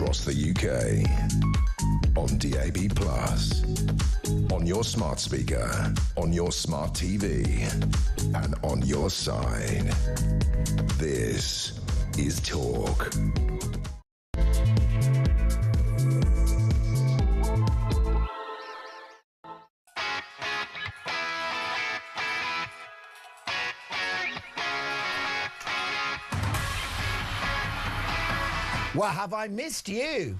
across the UK. On DAB+, on your smart speaker, on your smart TV, and on your side. This is Talk. Well, have I missed you?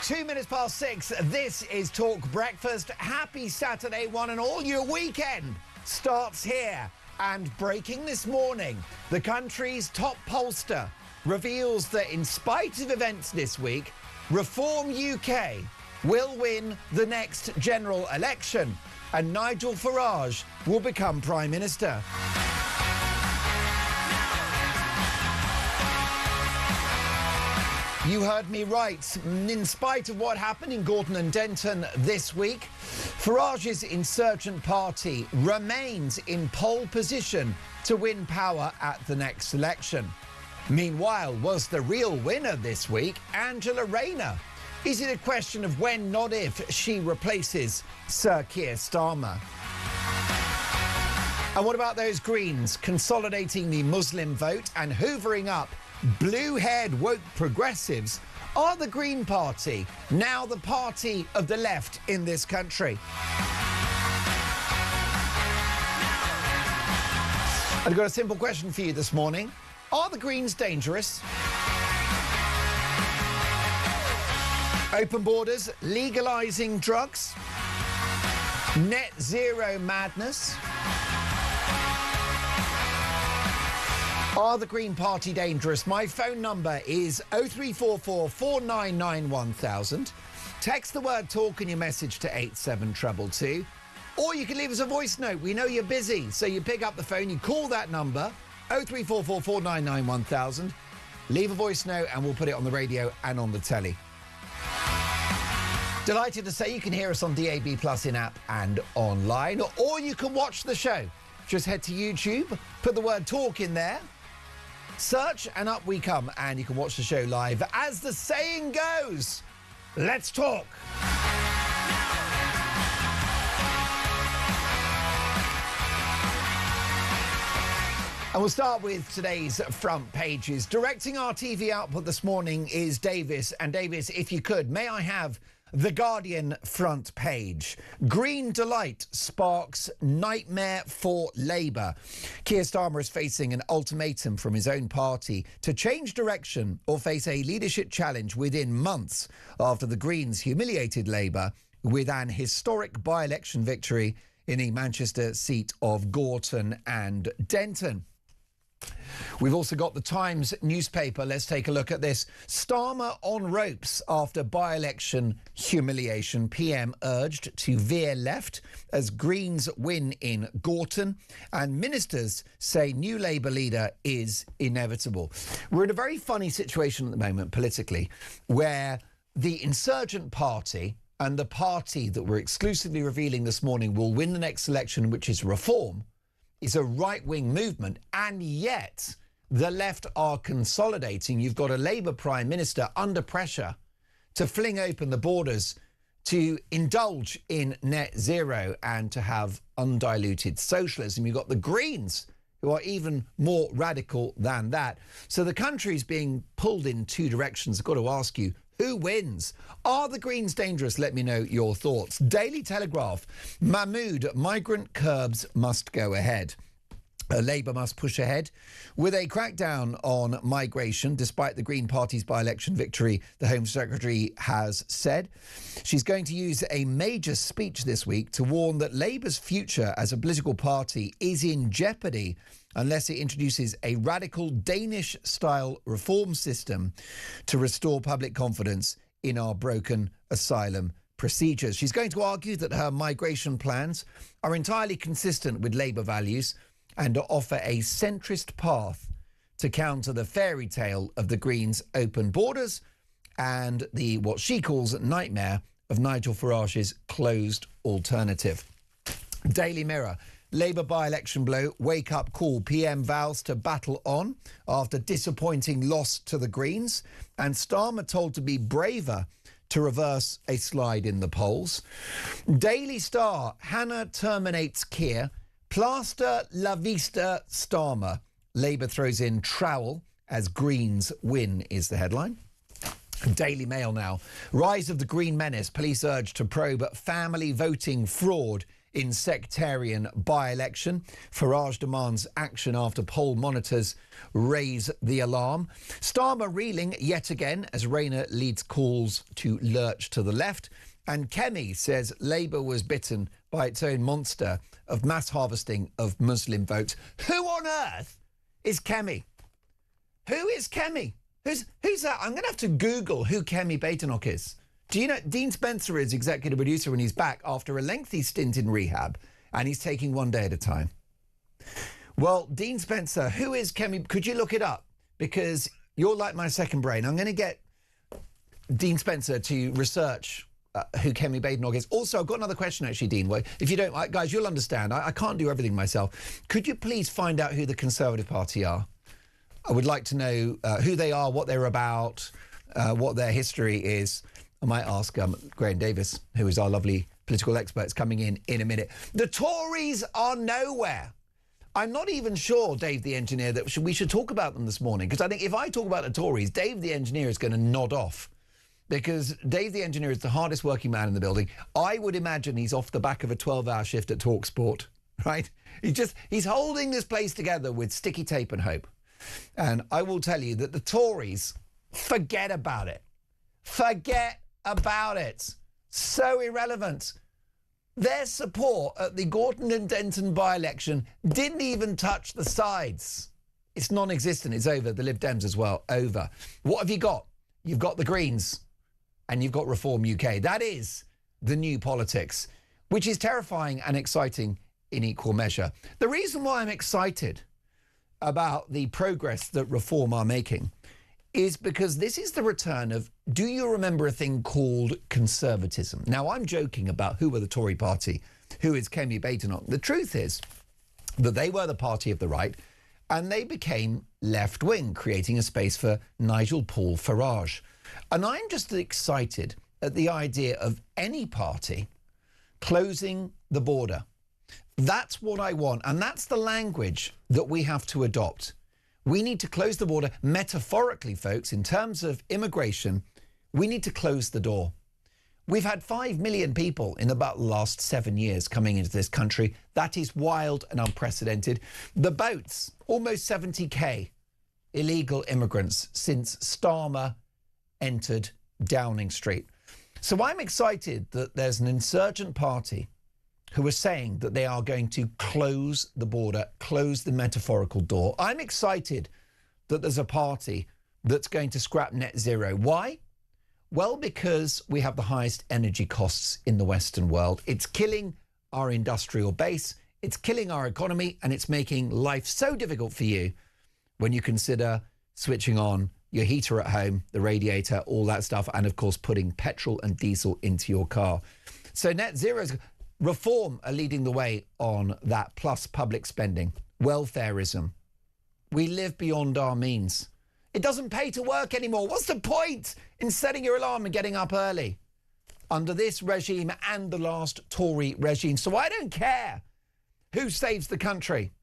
Two minutes past 6, this is Talk Breakfast. Happy Saturday, one and all. Your weekend starts here. And breaking this morning, the country's top pollster reveals that in spite of events this week, Reform UK will win the next general election and Nigel Farage will become Prime Minister. You heard me right. In spite of what happened in Gorton and Denton this week, Farage's insurgent party remains in pole position to win power at the next election. Meanwhile, was the real winner this week Angela Rayner? Is it a question of when, not if, she replaces Sir Keir Starmer? And what about those Greens consolidating the Muslim vote and hoovering up blue-haired woke progressives? Are the Green Party now the party of the left in this country? I've got a simple question for you this morning. Are the Greens dangerous? Open borders, legalising drugs, net zero madness. Are the Green Party dangerous? My phone number is 0344 499 1000. Text the word talk in your message to 87222. Or you can leave us a voice note. We know you're busy, so you pick up the phone, you call that number, 0344 499 1000. Leave a voice note and we'll put it on the radio and on the telly. Delighted to say you can hear us on DAB Plus in app and online, or you can watch the show. Just head to YouTube, put the word talk in there, search, and up we come, and you can watch the show live. As the saying goes, let's talk. And we'll start with today's front pages. Directing our TV output this morning is Davis. And Davis, if you could, may I have The Guardian front page? Green delight sparks nightmare for Labour. Keir Starmer is facing an ultimatum from his own party to change direction or face a leadership challenge within months after the Greens humiliated Labour with an historic by-election victory in the Manchester seat of Gorton and Denton. We've also got the Times newspaper. Let's take a look at this. Starmer on ropes after by-election humiliation. PM urged to veer left as Greens win in Gorton. And ministers say new Labour leader is inevitable. We're in a very funny situation at the moment politically, where the insurgent party and the party that we're exclusively revealing this morning will win the next election, which is Reform, is a right-wing movement, and yet the left are consolidating. You've got a Labour Prime Minister under pressure to fling open the borders, to indulge in net zero and to have undiluted socialism. You've got the Greens, who are even more radical than that. So the country's being pulled in two directions. I've got to ask you, who wins? Are the Greens dangerous? Let me know your thoughts. Daily Telegraph. Mahmood, migrant curbs must go ahead. Labour must push ahead with a crackdown on migration, despite the Green Party's by-election victory, the Home Secretary has said. She's going to use a major speech this week to warn that Labour's future as a political party is in jeopardy unless it introduces a radical Danish-style reform system to restore public confidence in our broken asylum procedures. She's going to argue that her migration plans are entirely consistent with Labour values and offer a centrist path to counter the fairy tale of the Greens' open borders and the what she calls nightmare of Nigel Farage's closed alternative. Daily Mirror. Labour by-election blow, wake-up call. PM vows to battle on after disappointing loss to the Greens. And Starmer told to be braver to reverse a slide in the polls. Daily Star, Hannah terminates Keir. Plaster la vista Starmer. Labour throws in trowel as Greens win is the headline. Daily Mail now. Rise of the Green Menace. Police urge to probe family voting fraud in sectarian by-election. Farage demands action after poll monitors raise the alarm. Starmer reeling yet again as Rayner leads calls to lurch to the left. And Kemi says Labour was bitten by its own monster of mass harvesting of Muslim votes. Who on earth is Kemi? Who is Kemi? Who's that? I'm going to have to Google who Kemi Badenoch is. Do you know Dean Spencer is executive producer and he's back after a lengthy stint in rehab and he's taking one day at a time. Well, Dean Spencer, who is Kemi? Could you look it up? Because you're like my second brain. I'm going to get Dean Spencer to research who Kemi Badenoch is. Also, I've got another question, actually, Dean. If you don't, guys, you'll understand. I can't do everything myself. Could you please find out who the Conservative Party are? I would like to know who they are, what they're about, what their history is. I might ask Graham Davis, who is our lovely political expert, coming in a minute. The Tories are nowhere. I'm not even sure, Dave the engineer, that we should talk about them this morning, because I think if I talk about the Tories, Dave the engineer is going to nod off, because Dave the engineer is the hardest working man in the building. I would imagine he's off the back of a 12-hour shift at TalkSport, right? He's holding this place together with sticky tape and hope. And I will tell you that the Tories, forget about it. Forget about it. So irrelevant. Their support at the Gorton and Denton by-election didn't even touch the sides. It's non-existent. It's over. The Lib Dems as well. Over. What have you got? You've got the Greens and you've got Reform UK. That is the new politics, which is terrifying and exciting in equal measure. The reason why I'm excited about the progress that Reform are making is because this is the return of, do you remember a thing called conservatism? Now, I'm joking about who were the Tory party, who is Kemi Badenoch. The truth is that they were the party of the right and they became left-wing, creating a space for Nigel Paul Farage. And I'm just excited at the idea of any party closing the border. That's what I want. And that's the language that we have to adopt. We need to close the border metaphorically, folks. In terms of immigration, we need to close the door. We've had 5 million people in about the last 7 years coming into this country. That is wild and unprecedented. The boats, almost 70k illegal immigrants since Starmer entered Downing Street. So I'm excited that there's an insurgent party who are saying that they are going to close the border, close the metaphorical door. I'm excited that there's a party that's going to scrap net zero. Why? Well, because we have the highest energy costs in the Western world. It's killing our industrial base, it's killing our economy, and it's making life so difficult for you when you consider switching on your heater at home, the radiator, all that stuff, and of course putting petrol and diesel into your car. So net zero is... Reform are leading the way on that, plus public spending, welfareism. We live beyond our means. It doesn't pay to work anymore. What's the point in setting your alarm and getting up early under this regime and the last Tory regime? So I don't care who saves the country,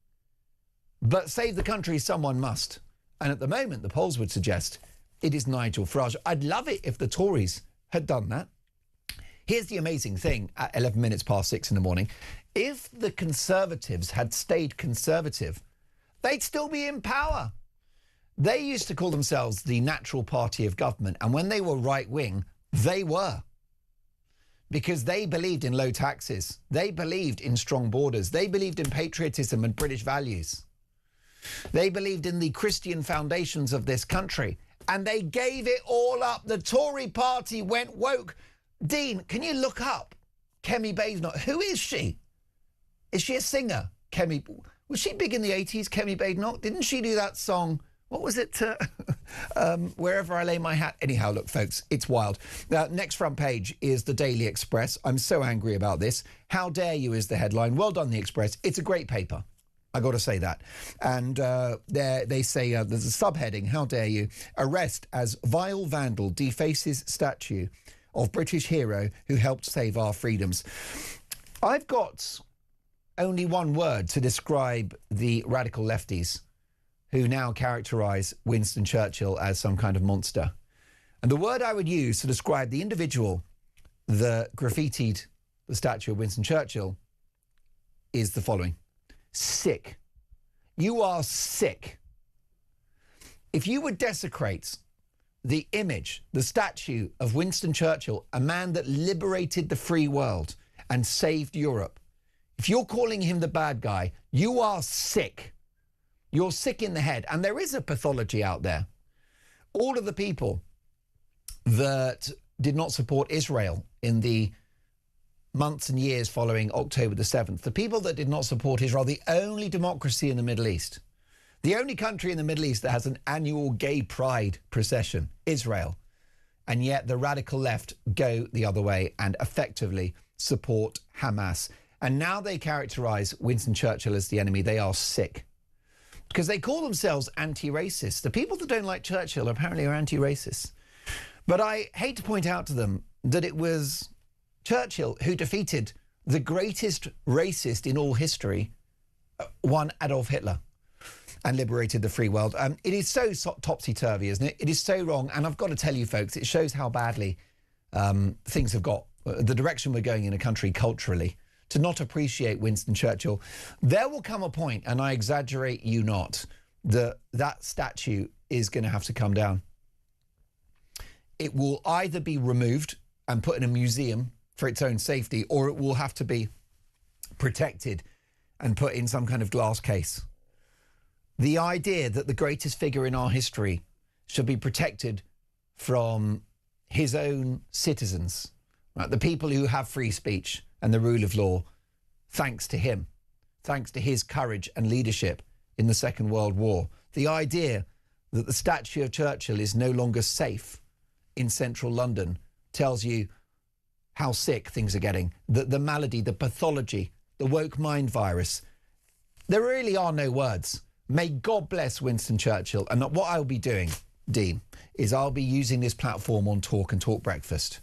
but save the country someone must. And at the moment, the polls would suggest it is Nigel Farage. I'd love it if the Tories had done that. Here's the amazing thing at 11 minutes past 6 in the morning. If the Conservatives had stayed conservative, they'd still be in power. They used to call themselves the natural party of government. And when they were right wing, they were. Because they believed in low taxes. They believed in strong borders. They believed in patriotism and British values. They believed in the Christian foundations of this country. And they gave it all up. The Tory party went woke. Dean, can you look up Kemi Badenoch? Who is she? Is she a singer? Was she big in the 80s, Kemi Badenoch? Didn't she do that song? What was it? wherever I lay my hat. Anyhow, look, folks, it's wild. Next front page is the Daily Express. I'm so angry about this. How dare you is the headline. Well done, the Express. It's a great paper. I got to say that. And they say there's a subheading, how dare you, arrest as vile vandal defaces statue of British hero who helped save our freedoms. I've got only one word to describe the radical lefties who now characterise Winston Churchill as some kind of monster. And the word I would use to describe the individual that graffitied the statue of Winston Churchill is the following. Sick. You are sick. If you would desecrate the image, the statue of Winston Churchill, a man that liberated the free world and saved Europe, if you're calling him the bad guy, you are sick. You're sick in the head. And there is a pathology out there. All of the people that did not support Israel in the months and years following October the 7th, the people that did not support Israel, the only democracy in the Middle East, the only country in the Middle East that has an annual gay pride procession, Israel. And yet the radical left go the other way and effectively support Hamas. And now they characterise Winston Churchill as the enemy. They are sick. Because they call themselves anti-racist. The people that don't like Churchill apparently are anti-racist. But I hate to point out to them that it was Churchill who defeated the greatest racist in all history, one Adolf Hitler, and liberated the free world. It is so topsy-turvy, isn't it? It is so wrong. And I've got to tell you, folks, it shows how badly things have got, the direction we're going in a country culturally, to not appreciate Winston Churchill. There will come a point, and I exaggerate you not, that statue is going to have to come down. It will either be removed and put in a museum for its own safety, or it will have to be protected and put in some kind of glass case. The idea that the greatest figure in our history should be protected from his own citizens, right? The people who have free speech and the rule of law, thanks to him, thanks to his courage and leadership in the Second World War. The idea that the statue of Churchill is no longer safe in central London tells you how sick things are getting. The malady, the pathology, the woke mind virus. There really are no words. May God bless Winston Churchill. And what I'll be doing, Dean, is I'll be using this platform on Talk and Talk Breakfast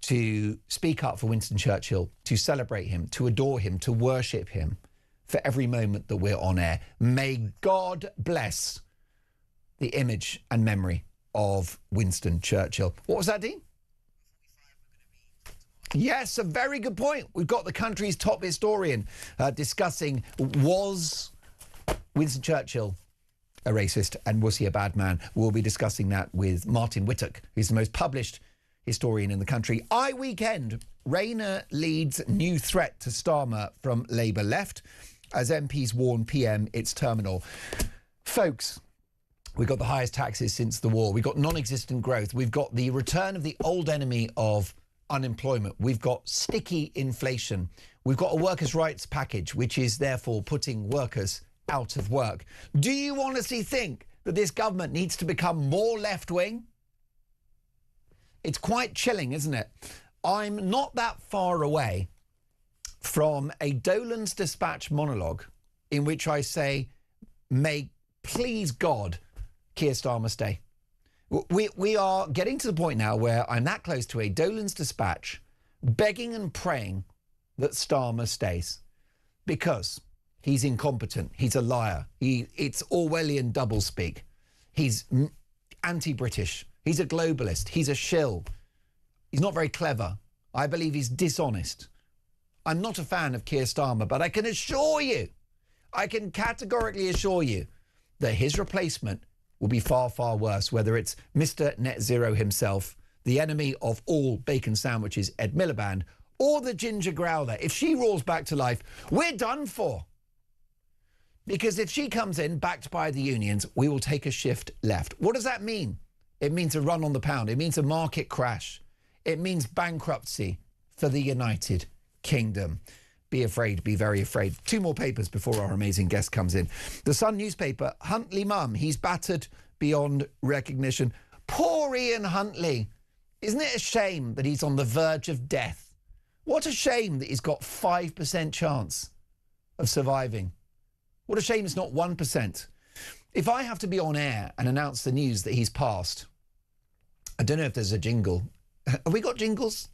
to speak up for Winston Churchill, to celebrate him, to adore him, to worship him for every moment that we're on air. May God bless the image and memory of Winston Churchill. What was that, Dean? Yes, a very good point. We've got the country's top historian discussing, was Winston Churchill a racist and was he a bad man? We'll be discussing that with Martin Whittock, who's the most published historian in the country. Weekend, Rayner leads new threat to Starmer from Labour left as MPs warn PM it's terminal. Folks, we've got the highest taxes since the war. We've got non-existent growth. We've got the return of the old enemy of unemployment. We've got sticky inflation. We've got a workers' rights package, which is therefore putting workers out of work. Do you honestly think that this government needs to become more left-wing? It's quite chilling, isn't it? I'm not that far away from a Dolan's Dispatch monologue in which I say, may please God, Keir Starmer stay. We are getting to the point now where I'm that close to a Dolan's Dispatch begging and praying that Starmer stays because he's incompetent. He's a liar. It's Orwellian doublespeak. He's anti-British. He's a globalist. He's a shill. He's not very clever. I believe he's dishonest. I'm not a fan of Keir Starmer, but I can assure you, I can categorically assure you that his replacement will be far, far worse, whether it's Mr. Net Zero himself, the enemy of all bacon sandwiches, Ed Miliband, or the Ginger Growler. If she roars back to life, we're done for. Because if she comes in, backed by the unions, we will take a shift left. What does that mean? It means a run on the pound. It means a market crash. It means bankruptcy for the United Kingdom. Be afraid, be very afraid. Two more papers before our amazing guest comes in. The Sun newspaper, Huntley mum, he's battered beyond recognition. Poor Ian Huntley. Isn't it a shame that he's on the verge of death? What a shame that he's got 5% chance of surviving. What a shame it's not 1%. If I have to be on air and announce the news that he's passed, I don't know if there's a jingle. Have we got jingles?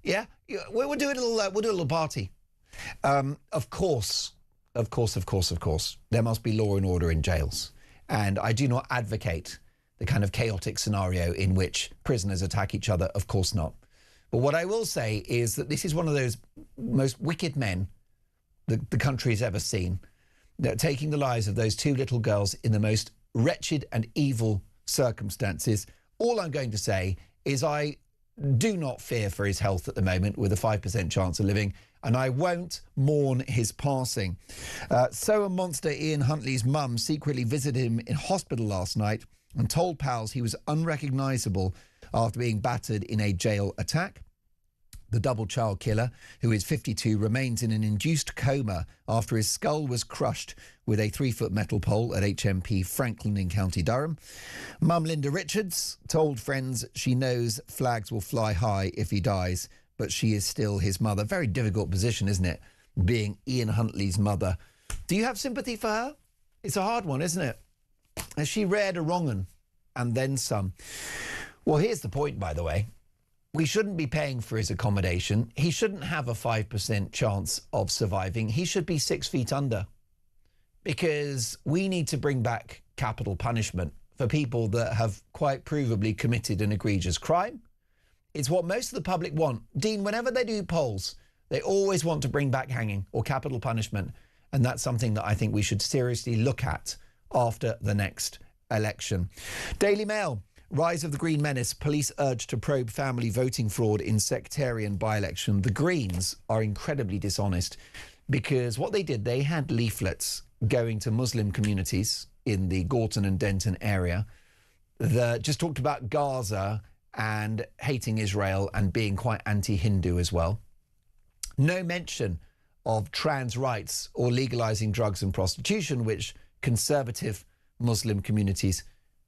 Yeah? We'll do a little party. Of course, there must be law and order in jails. And I do not advocate the kind of chaotic scenario in which prisoners attack each other. Of course not. But what I will say is that this is one of those most wicked men that the country's ever seen. They're taking the lives of those two little girls in the most wretched and evil circumstances. All I'm going to say is I do not fear for his health at the moment with a 5% chance of living, and I won't mourn his passing. So a monster Ian Huntley's mum secretly visited him in hospital last night and told pals he was unrecognisable after being battered in a jail attack. The double child killer, who is 52, remains in an induced coma after his skull was crushed with a 3-foot metal pole at HMP Franklin in County Durham. Mum Linda Richards told friends she knows flags will fly high if he dies, but she is still his mother. Very difficult position, isn't it, being Ian Huntley's mother? Do you have sympathy for her? It's a hard one, isn't it? Has she reared a wrong 'un and then some? Well, here's the point, by the way. We shouldn't be paying for his accommodation. He shouldn't have a 5% chance of surviving. He should be 6 feet under, because we need to bring back capital punishment for people that have quite provably committed an egregious crime. It's what most of the public want. Dean, whenever they do polls, they always want to bring back hanging or capital punishment. And that's something that I think we should seriously look at after the next election. Daily Mail. Rise of the Green Menace. Police urged to probe family voting fraud in sectarian by-election. The Greens are incredibly dishonest because what they did, they had leaflets going to Muslim communities in the Gorton and Denton area that just talked about Gaza and hating Israel and being quite anti-Hindu as well. No mention of trans rights or legalising drugs and prostitution, which conservative Muslim communities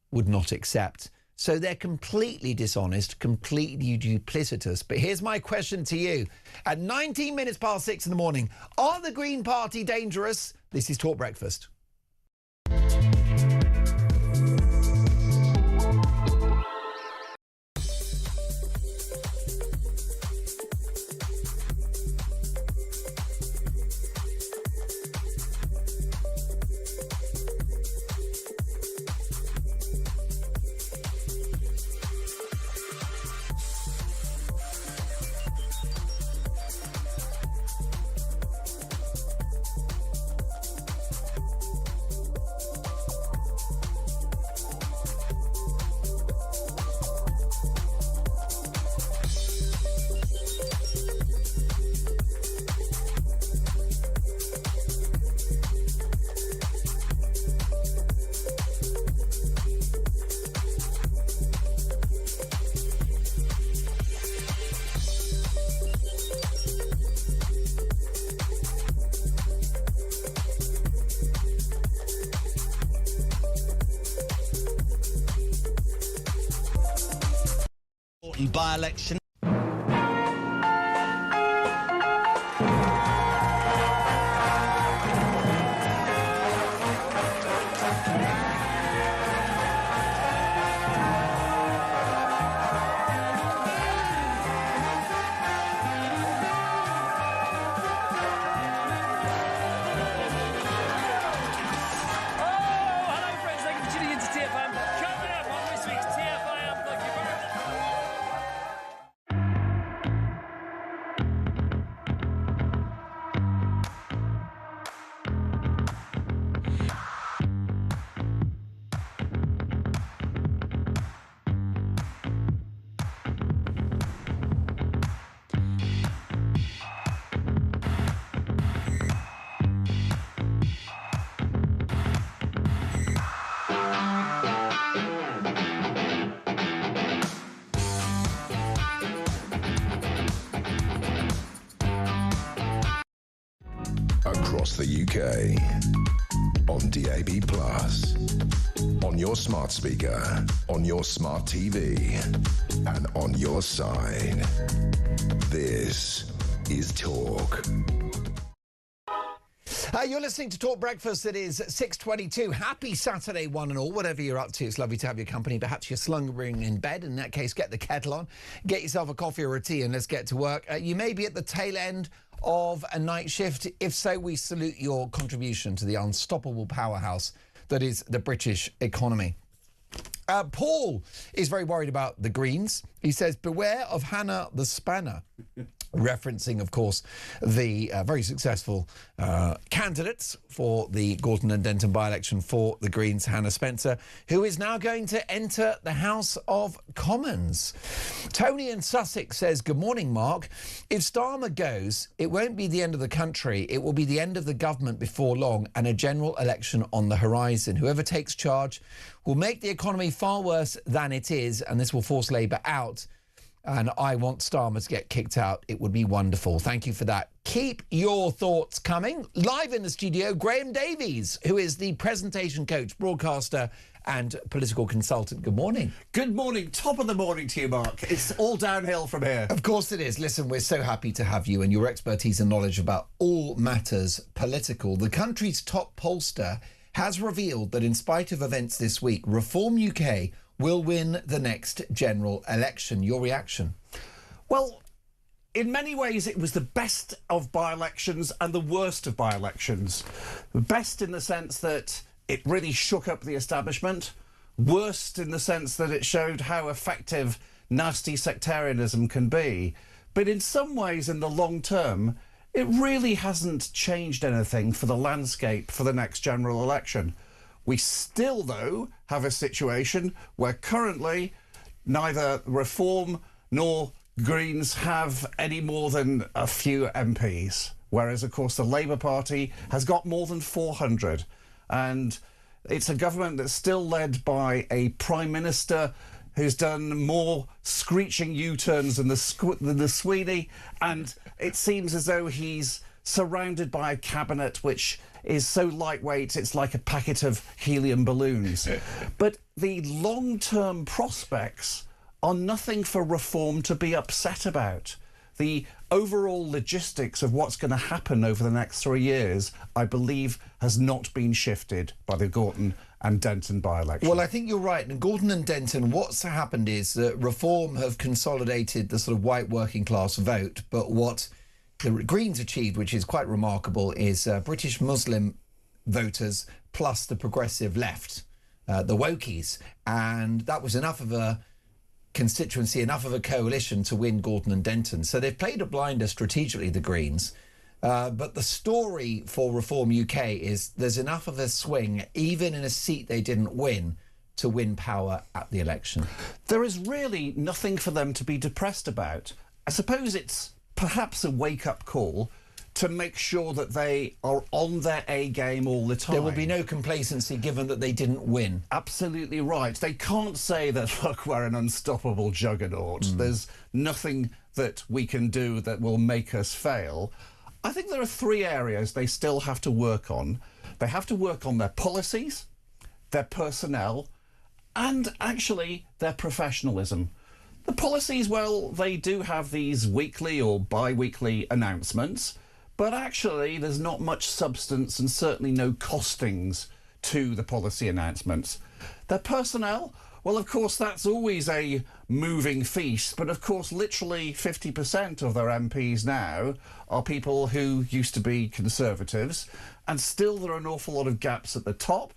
would not accept. So they're completely dishonest, completely duplicitous. But here's my question to you. At 19 minutes past 6 in the morning, are the Green Party dangerous? This is Talk Breakfast. By-election. Across the UK, on DAB+, on On your smart speaker, on your smart TV, and on your side. This is Talk. You're listening to Talk Breakfast. It is 6:22. Happy Saturday, one and all. Whatever you're up to, it's lovely to have your company. Perhaps you're slumbering in bed. In that case, get the kettle on, get yourself a coffee or a tea, and let's get to work. You may be at the tail end of a night shift. If so, we salute your contribution to the unstoppable powerhouse that is the British economy. Paul is very worried about the Greens. He says, beware of Hannah the Spanner. Referencing, of course, the very successful candidates for the Gorton and Denton by-election for the Greens, Hannah Spencer, who is now going to enter the House of Commons. Tony in Sussex says, good morning, Mark. If Starmer goes, it won't be the end of the country. It will be the end of the government before long and a general election on the horizon. Whoever takes charge will make the economy far worse than it is, and this will force Labour out. And I want Starmer to get kicked out. It would be wonderful. Thank you for that. Keep your thoughts coming. Live in the studio, Graham Davies, who is the presentation coach, broadcaster and political consultant. Good morning. Good morning. Top of the morning to you, Mark. It's all downhill from here. Of course it is. Listen, we're so happy to have you and your expertise and knowledge about all matters political. The country's top pollster has revealed that in spite of events this week, Reform UK will win the next general election. Your reaction? Well, in many ways, it was the best of by-elections and the worst of by-elections. The best in the sense that it really shook up the establishment. Worst in the sense that it showed how effective nasty sectarianism can be. But in some ways, in the long term, it really hasn't changed anything for the landscape for the next general election. We still, though, have a situation where currently neither Reform nor Greens have any more than a few MPs, whereas, of course, the Labour Party has got more than 400. And it's a government that's still led by a Prime Minister who's done more screeching U-turns than the Sweeney, and it seems as though he's surrounded by a cabinet which is so lightweight it's like a packet of helium balloons. But the long-term prospects are nothing for Reform to be upset about. The overall logistics of what's going to happen over the next 3 years, I believe, has not been shifted by the Gorton and Denton by-election. Well, I think you're right. And Gorton and Denton, what's happened is that Reform have consolidated the sort of white working class vote, but what the Greens achieved, which is quite remarkable, is British Muslim voters plus the progressive left, the wokies. And that was enough of a constituency, enough of a coalition to win Gorton and Denton. So they've played a blinder strategically, the Greens. But the story for Reform UK is there's enough of a swing, even in a seat they didn't win, to win power at the election. There is really nothing for them to be depressed about. I suppose it's perhaps a wake-up call to make sure that they are on their A game all the time. There will be no complacency given that they didn't win. Absolutely right. They can't say that, look, we're an unstoppable juggernaut. There's nothing that we can do that will make us fail. I think there are 3 areas they still have to work on. They have to work on their policies, their personnel, and actually their professionalism. The policies, well, they do have these weekly or bi-weekly announcements, but actually there's not much substance and certainly no costings to the policy announcements. Their personnel, well, of course, that's always a moving feast, but of course, literally 50% of their MPs now are people who used to be Conservatives, and still there are an awful lot of gaps at the top.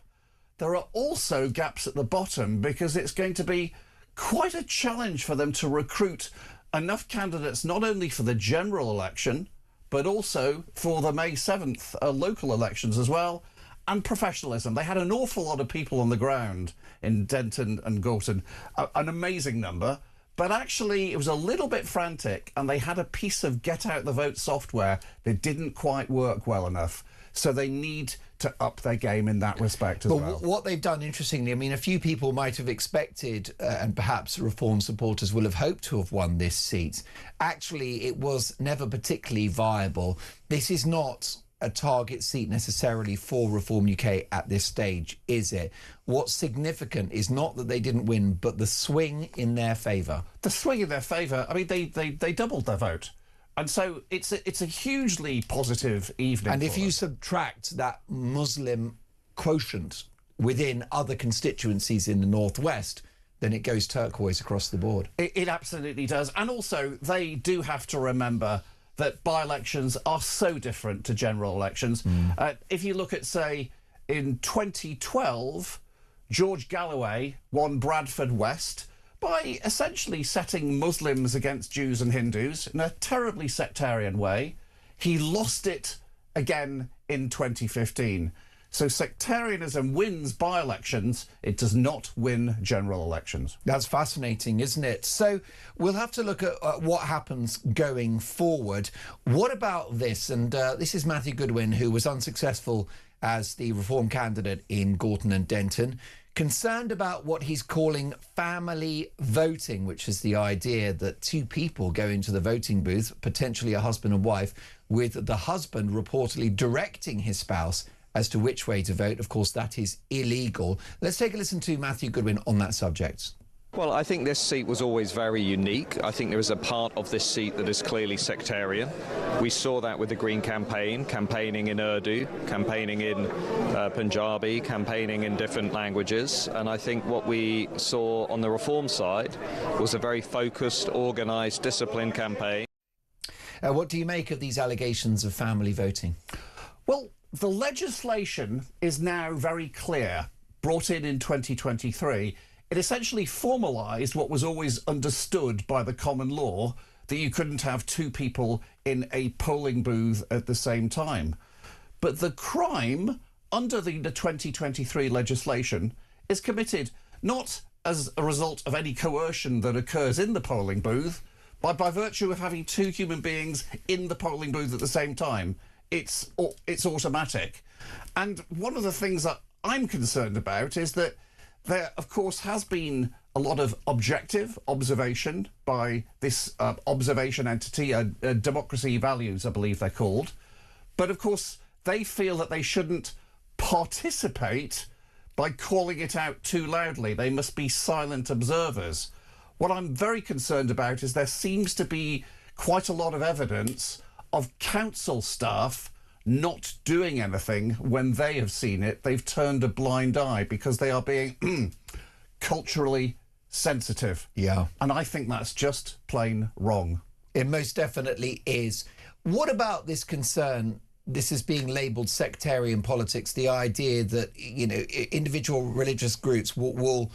There are also gaps at the bottom because it's going to be quite a challenge for them to recruit enough candidates not only for the general election but also for the May 7th local elections as well, and professionalism. They had an awful lot of people on the ground in Denton and Gorton, an amazing number, but actually it was a little bit frantic, and they had a piece of get out the vote software that didn't quite work well enough. So they need to up their game in that respect as well. What they've done, interestingly, I mean, a few people might have expected, and perhaps Reform supporters will have hoped to have won this seat. Actually, it was never particularly viable. This is not a target seat necessarily for Reform UK at this stage, is it? What's significant is not that they didn't win, but the swing in their favour. The swing in their favour, I mean, they doubled their vote. And so it's a hugely positive evening. And if you subtract that Muslim quotient within other constituencies in the Northwest, then it goes turquoise across the board. It absolutely does. And also, they do have to remember that by-elections are so different to general elections. If you look at, say, in 2012, George Galloway won Bradford West by essentially setting Muslims against Jews and Hindus in a terribly sectarian way. He lost it again in 2015. So sectarianism wins by-elections. It does not win general elections. That's fascinating, isn't it? So we'll have to look at what happens going forward. What about this? And this is Matthew Goodwin, who was unsuccessful as the Reform candidate in Gorton and Denton, concerned about what he's calling family voting, which is the idea that two people go into the voting booth, potentially a husband and wife, with the husband reportedly directing his spouse as to which way to vote. Of course, that is illegal. Let's take a listen to Matthew Goodwin on that subject. Well, I think this seat was always very unique. I think there is a part of this seat that is clearly sectarian. We saw that with the Green campaign, campaigning in Urdu, campaigning in Punjabi, campaigning in different languages. And I think what we saw on the Reform side was a very focused, organised, disciplined campaign. What do you make of these allegations of family voting? Well, the legislation is now very clear, brought in 2023. It essentially formalised what was always understood by the common law, that you couldn't have two people in a polling booth at the same time. But the crime under the 2023 legislation is committed not as a result of any coercion that occurs in the polling booth, but by virtue of having two human beings in the polling booth at the same time. It's automatic. And one of the things that I'm concerned about is that there, of course, has been a lot of objective observation by this observation entity, Democracy Values, I believe they're called. But, of course, they feel that they shouldn't participate by calling it out too loudly. They must be silent observers. What I'm very concerned about is there seems to be quite a lot of evidence of council staff not doing anything when they have seen it. They've turned a blind eye because they are being culturally sensitive. Yeah. And I think that's just plain wrong. It most definitely is. What about this concern? This is being labelled sectarian politics, the idea that, you know, individual religious groups will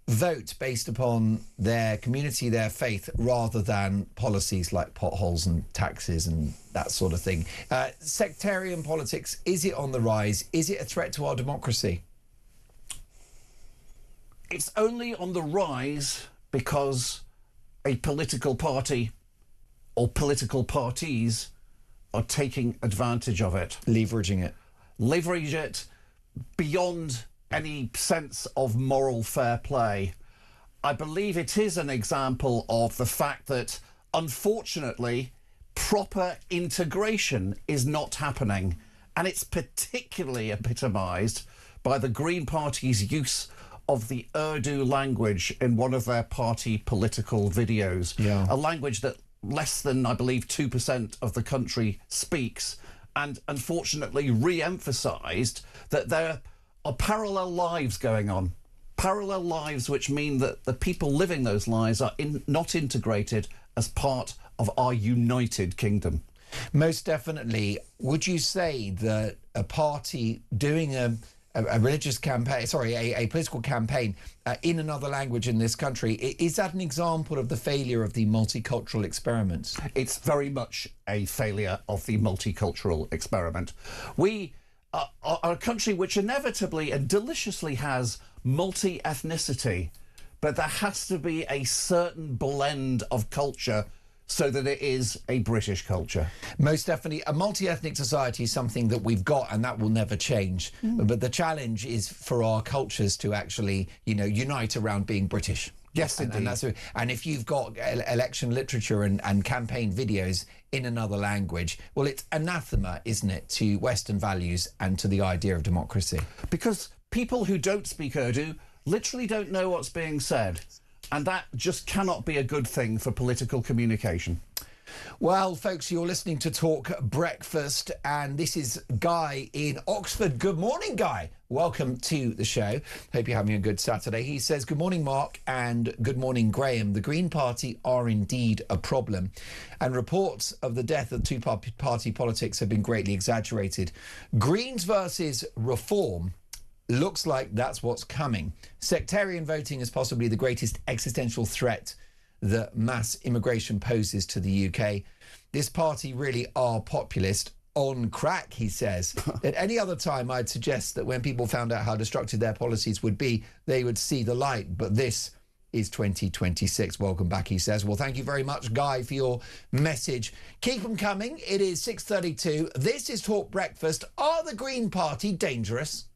vote based upon their community, their faith, rather than policies like potholes and taxes and that sort of thing. Sectarian politics, is it on the rise? Is it a threat to our democracy? It's only on the rise because a political party or political parties are taking advantage of it. Leveraging it. Leverage it beyond any sense of moral fair play. I believe it is an example of the fact that, unfortunately, proper integration is not happening. And it's particularly epitomised by the Green Party's use of the Urdu language in one of their party political videos. Yeah. A language that less than, I believe, 2% of the country speaks, and unfortunately re-emphasised that there are parallel lives going on. Parallel lives which mean that the people living those lives are not integrated as part of our united kingdom. Most definitely. Would you say that a party doing a religious campaign, a political campaign in another language in this country, is that an example of the failure of the multicultural experiment? It's very much a failure of the multicultural experiment. We are a country which inevitably and deliciously has multi-ethnicity, but there has to be a certain blend of culture so that it is a British culture. Most definitely. A multi-ethnic society is something that we've got and that will never change. But the challenge is for our cultures to actually, you know, unite around being British. Yes, indeed. And if you've got election literature and campaign videos in another language, well, it's anathema, isn't it, to Western values and to the idea of democracy? Because people who don't speak Urdu literally don't know what's being said. And that just cannot be a good thing for political communication. Well, folks, you're listening to Talk Breakfast, and this is Guy in Oxford. Good morning, Guy. Welcome to the show. Hope you're having a good Saturday. He says, good morning, Mark, and good morning, Graham. The Green Party are indeed a problem, and reports of the death of two-party politics have been greatly exaggerated. Greens versus Reform looks like that's what's coming. Sectarian voting is possibly the greatest existential threat that mass immigration poses to the UK. This party really are populist on crack, he says. At any other time, I'd suggest that when people found out how destructive their policies would be, they would see the light. But this is 2026. Welcome back, he says. Well, thank you very much, Guy, for your message. Keep them coming. It is 6:32. This is Talk Breakfast. Are the Green Party dangerous?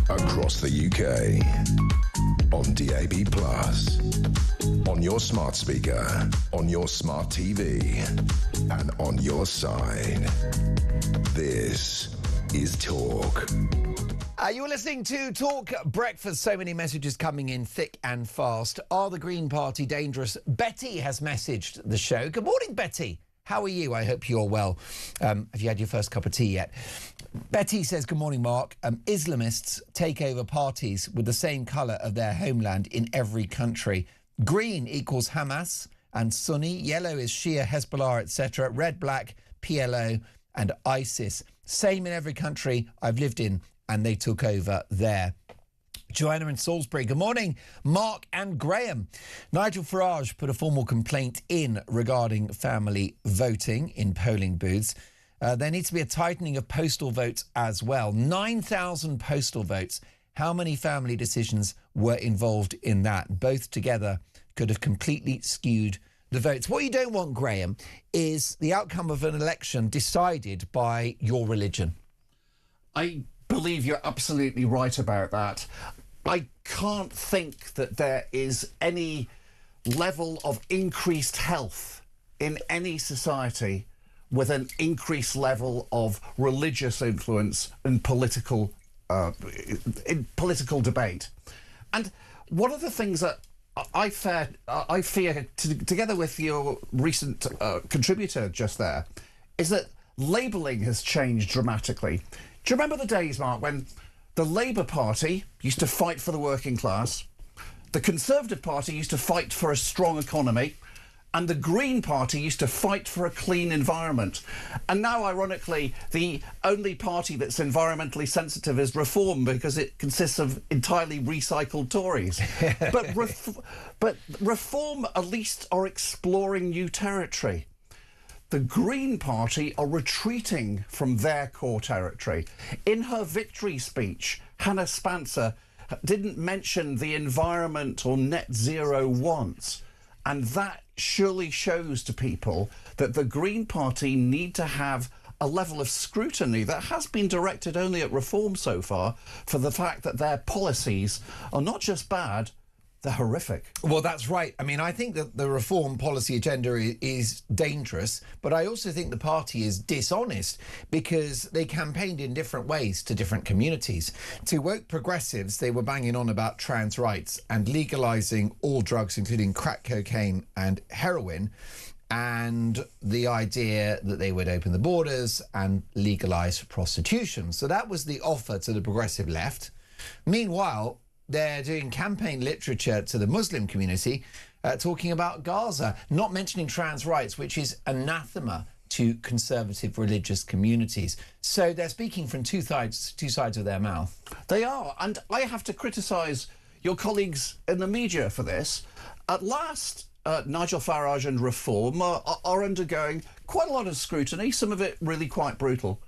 Across the UK, on DAB+, on your smart speaker, on your smart TV, and on your side. This is Talk. You're listening to Talk Breakfast. So many messages coming in thick and fast. Are the Green Party dangerous? Betty has messaged the show. Good morning, Betty. How are you? I hope you're well. Have you had your first cup of tea yet? Betty says, good morning, Mark. Islamists take over parties with the same colour of their homeland in every country. Green equals Hamas and Sunni. Yellow is Shia, Hezbollah, etc. Red, black, PLO and ISIS. Same in every country I've lived in, and they took over there. Joanna in Salisbury. Good morning, Mark and Graham. Nigel Farage put a formal complaint in regarding family voting in polling booths. There needs to be a tightening of postal votes as well. 9,000 postal votes. How many family decisions were involved in that? Both together could have completely skewed the votes. What you don't want, Graham, is the outcome of an election decided by your religion. I believe you're absolutely right about that. I can't think that there is any level of increased health in any society with an increased level of religious influence and political debate. And one of the things that I fear, together with your recent contributor just there, is that labelling has changed dramatically. Do you remember the days, Mark, when the Labour Party used to fight for the working class, the Conservative Party used to fight for a strong economy, and the Green Party used to fight for a clean environment? And now, ironically, the only party that's environmentally sensitive is Reform, because it consists of entirely recycled Tories. but Reform at least are exploring new territory. The Green Party are retreating from their core territory. In her victory speech, Hannah Spencer didn't mention the environment or net zero once. And that surely shows to people that the Green Party need to have a level of scrutiny that has been directed only at Reform so far, for the fact that their policies are not just bad, they're horrific. Well, that's right. I mean, I think that the reform policy agenda is dangerous, but I also think the party is dishonest because they campaigned in different ways to different communities. To woke progressives, they were banging on about trans rights and legalising all drugs, including crack cocaine and heroin, and the idea that they would open the borders and legalise prostitution. So that was the offer to the progressive left. Meanwhile, they're doing campaign literature to the Muslim community, talking about Gaza, not mentioning trans rights, which is anathema to conservative religious communities. So they're speaking from two sides of their mouth. They are, and I have to criticise your colleagues in the media for this. At last, Nigel Farage and Reform are undergoing quite a lot of scrutiny, some of it really quite brutal.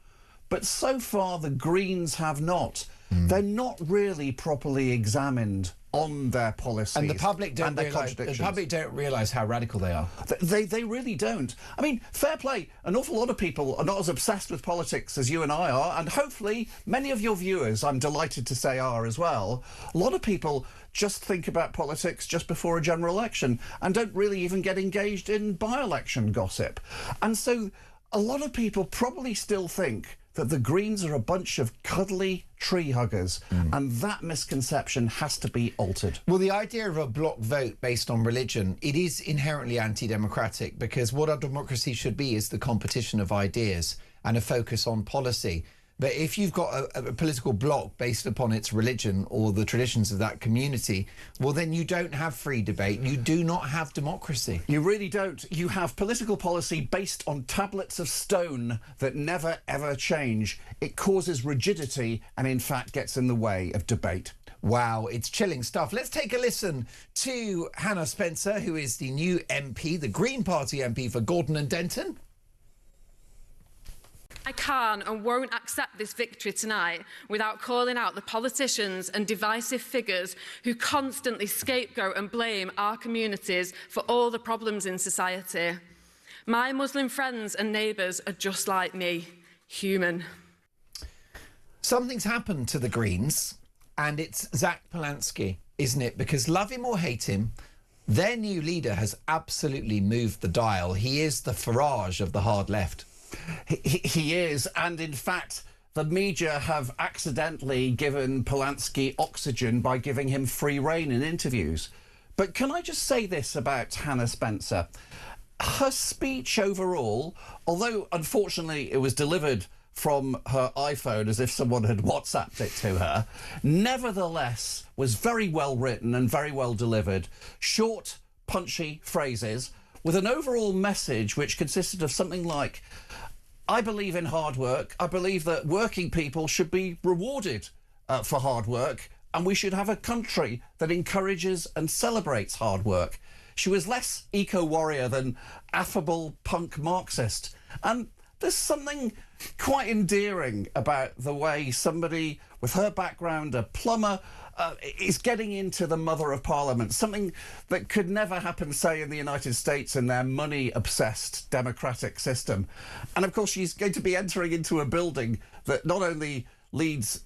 But so far, the Greens have not. They're not really properly examined on their policies. And the public don't realise how radical they are. They really don't. I mean, fair play. An awful lot of people are not as obsessed with politics as you and I are, and hopefully many of your viewers, I'm delighted to say, are as well. A lot of people just think about politics just before a general election and don't really even get engaged in by-election gossip. And so a lot of people probably still think that the Greens are a bunch of cuddly tree huggers, and that misconception has to be altered. Well, the idea of a block vote based on religion, it is inherently anti-democratic, because what our democracy should be is the competition of ideas and a focus on policy. But if you've got a political bloc based upon its religion or the traditions of that community, well, then you don't have free debate. You do not have democracy. You really don't. You have political policy based on tablets of stone that never, ever change. It causes rigidity and, in fact, gets in the way of debate. Wow, it's chilling stuff. Let's take a listen to Hannah Spencer, who is the new MP, the Green Party MP for Gordon and Denton. I can't and won't accept this victory tonight without calling out the politicians and divisive figures who constantly scapegoat and blame our communities for all the problems in society. My Muslim friends and neighbours are just like me, human. Something's happened to the Greens, and it's Zach Polanski, isn't it? Because love him or hate him, their new leader has absolutely moved the dial. He is the Farage of the hard left. He is, and in fact, the media have accidentally given Polanski oxygen by giving him free rein in interviews. But can I just say this about Hannah Spencer? Her speech overall, although unfortunately it was delivered from her iPhone as if someone had WhatsApped it to her, nevertheless was very well written and very well delivered. Short, punchy phrases with an overall message which consisted of something like, I believe in hard work. I believe that working people should be rewarded for hard work, and we should have a country that encourages and celebrates hard work. She was less eco-warrior than affable punk Marxist. And there's something quite endearing about the way somebody with her background, a plumber, is getting into the Mother of Parliament, something that could never happen, say, in the United States in their money-obsessed democratic system. And, of course, she's going to be entering into a building that not only leads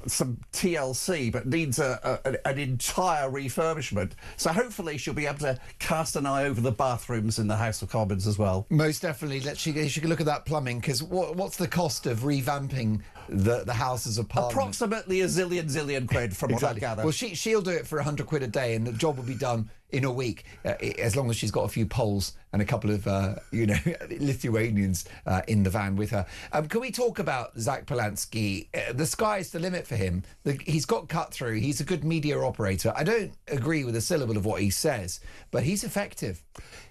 some TLC, but needs an entire refurbishment. So hopefully she'll be able to cast an eye over the bathrooms in the House of Commons as well. Most definitely. She could look at that plumbing, because what's the cost of revamping the Houses of Parliament? Approximately a zillion quid, from what I gather. Well, she'll do it for £100 a day, and the job will be done in a week, as long as she's got a few Poles and a couple of, Lithuanians in the van with her. Can we talk about Zach Polanski? The sky's the limit for him. He's got cut through. He's a good media operator. I don't agree with a syllable of what he says, but he's effective.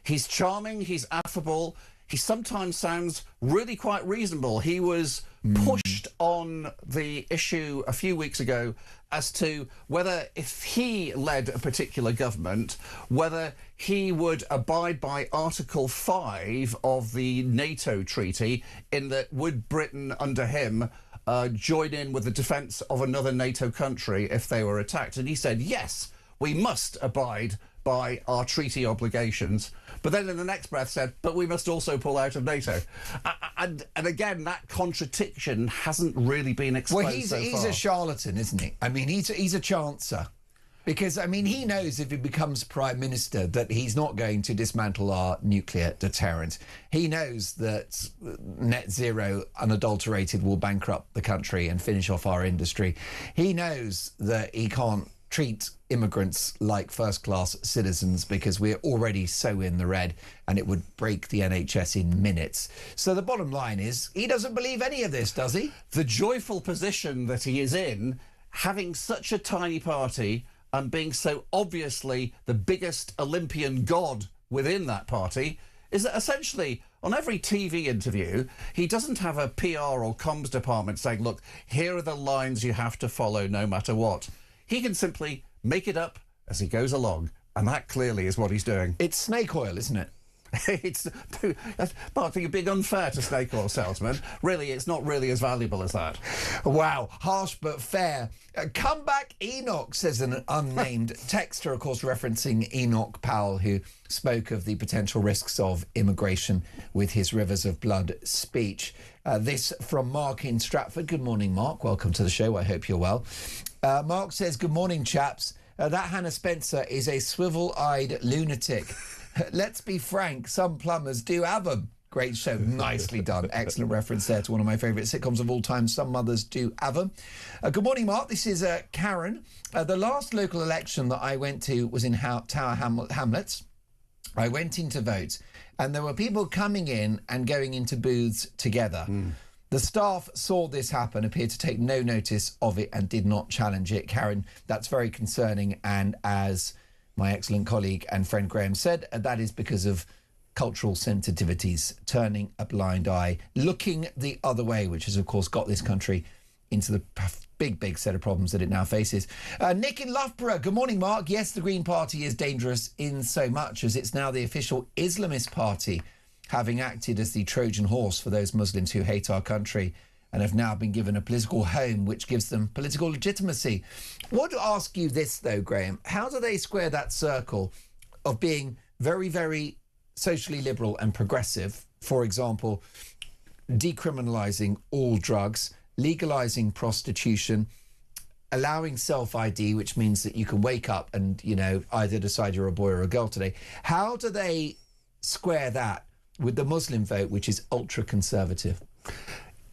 He's charming. He's affable. He sometimes sounds really quite reasonable. He was pushed on the issue a few weeks ago as to whether, if he led a particular government, whether he would abide by Article 5 of the NATO treaty, in that would Britain, under him, join in with the defence of another NATO country if they were attacked. And he said, yes, we must abide by our treaty obligations, but then in the next breath said, but we must also pull out of NATO. And again, that contradiction hasn't really been exposed so far. Well, he's a charlatan, isn't he? I mean, he's a chancer. Because, I mean, he knows if he becomes Prime Minister that he's not going to dismantle our nuclear deterrent. He knows that net zero, unadulterated, will bankrupt the country and finish off our industry. He knows that he can't treat immigrants like first-class citizens because we're already so in the red and it would break the NHS in minutes. So the bottom line is, he doesn't believe any of this, does he? The joyful position that he is in, having such a tiny party and being so obviously the biggest Olympian god within that party, is that essentially on every TV interview, he doesn't have a PR or comms department saying, look, here are the lines you have to follow no matter what. He can simply make it up as he goes along, and that clearly is what he's doing. It's snake oil, isn't it? It's, Mark, I think you're being unfair to snake oil salesmen. Really, it's not really as valuable as that. Wow, harsh but fair. Come back, Enoch, says an unnamed texter, of course, referencing Enoch Powell, who spoke of the potential risks of immigration with his Rivers of Blood speech. This from Mark in Stratford. Good morning, Mark. Welcome to the show. I hope you're well. Mark says, good morning, chaps. That Hannah Spencer is a swivel-eyed lunatic. Let's be frank, some plumbers do have them. Great show. Nicely done. Excellent reference there to one of my favourite sitcoms of all time. Some mothers do have them. Good morning, Mark. This is Karen. The last local election that I went to was in Tower Hamlets. I went in to vote, and there were people coming in and going into booths together. The staff saw this happen, appeared to take no notice of it and did not challenge it. Karen, that's very concerning. And as my excellent colleague and friend Graham said, that is because of cultural sensitivities, turning a blind eye, looking the other way, which has, of course, got this country into the big set of problems that it now faces. Nick in Loughborough. Good morning, Mark. Yes, the Green Party is dangerous in so much as it's now the official Islamist party, having acted as the Trojan horse for those Muslims who hate our country and have now been given a political home which gives them political legitimacy. I want to ask you this, though, Graham. How do they square that circle of being very, very socially liberal and progressive, for example, decriminalising all drugs, legalising prostitution, allowing self-ID, which means that you can wake up and, you know, either decide you're a boy or a girl today. How do they square that with the Muslim vote, which is ultra-conservative?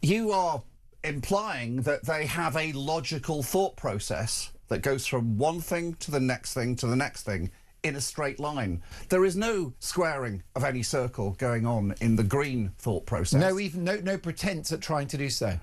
You are implying that they have a logical thought process that goes from one thing to the next thing to the next thing in a straight line. There is no squaring of any circle going on in the Green thought process. No pretense at trying to do so.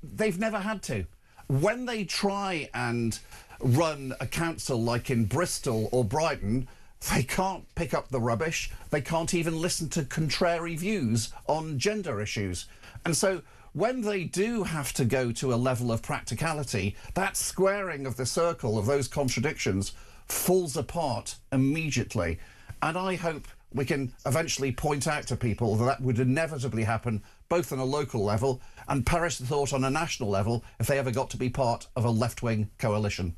They've never had to. When they try and run a council like in Bristol or Brighton, they can't pick up the rubbish. They can't even listen to contrary views on gender issues. And so when they do have to go to a level of practicality, that squaring of the circle of those contradictions falls apart immediately. And I hope we can eventually point out to people that that would inevitably happen both on a local level and perish the thought on a national level if they ever got to be part of a left-wing coalition.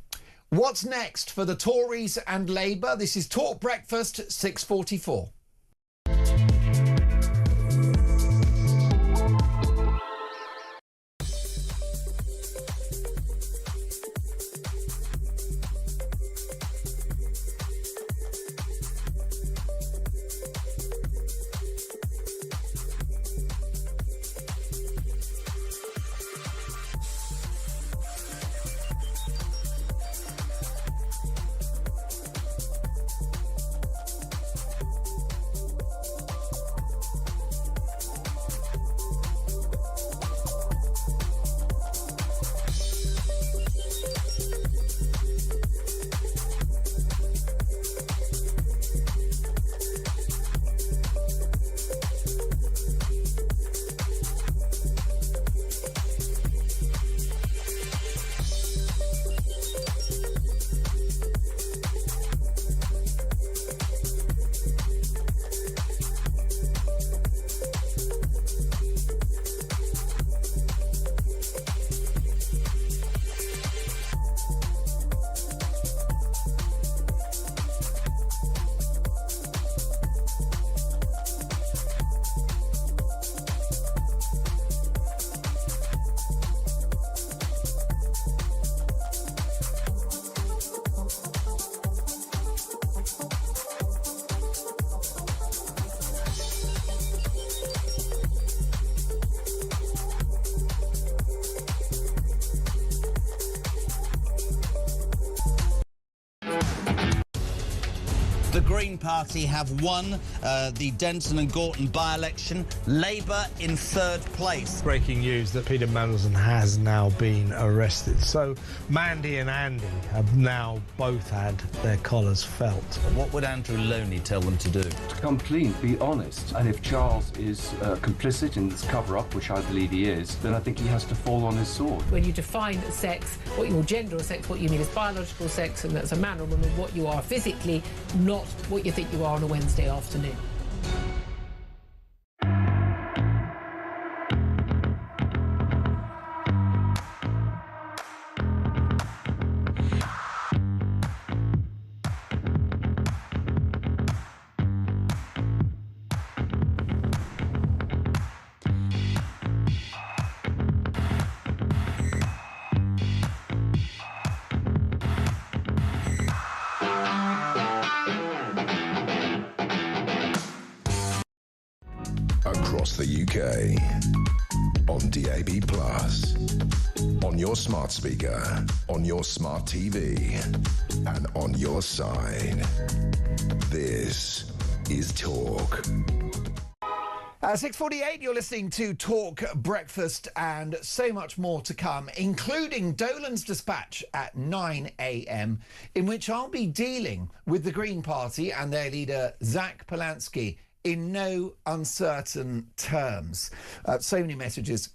What's next for the Tories and Labour? This is Talk Breakfast, 6:44. The Green Party have won the Denton and Gorton by-election. Labour in third place. Breaking news that Peter Mandelson has now been arrested. So Mandy and Andy have now both had their collars felt. What would Andrew Loney tell them to do? To come clean, be honest. And if Charles is complicit in this cover-up, which I believe he is, then I think he has to fall on his sword. When you define sex, what you gender or sex, what you mean is biological sex, and that's a man or woman, what you are physically, not what you think you are on a Wednesday afternoon. Across the UK, on DAB+, on your smart speaker, on your smart TV, and on your side. This is Talk. 6:48, you're listening to Talk Breakfast, and so much more to come, including Dolan's Dispatch at 9 a.m, in which I'll be dealing with the Green Party and their leader, Zach Polanski, in no uncertain terms. So many messages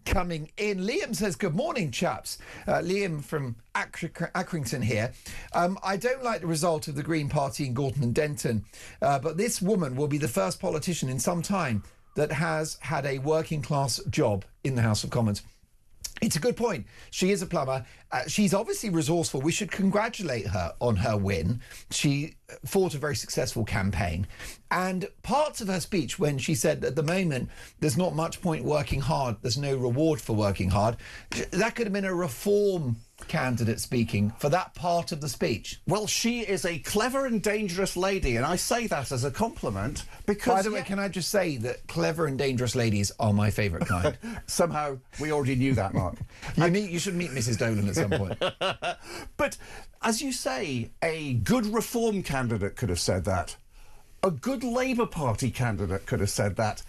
coming in. Liam says, good morning, chaps. Liam from Accrington here. I don't like the result of the Green Party in Gorton and Denton, but this woman will be the first politician in some time that has had a working class job in the House of Commons. It's a good point. She is a plumber. She's obviously resourceful. We should congratulate her on her win. She fought a very successful campaign. And parts of her speech, when she said at the moment there's not much point working hard, there's no reward for working hard, that could have been a reform candidate speaking for that part of the speech. Well, she is a clever and dangerous lady, and I say that as a compliment because... By the way, can I just say that clever and dangerous ladies are my favourite kind? Somehow we already knew that, Mark. You should meet Mrs. Dolan at some point. But, as you say, a good reform candidate could have said that. A good Labour Party candidate could have said that.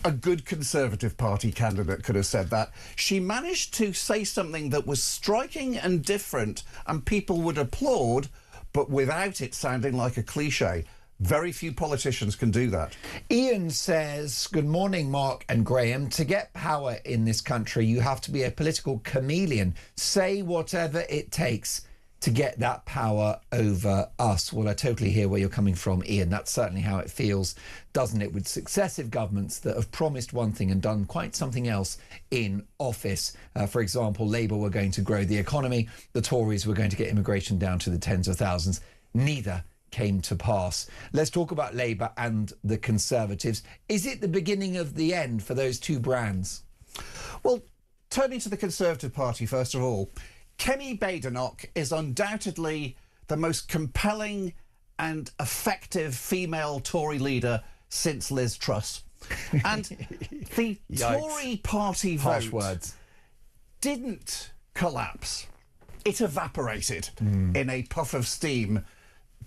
A good Conservative Party candidate could have said that. She managed to say something that was striking and different and people would applaud, but without it sounding like a cliche. Very few politicians can do that. Ian says, good morning, Mark and Graham. To get power in this country, you have to be a political chameleon. Say whatever it takes to get that power over us. Well, I totally hear where you're coming from, Ian. That's certainly how it feels, doesn't it, with successive governments that have promised one thing and done quite something else in office. For example, Labour were going to grow the economy. The Tories were going to get immigration down to the tens of thousands. Neither came to pass. Let's talk about Labour and the Conservatives. Is it the beginning of the end for those two brands? Well, turning to the Conservative Party, first of all, Kemi Badenoch is undoubtedly the most compelling and effective female Tory leader since Liz Truss. And the Tory party vote didn't collapse. It evaporated in a puff of steam,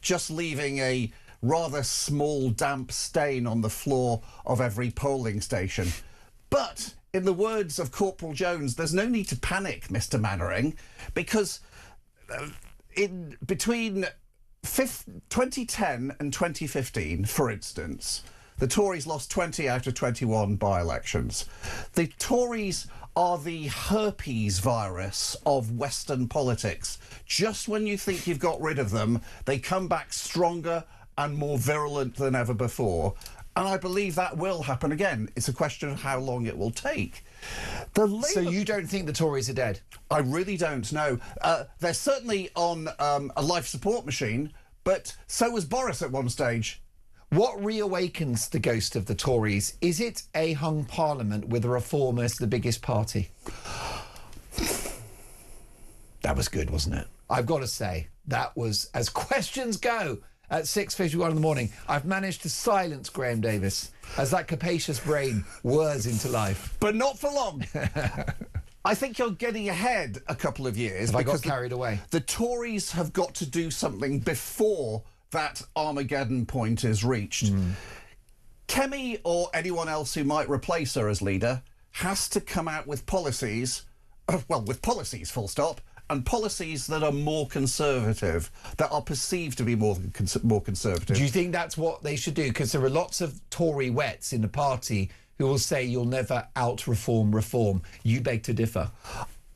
just leaving a rather small damp stain on the floor of every polling station. But in the words of Corporal Jones, there's no need to panic, Mr. Mannering, because between 2010 and 2015, for instance, the Tories lost 20 out of 21 by-elections. The Tories are the herpes virus of Western politics. Just when you think you've got rid of them, they come back stronger and more virulent than ever before. And I believe that will happen again. It's a question of how long it will take. So you don't think the Tories are dead? I really don't, no. They're certainly on a life support machine, but so was Boris at one stage. What reawakens the ghost of the Tories? Is it a hung parliament with a reform as the biggest party? That was good, wasn't it? I've got to say, that was, as questions go, at 6:51 in the morning, I've managed to silence Graham Davis as that capacious brain whirs into life. But not for long. I think you're getting ahead a couple of years. Have I got carried away? The Tories have got to do something before that Armageddon point is reached. Kemi or anyone else who might replace her as leader has to come out with policies, well, with policies, full stop, and policies that are more conservative, that are perceived to be more conservative. Do you think that's what they should do? Because there are lots of Tory wets in the party who will say you'll never out-reform reform. You beg to differ.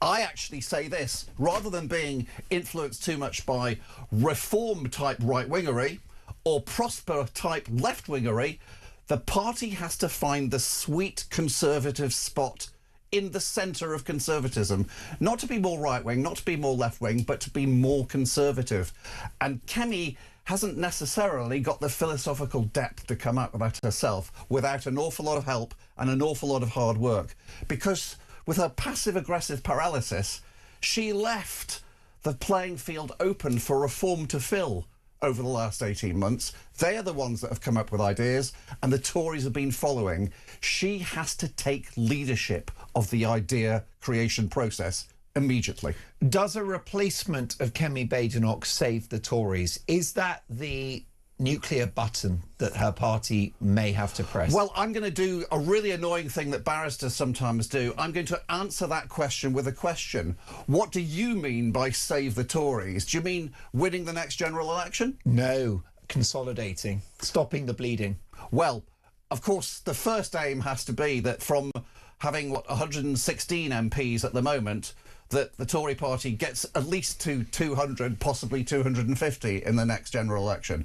I actually say this, rather than being influenced too much by reform-type right-wingery or prosper-type left-wingery, the party has to find the sweet conservative spot in the centre of conservatism. Not to be more right-wing, not to be more left-wing, but to be more conservative. And Kemi hasn't necessarily got the philosophical depth to come up with that herself without an awful lot of help and an awful lot of hard work. Because with her passive-aggressive paralysis, she left the playing field open for reform to fill over the last 18 months. They are the ones that have come up with ideas, and the Tories have been following. She has to take leadership of the idea creation process immediately. Does a replacement of Kemi Badenoch save the Tories? Is that the nuclear button that her party may have to press? Well, I'm going to do a really annoying thing that barristers sometimes do. I'm going to answer that question with a question. What do you mean by save the Tories? Do you mean winning the next general election? No, consolidating, stopping the bleeding. Well, of course, the first aim has to be that from having, 116 MPs at the moment, that the Tory party gets at least to 200, possibly 250 in the next general election.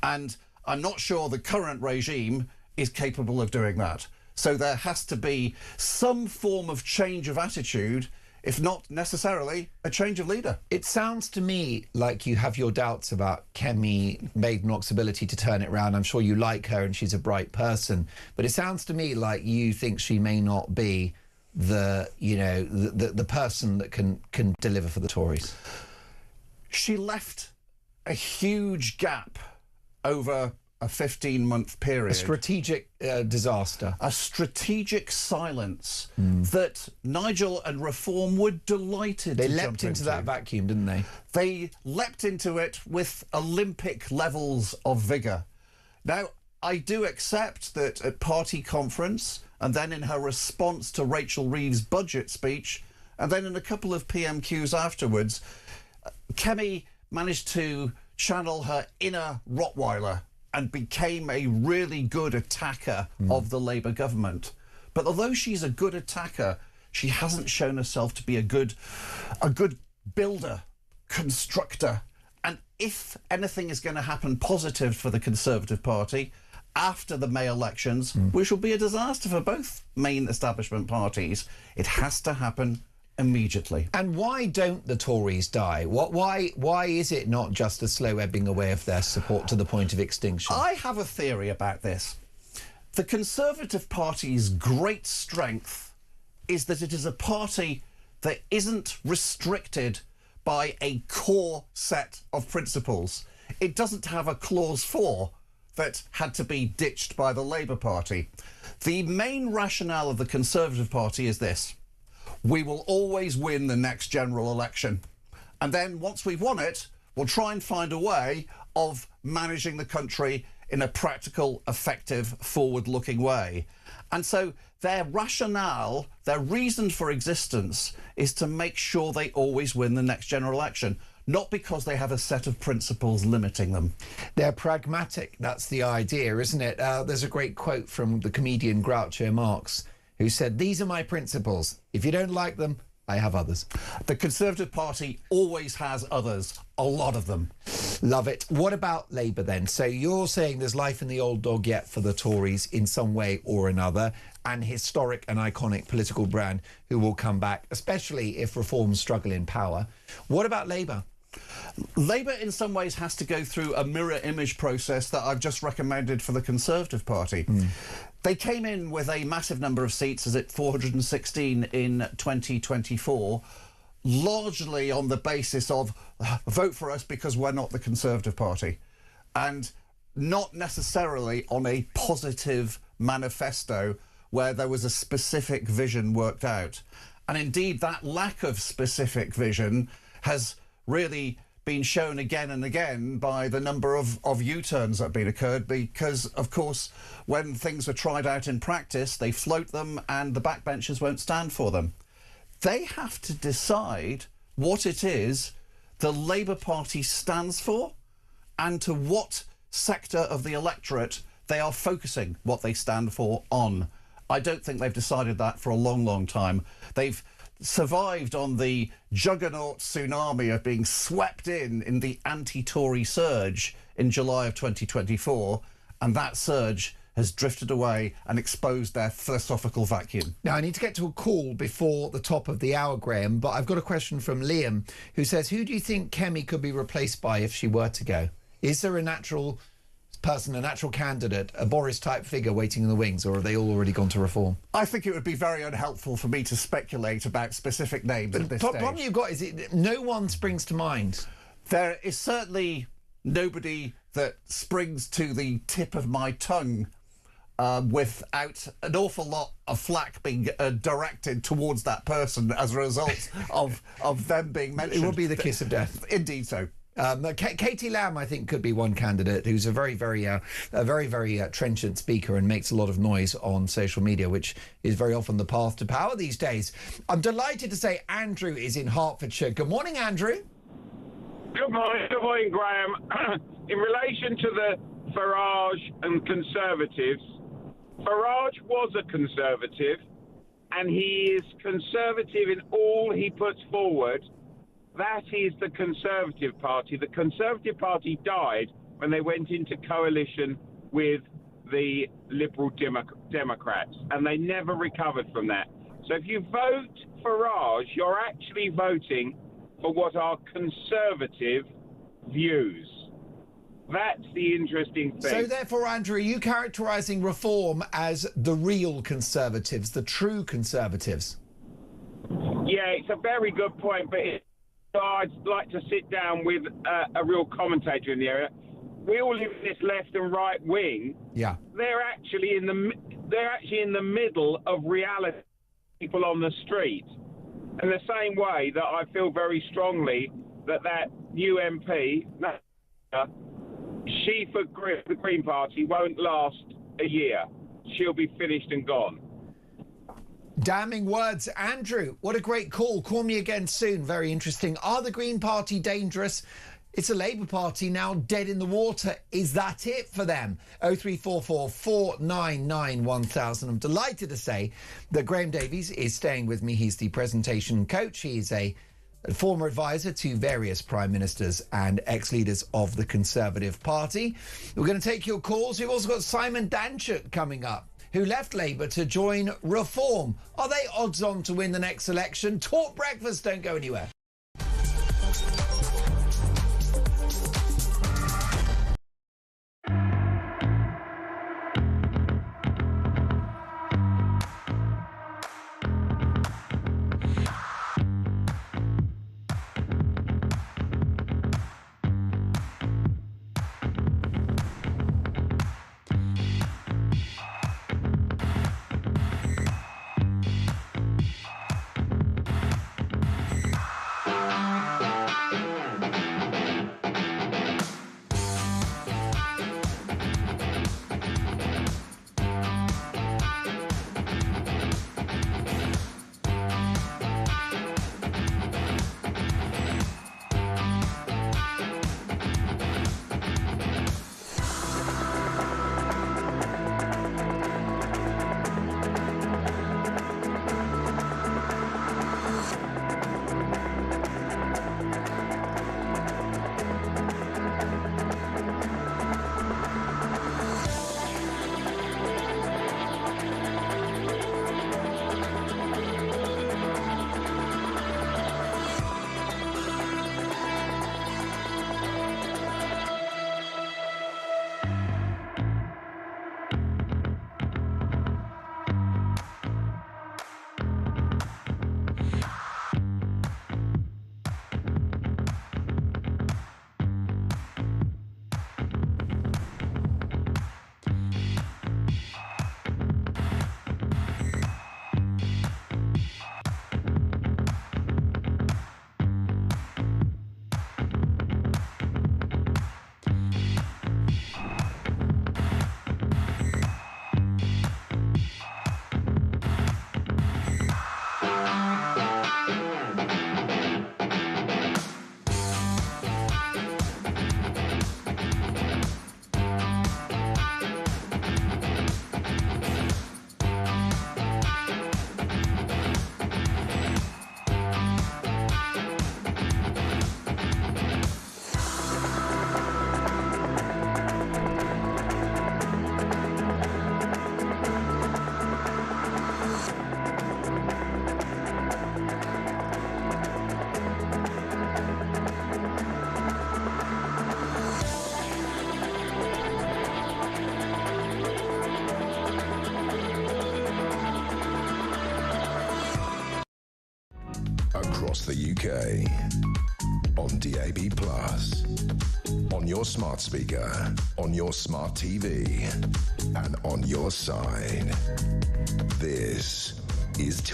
And I'm not sure the current regime is capable of doing that. So there has to be some form of change of attitude, if not necessarily a change of leader. It sounds to me like you have your doubts about Kemi Badenoch's ability to turn it around. I'm sure you like her and she's a bright person, but it sounds to me like you think she may not be the person that can deliver for the Tories. She left a huge gap over a 15-month period. A strategic disaster. A strategic silence that Nigel and Reform were delighted They to leapt jump into that vacuum, didn't they? They leapt into it with Olympic levels of vigour. Now, I do accept that at party conference, and then in her response to Rachel Reeves' budget speech, and then in a couple of PMQs afterwards, Kemi managed to channel her inner Rottweiler and became a really good attacker of the Labour government. But although she's a good attacker, she hasn't shown herself to be a good builder, constructor. And if anything is going to happen positive for the Conservative Party after the May elections, which will be a disaster for both main establishment parties, it has to happen immediately. And why don't the Tories die? Why is it not just a slow ebbing away of their support to the point of extinction? I have a theory about this. The Conservative Party's great strength is that it is a party that isn't restricted by a core set of principles. It doesn't have a clause 4 that had to be ditched by the Labour Party. The main rationale of the Conservative Party is this: we will always win the next general election. And then once we've won it, we'll try and find a way of managing the country in a practical, effective, forward-looking way. And so their rationale, their reason for existence, is to make sure they always win the next general election, not because they have a set of principles limiting them. They're pragmatic. That's the idea, isn't it? There's a great quote from the comedian Groucho Marx, who said, "These are my principles. If you don't like them, I have others." The Conservative Party always has others, a lot of them. Love it. What about Labour then? So you're saying there's life in the old dog yet for the Tories in some way or another, an historic and iconic political brand who will come back, especially if reforms struggle in power. What about Labour? Labour in some ways has to go through a mirror image process that I've just recommended for the Conservative Party. They came in with a massive number of seats, is it 416 in 2024, largely on the basis of vote for us because we're not the Conservative Party, and not necessarily on a positive manifesto where there was a specific vision worked out. And indeed, that lack of specific vision has really been shown again and again by the number of U-turns that have been occurred, because, of course, when things are tried out in practice, they float them and the backbenchers won't stand for them. They have to decide what it is the Labour Party stands for and to what sector of the electorate they are focusing what they stand for on. I don't think they've decided that for a long, long time. They've survived on the juggernaut tsunami of being swept in the anti-Tory surge in July of 2024, and that surge has drifted away and exposed their philosophical vacuum. Now, I need to get to a call before the top of the hour, Graham, but I've got a question from Liam, who says, who do you think Kemi could be replaced by if she were to go? Is there a natural person, a natural candidate, a Boris-type figure waiting in the wings, or have they all already gone to Reform? I think it would be very unhelpful for me to speculate about specific names at this stage. The problem you've got is no one springs to mind. There is certainly nobody that springs to the tip of my tongue without an awful lot of flack being directed towards that person as a result of them being mentioned. It would be the kiss of death. Indeed so. Katie Lamb, I think, could be one candidate who's a very, very trenchant speaker and makes a lot of noise on social media, which is very often the path to power these days. I'm delighted to say Andrew is in Hertfordshire. Good morning, Andrew. Good morning, Graham. In relation to the Farage and Conservatives, Farage was a Conservative, and he is Conservative in all he puts forward. That is the Conservative Party. The Conservative Party died when they went into coalition with the Liberal Democrats, and they never recovered from that. So if you vote Farage, you're actually voting for what are Conservative views. That's the interesting thing. So therefore, Andrew, are you characterising Reform as the real Conservatives, the true Conservatives? Yeah, it's a very good point, but I'd like to sit down with a real commentator in the area. We all live in this left and right wing. Yeah, they're actually in the middle of reality. People on the street, in the same way that I feel very strongly that new MP, she for the Green Party won't last a year. She'll be finished and gone. Damning words. Andrew, what a great call. Call me again soon. Very interesting. Are the Green Party dangerous? It's a Labour Party now dead in the water. Is that it for them? 0344 499 1000. I'm delighted to say that Graham Davies is staying with me. He's the presentation coach. He's a former advisor to various prime ministers and ex-leaders of the Conservative Party. We're going to take your calls. We've also got Simon Danchuk coming up, who left Labour to join Reform. Are they odds on to win the next election? Talk breakfast, don't go anywhere. UK. On DAB+. On your smart speaker. On your smart TV. And on your side. This is...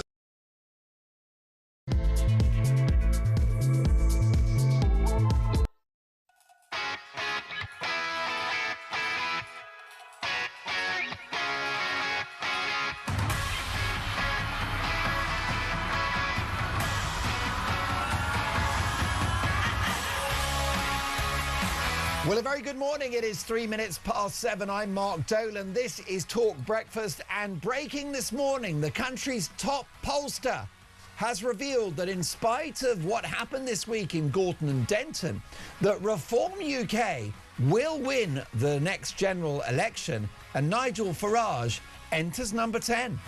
Well, a very good morning. It is 3 minutes past 7. I'm Mark Dolan. This is Talk Breakfast. And breaking this morning, the country's top pollster has revealed that in spite of what happened this week in Gorton and Denton, that Reform UK will win the next general election and Nigel Farage enters number 10.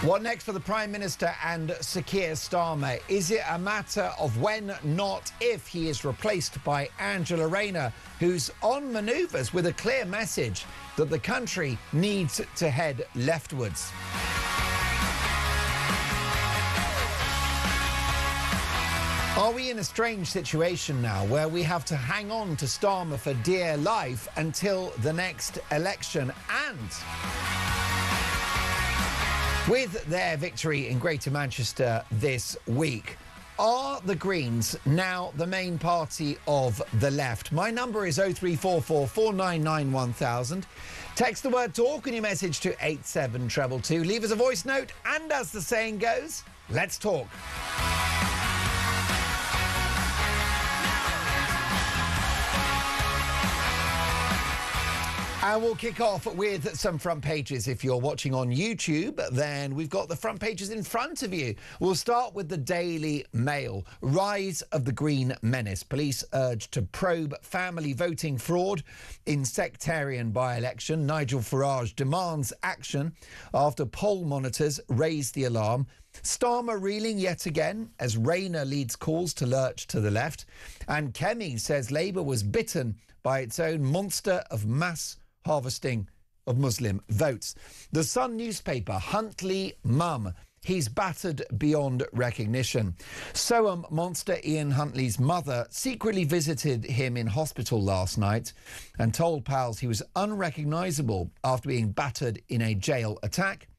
What next for the Prime Minister and Sir Keir Starmer? Is it a matter of when, not if, he is replaced by Angela Rayner, who's on manoeuvres with a clear message that the country needs to head leftwards? Are we in a strange situation now where we have to hang on to Starmer for dear life until the next election? And with their victory in Greater Manchester this week, are the Greens now the main party of the left? My number is 0344 499 1000. Text the word TALK and your message to 87222. Leave us a voice note, and as the saying goes, let's talk. And we'll kick off with some front pages. If you're watching on YouTube, then we've got the front pages in front of you. We'll start with the Daily Mail. Rise of the Green Menace. Police urged to probe family voting fraud in sectarian by-election. Nigel Farage demands action after poll monitors raised the alarm. Starmer reeling yet again as Rayner leads calls to lurch to the left. And Kemi says Labour was bitten by its own monster of mass harvesting of Muslim votes. The Sun newspaper, Huntley mum, he's battered beyond recognition. Soham monster Ian Huntley's mother secretly visited him in hospital last night and told pals he was unrecognisable after being battered in a jail attack.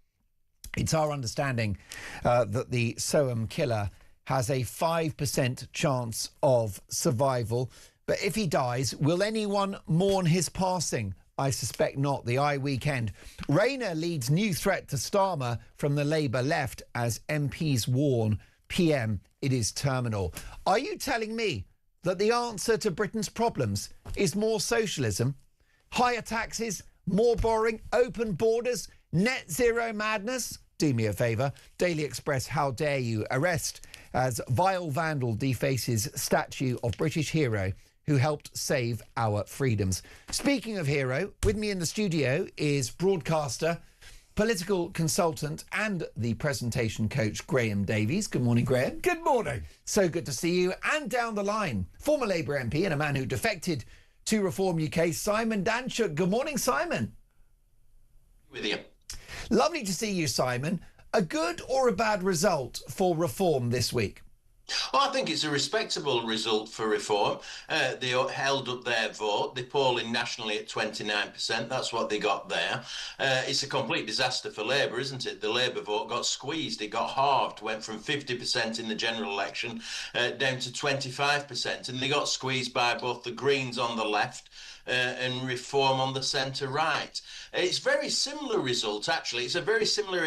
It's our understanding that the Soham killer has a 5% chance of survival. But if he dies, will anyone mourn his passing? I suspect not. The Eye Weekend. Rayner leads new threat to Starmer from the Labour left as MPs warn PM it is terminal. Are you telling me that the answer to Britain's problems is more socialism, higher taxes, more borrowing, open borders, net zero madness? Do me a favour. Daily Express, how dare you? Arrest as vile vandal defaces statue of British hero who helped save our freedoms. Speaking of hero, with me in the studio is broadcaster, political consultant and the presentation coach, Graham Davies. Good morning, Graham. Good morning. So good to see you. And down the line, former Labour MP and a man who defected to Reform UK, Simon Danchuk. Good morning, Simon. With you. Lovely to see you, Simon. A good or a bad result for Reform this week? Well, I think it's a respectable result for Reform. They held up their vote. They're polling nationally at 29%. That's what they got there. It's a complete disaster for Labour, isn't it? The Labour vote got squeezed. It got halved, went from 50% in the general election down to 25%. And they got squeezed by both the Greens on the left and Reform on the centre-right. It's very similar result, actually. It's a very similar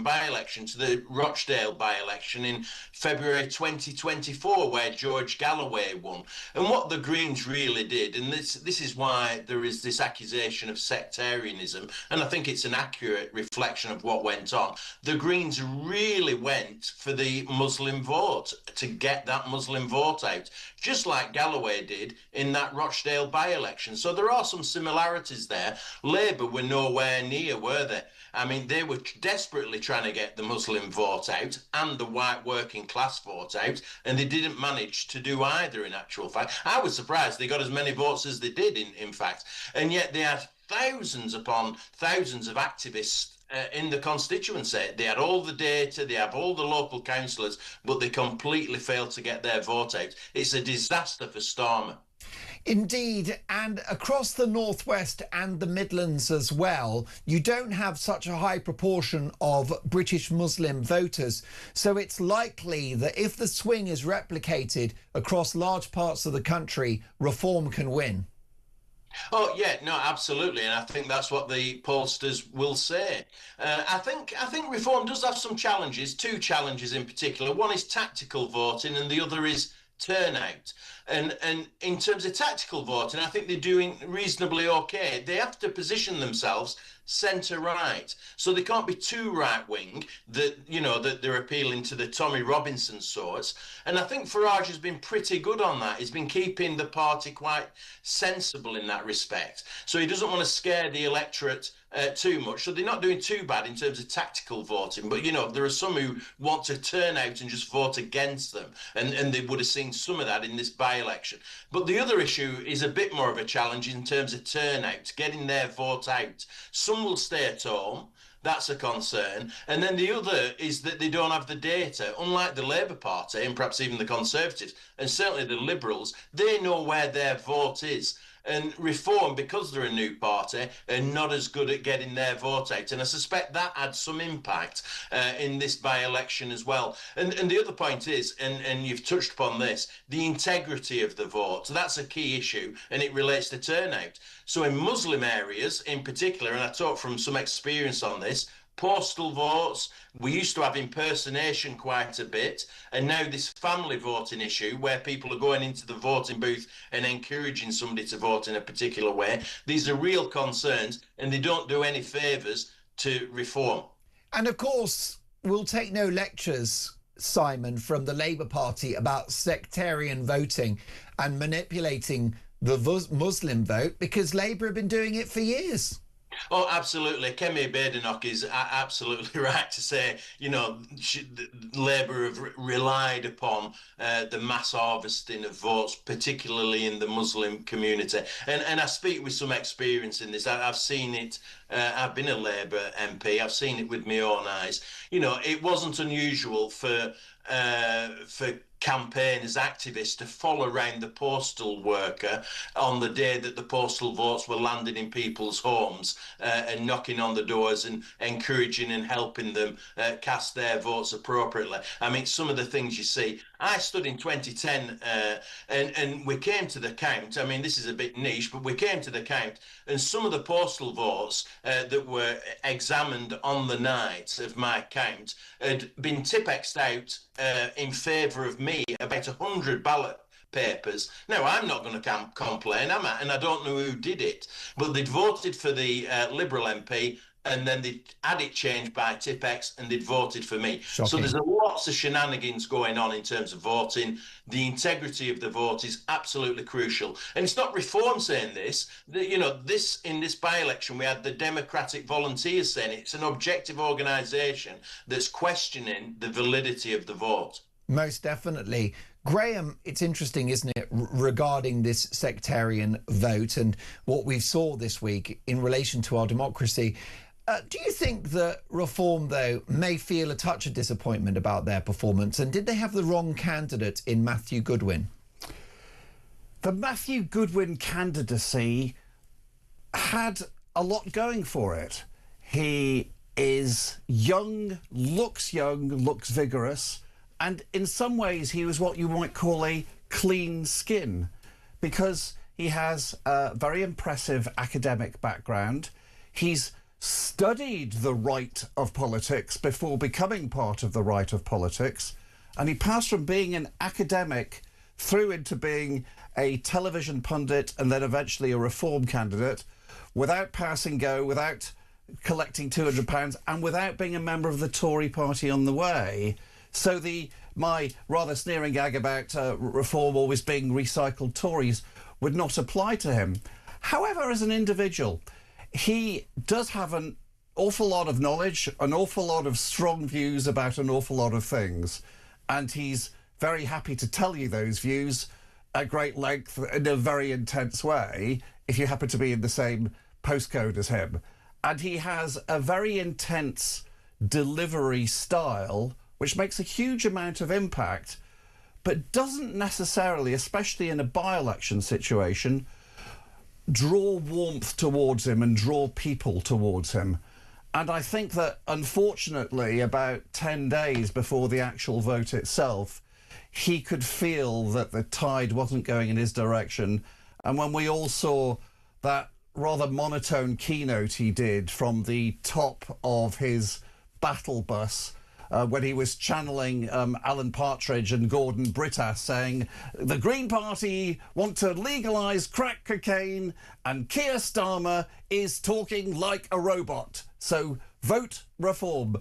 by-election to the Rochdale by-election in February 2024, where George Galloway won. And what the Greens really did, and this is why there is this accusation of sectarianism, and I think it's an accurate reflection of what went on, the Greens really went for the Muslim vote, to get that Muslim vote out, just like Galloway did in that Rochdale by-election. So there are some similarities there. Labour were nowhere near, were they? I mean, they were desperately trying to get the Muslim vote out and the white working class vote out, and they didn't manage to do either, in actual fact. I was surprised they got as many votes as they did, in fact. And yet they had thousands upon thousands of activists in the constituency. They had all the data, they have all the local councillors, but they completely failed to get their vote out. It's a disaster for Stormont. Indeed, and across the Northwest and the Midlands as well, you don't have such a high proportion of British Muslim voters. So it's likely that if the swing is replicated across large parts of the country, Reform can win. Oh yeah, no, absolutely, and I think that's what the pollsters will say. I think Reform does have some challenges, two challenges in particular. One is tactical voting, and the other is turnout. And in terms of tactical voting, I think they're doing reasonably okay. They have to position themselves centre right, so they can't be too right wing that, you know, that they're appealing to the Tommy Robinson sorts. And I think Farage has been pretty good on that. He's been keeping the party quite sensible in that respect, so he doesn't want to scare the electorate too much. So they're not doing too bad in terms of tactical voting, but you know, there are some who want to turn out and just vote against them, and they would have seen some of that in this by-election. But the other issue is a bit more of a challenge in terms of turnout, getting their vote out. Some will stay at home. That's a concern. And then the other is that they don't have the data. Unlike the Labour Party and perhaps even the Conservatives, and certainly the Liberals, they know where their vote is. And Reform, because they're a new party, are not as good at getting their vote out. And I suspect that had some impact in this by-election as well. And the other point is, and you've touched upon this, the integrity of the vote. So that's a key issue, and it relates to turnout. So in Muslim areas in particular, and I talk from some experience on this, postal votes, we used to have impersonation quite a bit, and now this family voting issue where people are going into the voting booth and encouraging somebody to vote in a particular way. These are real concerns, and they don't do any favours to Reform. And of course, we'll take no lectures, Simon, from the Labour Party about sectarian voting and manipulating the Muslim vote, because Labour have been doing it for years. Oh, absolutely. Kemi Badenoch is absolutely right to say, you know, Labour have relied upon the mass harvesting of votes, particularly in the Muslim community. And I speak with some experience in this. I've seen it. I've been a Labour MP. I've seen it with my own eyes. You know, it wasn't unusual for campaigners, activists to follow around the postal worker on the day that the postal votes were landing in people's homes and knocking on the doors and encouraging and helping them cast their votes appropriately. I mean, some of the things you see. I stood in 2010 and we came to the count. I mean, this is a bit niche, but we came to the count, and some of the postal votes that were examined on the night of my count had been Tipp-Ex'd out in favour of me, about 100 ballot papers. Now, I'm not going to complain, am I? And I don't know who did it, but they'd voted for the Liberal MP, and then they'd had it changed by Tipp-Ex, and they'd voted for me. Shocking. So there's lots of shenanigans going on in terms of voting. The integrity of the vote is absolutely crucial. And it's not Reform saying this. You know, in this by-election, we had the Democratic Volunteers saying it's an objective organisation that's questioning the validity of the vote. Most definitely. Graham, it's interesting, isn't it, regarding this sectarian vote and what we saw this week in relation to our democracy. Do you think that Reform, though, may feel a touch of disappointment about their performance? And did they have the wrong candidate in Matthew Goodwin? The Matthew Goodwin candidacy had a lot going for it. He is young, looks vigorous, and in some ways he was what you might call a clean skin, because he has a very impressive academic background. He's studied the right of politics before becoming part of the right of politics, and he passed from being an academic through into being a television pundit and then eventually a Reform candidate without passing go, without collecting £200 and without being a member of the Tory party on the way. So my rather sneering gag about Reform always being recycled Tories would not apply to him. However, as an individual, he does have an awful lot of knowledge, an awful lot of strong views about an awful lot of things, and he's very happy to tell you those views at great length in a very intense way if you happen to be in the same postcode as him, and he has a very intense delivery style, which makes a huge amount of impact, but doesn't necessarily, especially in a by-election situation, draw warmth towards him and draw people towards him. And I think that, unfortunately, about 10 days before the actual vote itself, he could feel that the tide wasn't going in his direction. And when we all saw that rather monotone keynote he did from the top of his battle bus, when he was channeling Alan Partridge and Gordon Brittas, saying the Green Party want to legalise crack cocaine and Keir Starmer is talking like a robot. So vote reform.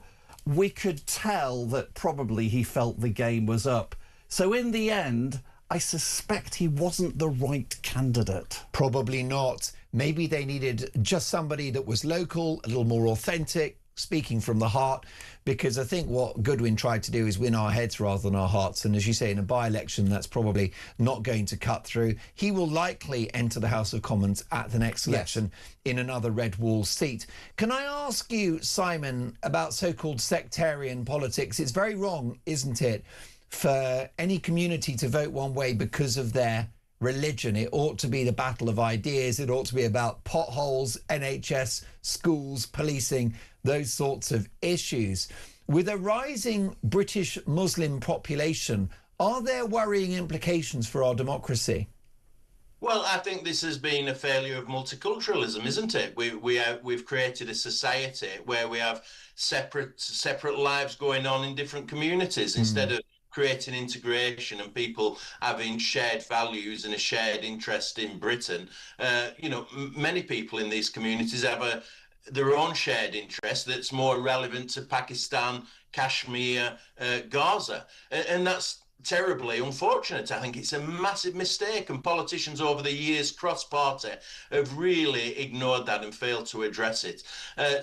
We could tell that probably he felt the game was up. So in the end, I suspect he wasn't the right candidate. Probably not. Maybe they needed just somebody that was local, a little more authentic, speaking from the heart, because I think what Goodwin tried to do is win our heads rather than our hearts. And as you say, in a by-election, that's probably not going to cut through. He will likely enter the House of Commons at the next election in another red wall seat. Can I ask you, Simon, about so-called sectarian politics? It's very wrong, isn't it, for any community to vote one way because of their religion. It ought to be the battle of ideas. It ought to be about potholes, NHS, schools, policing, those sorts of issues. With a rising British Muslim population, are there worrying implications for our democracy? Well, I think this has been a failure of multiculturalism, isn't it? We've created a society where we have separate lives going on in different communities instead of creating integration and people having shared values and a shared interest in Britain. Many people in these communities have their own shared interest that's more relevant to Pakistan, Kashmir, Gaza. And that's terribly unfortunate. I think it's a massive mistake, and politicians over the years cross-party have really ignored that and failed to address it.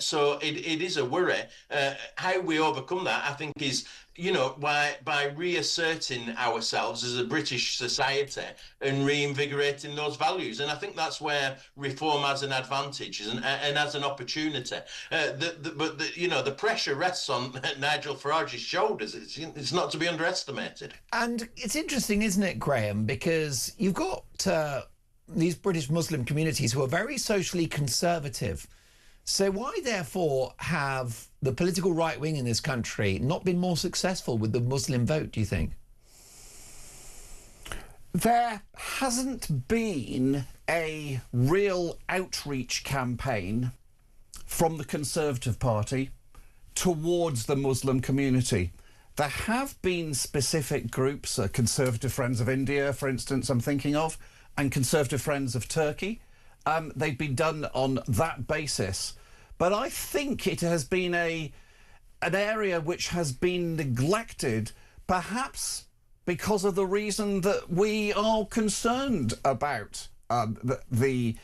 So it is a worry. How we overcome that, I think, is by reasserting ourselves as a British society and reinvigorating those values. And I think that's where reform has an advantage and has an opportunity. But the pressure rests on Nigel Farage's shoulders. It's not to be underestimated. And it's interesting, isn't it, Graham? Because you've got these British Muslim communities who are very socially conservative. So why, therefore, have the political right wing in this country not been more successful with the Muslim vote, do you think? There hasn't been a real outreach campaign from the Conservative Party towards the Muslim community. There have been specific groups, Conservative Friends of India, for instance, I'm thinking of, and Conservative Friends of Turkey. They've been done on that basis. But I think it has been an area which has been neglected, perhaps because of the reason that we are concerned about the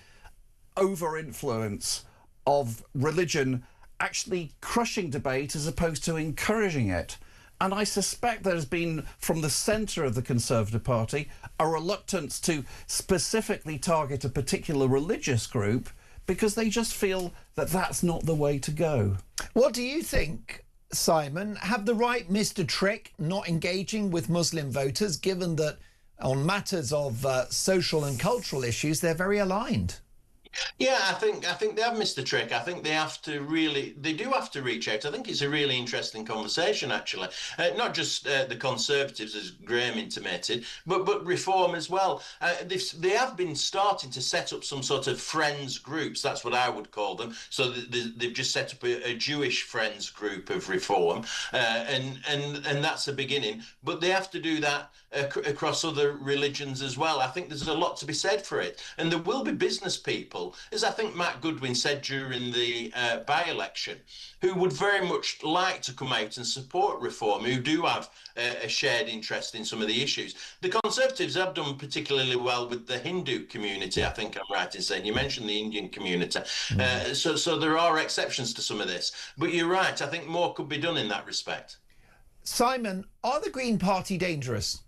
over-influence of religion actually crushing debate as opposed to encouraging it. And I suspect there has been, from the centre of the Conservative Party, a reluctance to specifically target a particular religious group because they just feel that that's not the way to go. What do you think, Simon? Have the right missed a trick not engaging with Muslim voters, given that on matters of social and cultural issues, they're very aligned? Yeah, I think they have missed the trick. I think they do have to reach out. I think it's a really interesting conversation, actually. Not just the Conservatives, as Graham intimated, but Reform as well. They have been starting to set up some sort of friends groups. That's what I would call them. So they've just set up a Jewish friends group of Reform, and that's a beginning. But they have to do that across other religions as well. I think there's a lot to be said for it, and there will be business people, as I think Mark Goodwin said during the by-election, who would very much like to come out and support Reform, who do have a shared interest in some of the issues. The Conservatives have done particularly well with the Hindu community, I think I'm right in saying. You mentioned the Indian community. So there are exceptions to some of this. But you're right, I think more could be done in that respect. Simon, are the Green Party dangerous?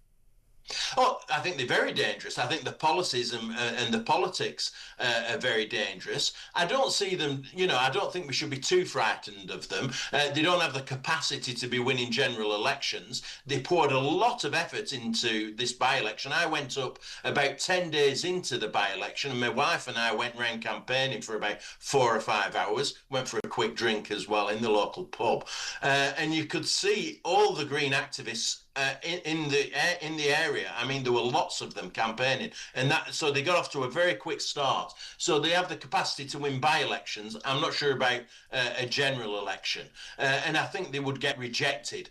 Oh, I think they're very dangerous. I think the policies and the politics are very dangerous. I don't see them, I don't think we should be too frightened of them. They don't have the capacity to be winning general elections. They poured a lot of effort into this by-election. I went up about 10 days into the by-election, and my wife and I went round campaigning for about 4 or 5 hours, went for a quick drink as well in the local pub. And you could see all the Green activists in the area. I mean, there were lots of them campaigning, and so they got off to a very quick start. So they have the capacity to win by-elections. I'm not sure about a general election, and I think they would get rejected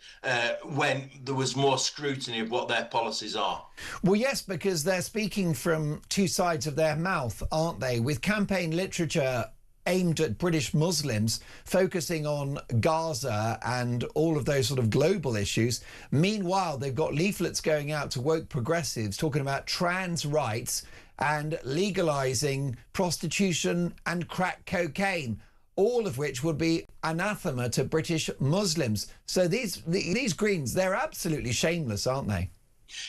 when there was more scrutiny of what their policies are. Well, yes, because they're speaking from two sides of their mouth, aren't they? With campaign literature aimed at British Muslims, focusing on Gaza and all of those sort of global issues. Meanwhile, they've got leaflets going out to woke progressives talking about trans rights and legalising prostitution and crack cocaine, all of which would be anathema to British Muslims. So these Greens, they're absolutely shameless, aren't they?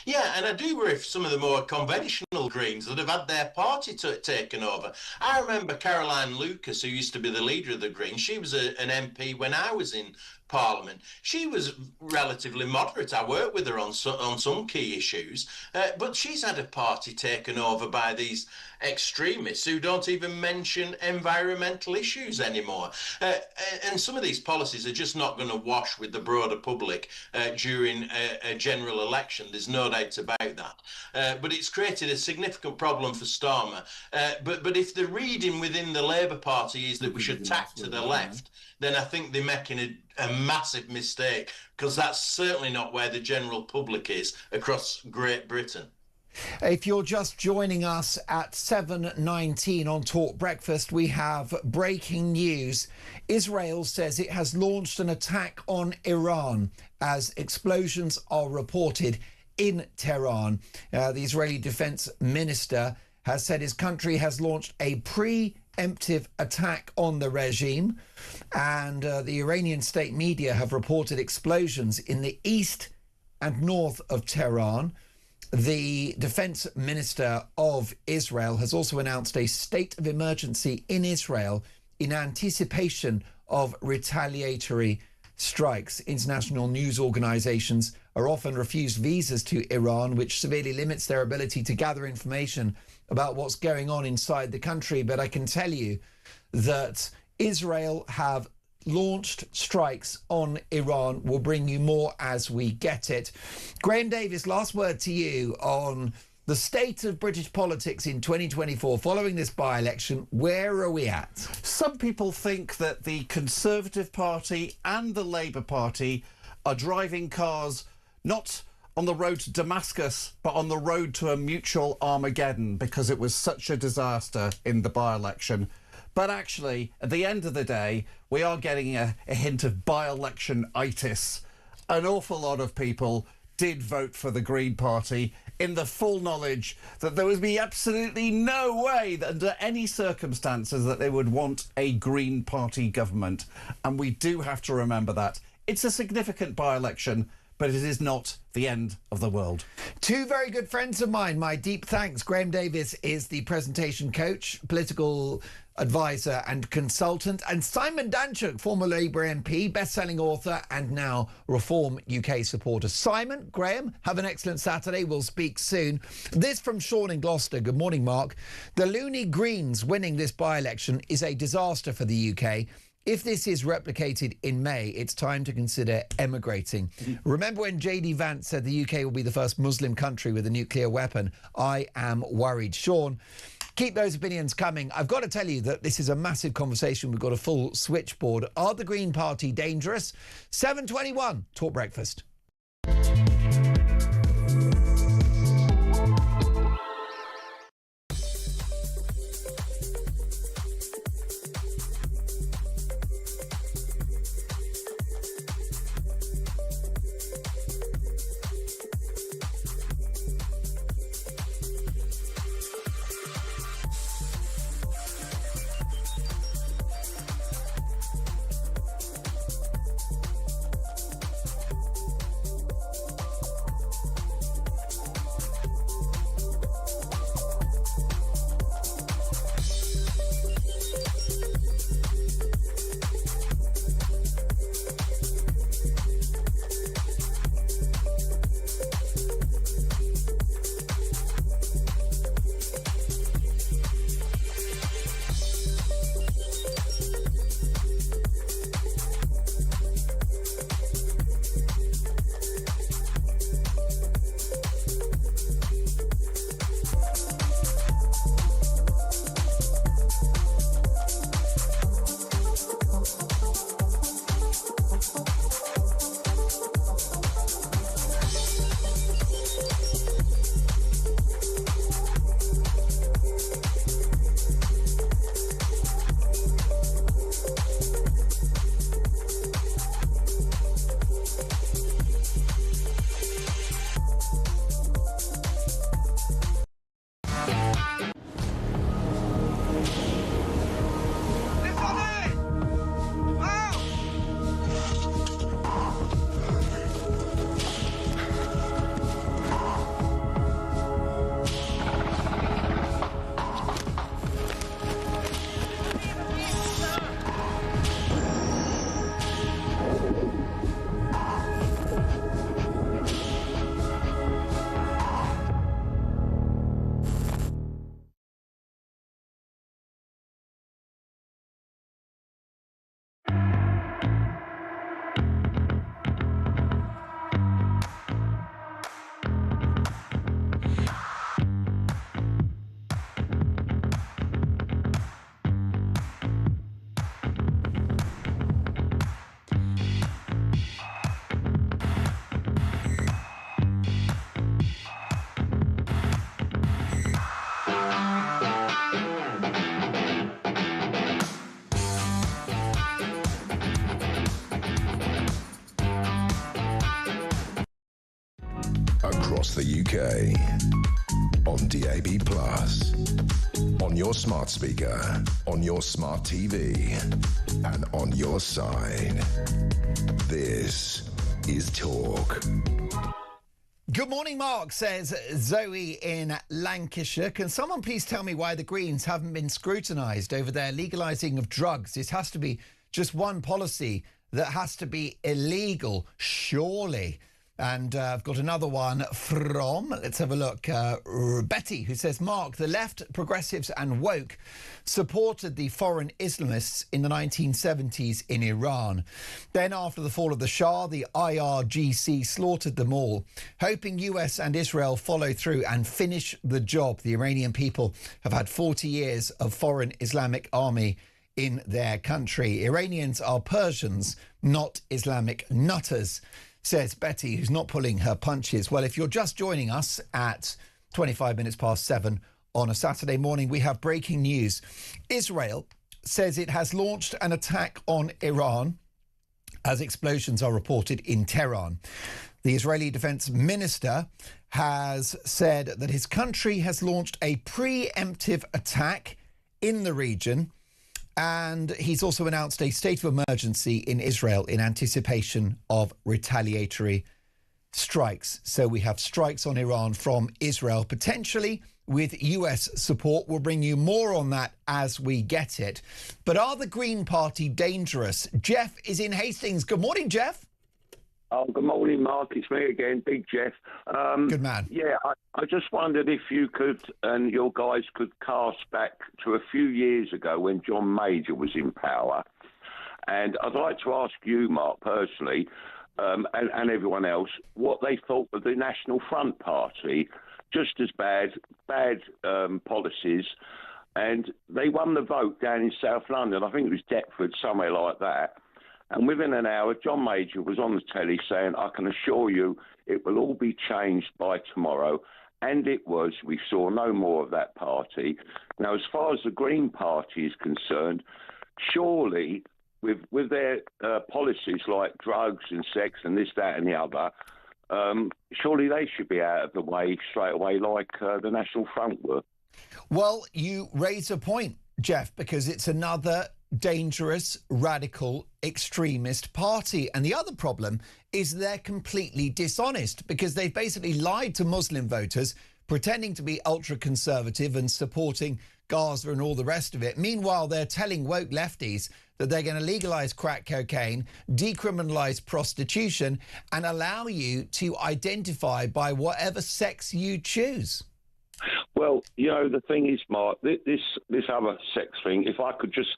Yeah, and I do worry if some of the more conventional Greens that have had their party taken over. I remember Caroline Lucas, who used to be the leader of the Greens. She was an MP when I was in Parliament. She was relatively moderate. I worked with her on some key issues, but she's had a party taken over by these extremists who don't even mention environmental issues anymore. And some of these policies are just not going to wash with the broader public during a general election. There's no doubt about that. But it's created a significant problem for Starmer. But if the reading within the Labour Party is that we should tack to the left, then I think they're making a massive mistake, because that's certainly not where the general public is across Great Britain. If you're just joining us at 7:19 on Talk Breakfast, we have breaking news. Israel says it has launched an attack on Iran as explosions are reported in Tehran. The Israeli Defense Minister has said his country has launched a preemptive attack on the regime, and the Iranian state media have reported explosions in the east and north of Tehran. The Defense Minister of Israel has also announced a state of emergency in Israel in anticipation of retaliatory strikes. International news organizations are often refused visas to Iran, which severely limits their ability to gather information about what's going on inside the country. But I can tell you that Israel have launched strikes on Iran. We'll bring you more as we get it. Graham Davis, last word to you on the state of British politics in 2024 following this by-election. Where are we at? Some people think that the Conservative Party and the Labour Party are driving cars not on the road to Damascus, but on the road to a mutual Armageddon, because it was such a disaster in the by-election. But actually, at the end of the day, we are getting a hint of by-election-itis. An awful lot of people did vote for the Green Party in the full knowledge that there would be absolutely no way that under any circumstances that they would want a Green Party government. And we do have to remember that. It's a significant by-election, but it is not the end of the world. Two very good friends of mine, my deep thanks. Graham Davis is the presentation coach, political advisor and consultant, and Simon Danczuk, former Labour MP, best-selling author and now Reform UK supporter. Simon, Graham, have an excellent Saturday. We'll speak soon. This from Sean in Gloucester. Good morning, Mark. The loony Greens winning this by-election is a disaster for the UK. If this is replicated in May, it's time to consider emigrating. Remember when J.D. Vance said the UK will be the first Muslim country with a nuclear weapon? I am worried. Sean, keep those opinions coming. I've got to tell you that this is a massive conversation. We've got a full switchboard. Are the Green Party dangerous? 7:21, Talk Breakfast. across the UK. On DAB+, on your smart speaker, on your smart TV, and on your side. This is Talk. Good morning, Mark, says Zoe in Lancashire. Can someone please tell me why the Greens haven't been scrutinised over their legalising of drugs? This has to be just one policy that has to be illegal, surely. And I've got another one from, let's have a look, Betty, who says, Mark, the left, progressives and woke supported the foreign Islamists in the 1970s in Iran. Then after the fall of the Shah, the IRGC slaughtered them all. Hoping US and Israel follow through and finish the job. The Iranian people have had 40 years of foreign Islamic army in their country. Iranians are Persians, not Islamic nutters, says Betty, who's not pulling her punches. Well, if you're just joining us at 25 minutes past 7 on a Saturday morning, we have breaking news. Israel says it has launched an attack on Iran as explosions are reported in Tehran. The Israeli Defense Minister has said that his country has launched a preemptive attack in the region. And he's also announced a state of emergency in Israel in anticipation of retaliatory strikes. So we have strikes on Iran from Israel, potentially with US support. We'll bring you more on that as we get it. But are the Green Party dangerous? Jeff is in Hastings. Good morning, Jeff. Oh, good morning, Mark. It's me again, Big Jeff. Good man. Yeah, I just wondered if you could and your guys could cast back to a few years ago when John Major was in power. And I'd like to ask you, Mark, personally, and everyone else, what they thought of the National Front Party. Just as bad policies. And they won the vote down in South London. I think it was Deptford, somewhere like that. And within an hour, John Major was on the telly saying, I can assure you it will all be changed by tomorrow. And it was. We saw no more of that party. Now, as far as the Green Party is concerned, surely with their policies like drugs and sex and this, that and the other, surely they should be out of the way straight away like the National Front were. Well, you raise a point, Jeff, because it's another dangerous, radical, extremist party. And the other problem is they're completely dishonest because they've basically lied to Muslim voters, pretending to be ultra-conservative and supporting Gaza and all the rest of it. Meanwhile, they're telling woke lefties that they're going to legalise crack cocaine, decriminalise prostitution and allow you to identify by whatever sex you choose. Well, you know, the thing is, Mark, this other sex thing, if I could just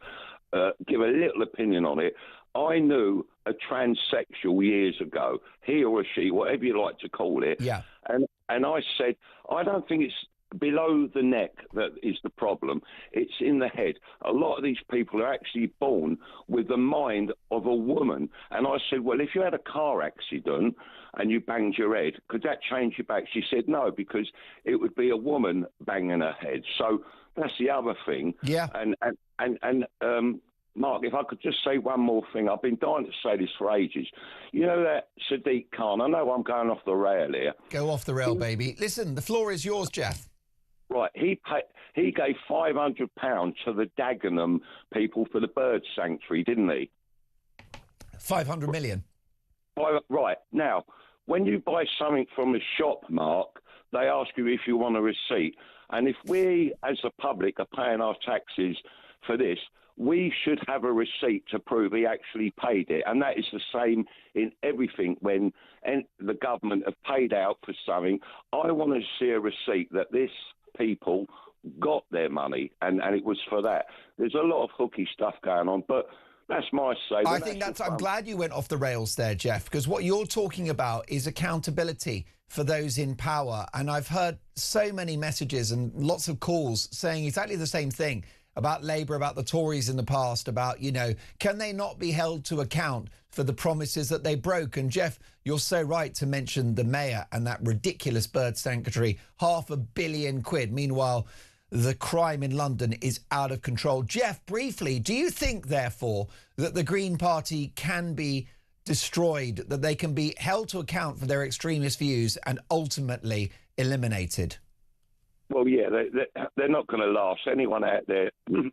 give a little opinion on it. I knew a transsexual years ago, he or she, whatever you like to call it. Yeah. And I said, I don't think it's below the neck that is the problem. It's in the head. A lot of these people are actually born with the mind of a woman. And I said, well, if you had a car accident and you banged your head, could that change your back? She said, no, because it would be a woman banging her head. So that's the other thing. Yeah. And Mark, if I could just say one more thing. I've been dying to say this for ages. You know that Sadiq Khan, I know I'm going off the rail here. Go off the rail, baby. Listen, the floor is yours, Jeff. Right, he gave £500 to the Dagenham people for the bird sanctuary, didn't he? 500 million. Right, now, when you buy something from a shop, Mark, they ask you if you want a receipt. And if we, as the public, are paying our taxes for this, we should have a receipt to prove he actually paid it. And that is the same in everything when the government have paid out for something. I want to see a receipt that this people got their money and it was for that. There's a lot of hooky stuff going on, but that's my say. I think I'm glad you went off the rails there, Jeff, because what you're talking about is accountability for those in power. And I've heard so many messages and lots of calls saying exactly the same thing about Labour, about the Tories in the past, about, you know, can they not be held to account for the promises that they broke? And Jeff, you're so right to mention the mayor and that ridiculous bird sanctuary, £500 million. Meanwhile, the crime in London is out of control. Jeff, briefly, do you think, therefore, that the Green Party can be destroyed, that they can be held to account for their extremist views and ultimately eliminated? Well, yeah, they're not going to last. Anyone out there,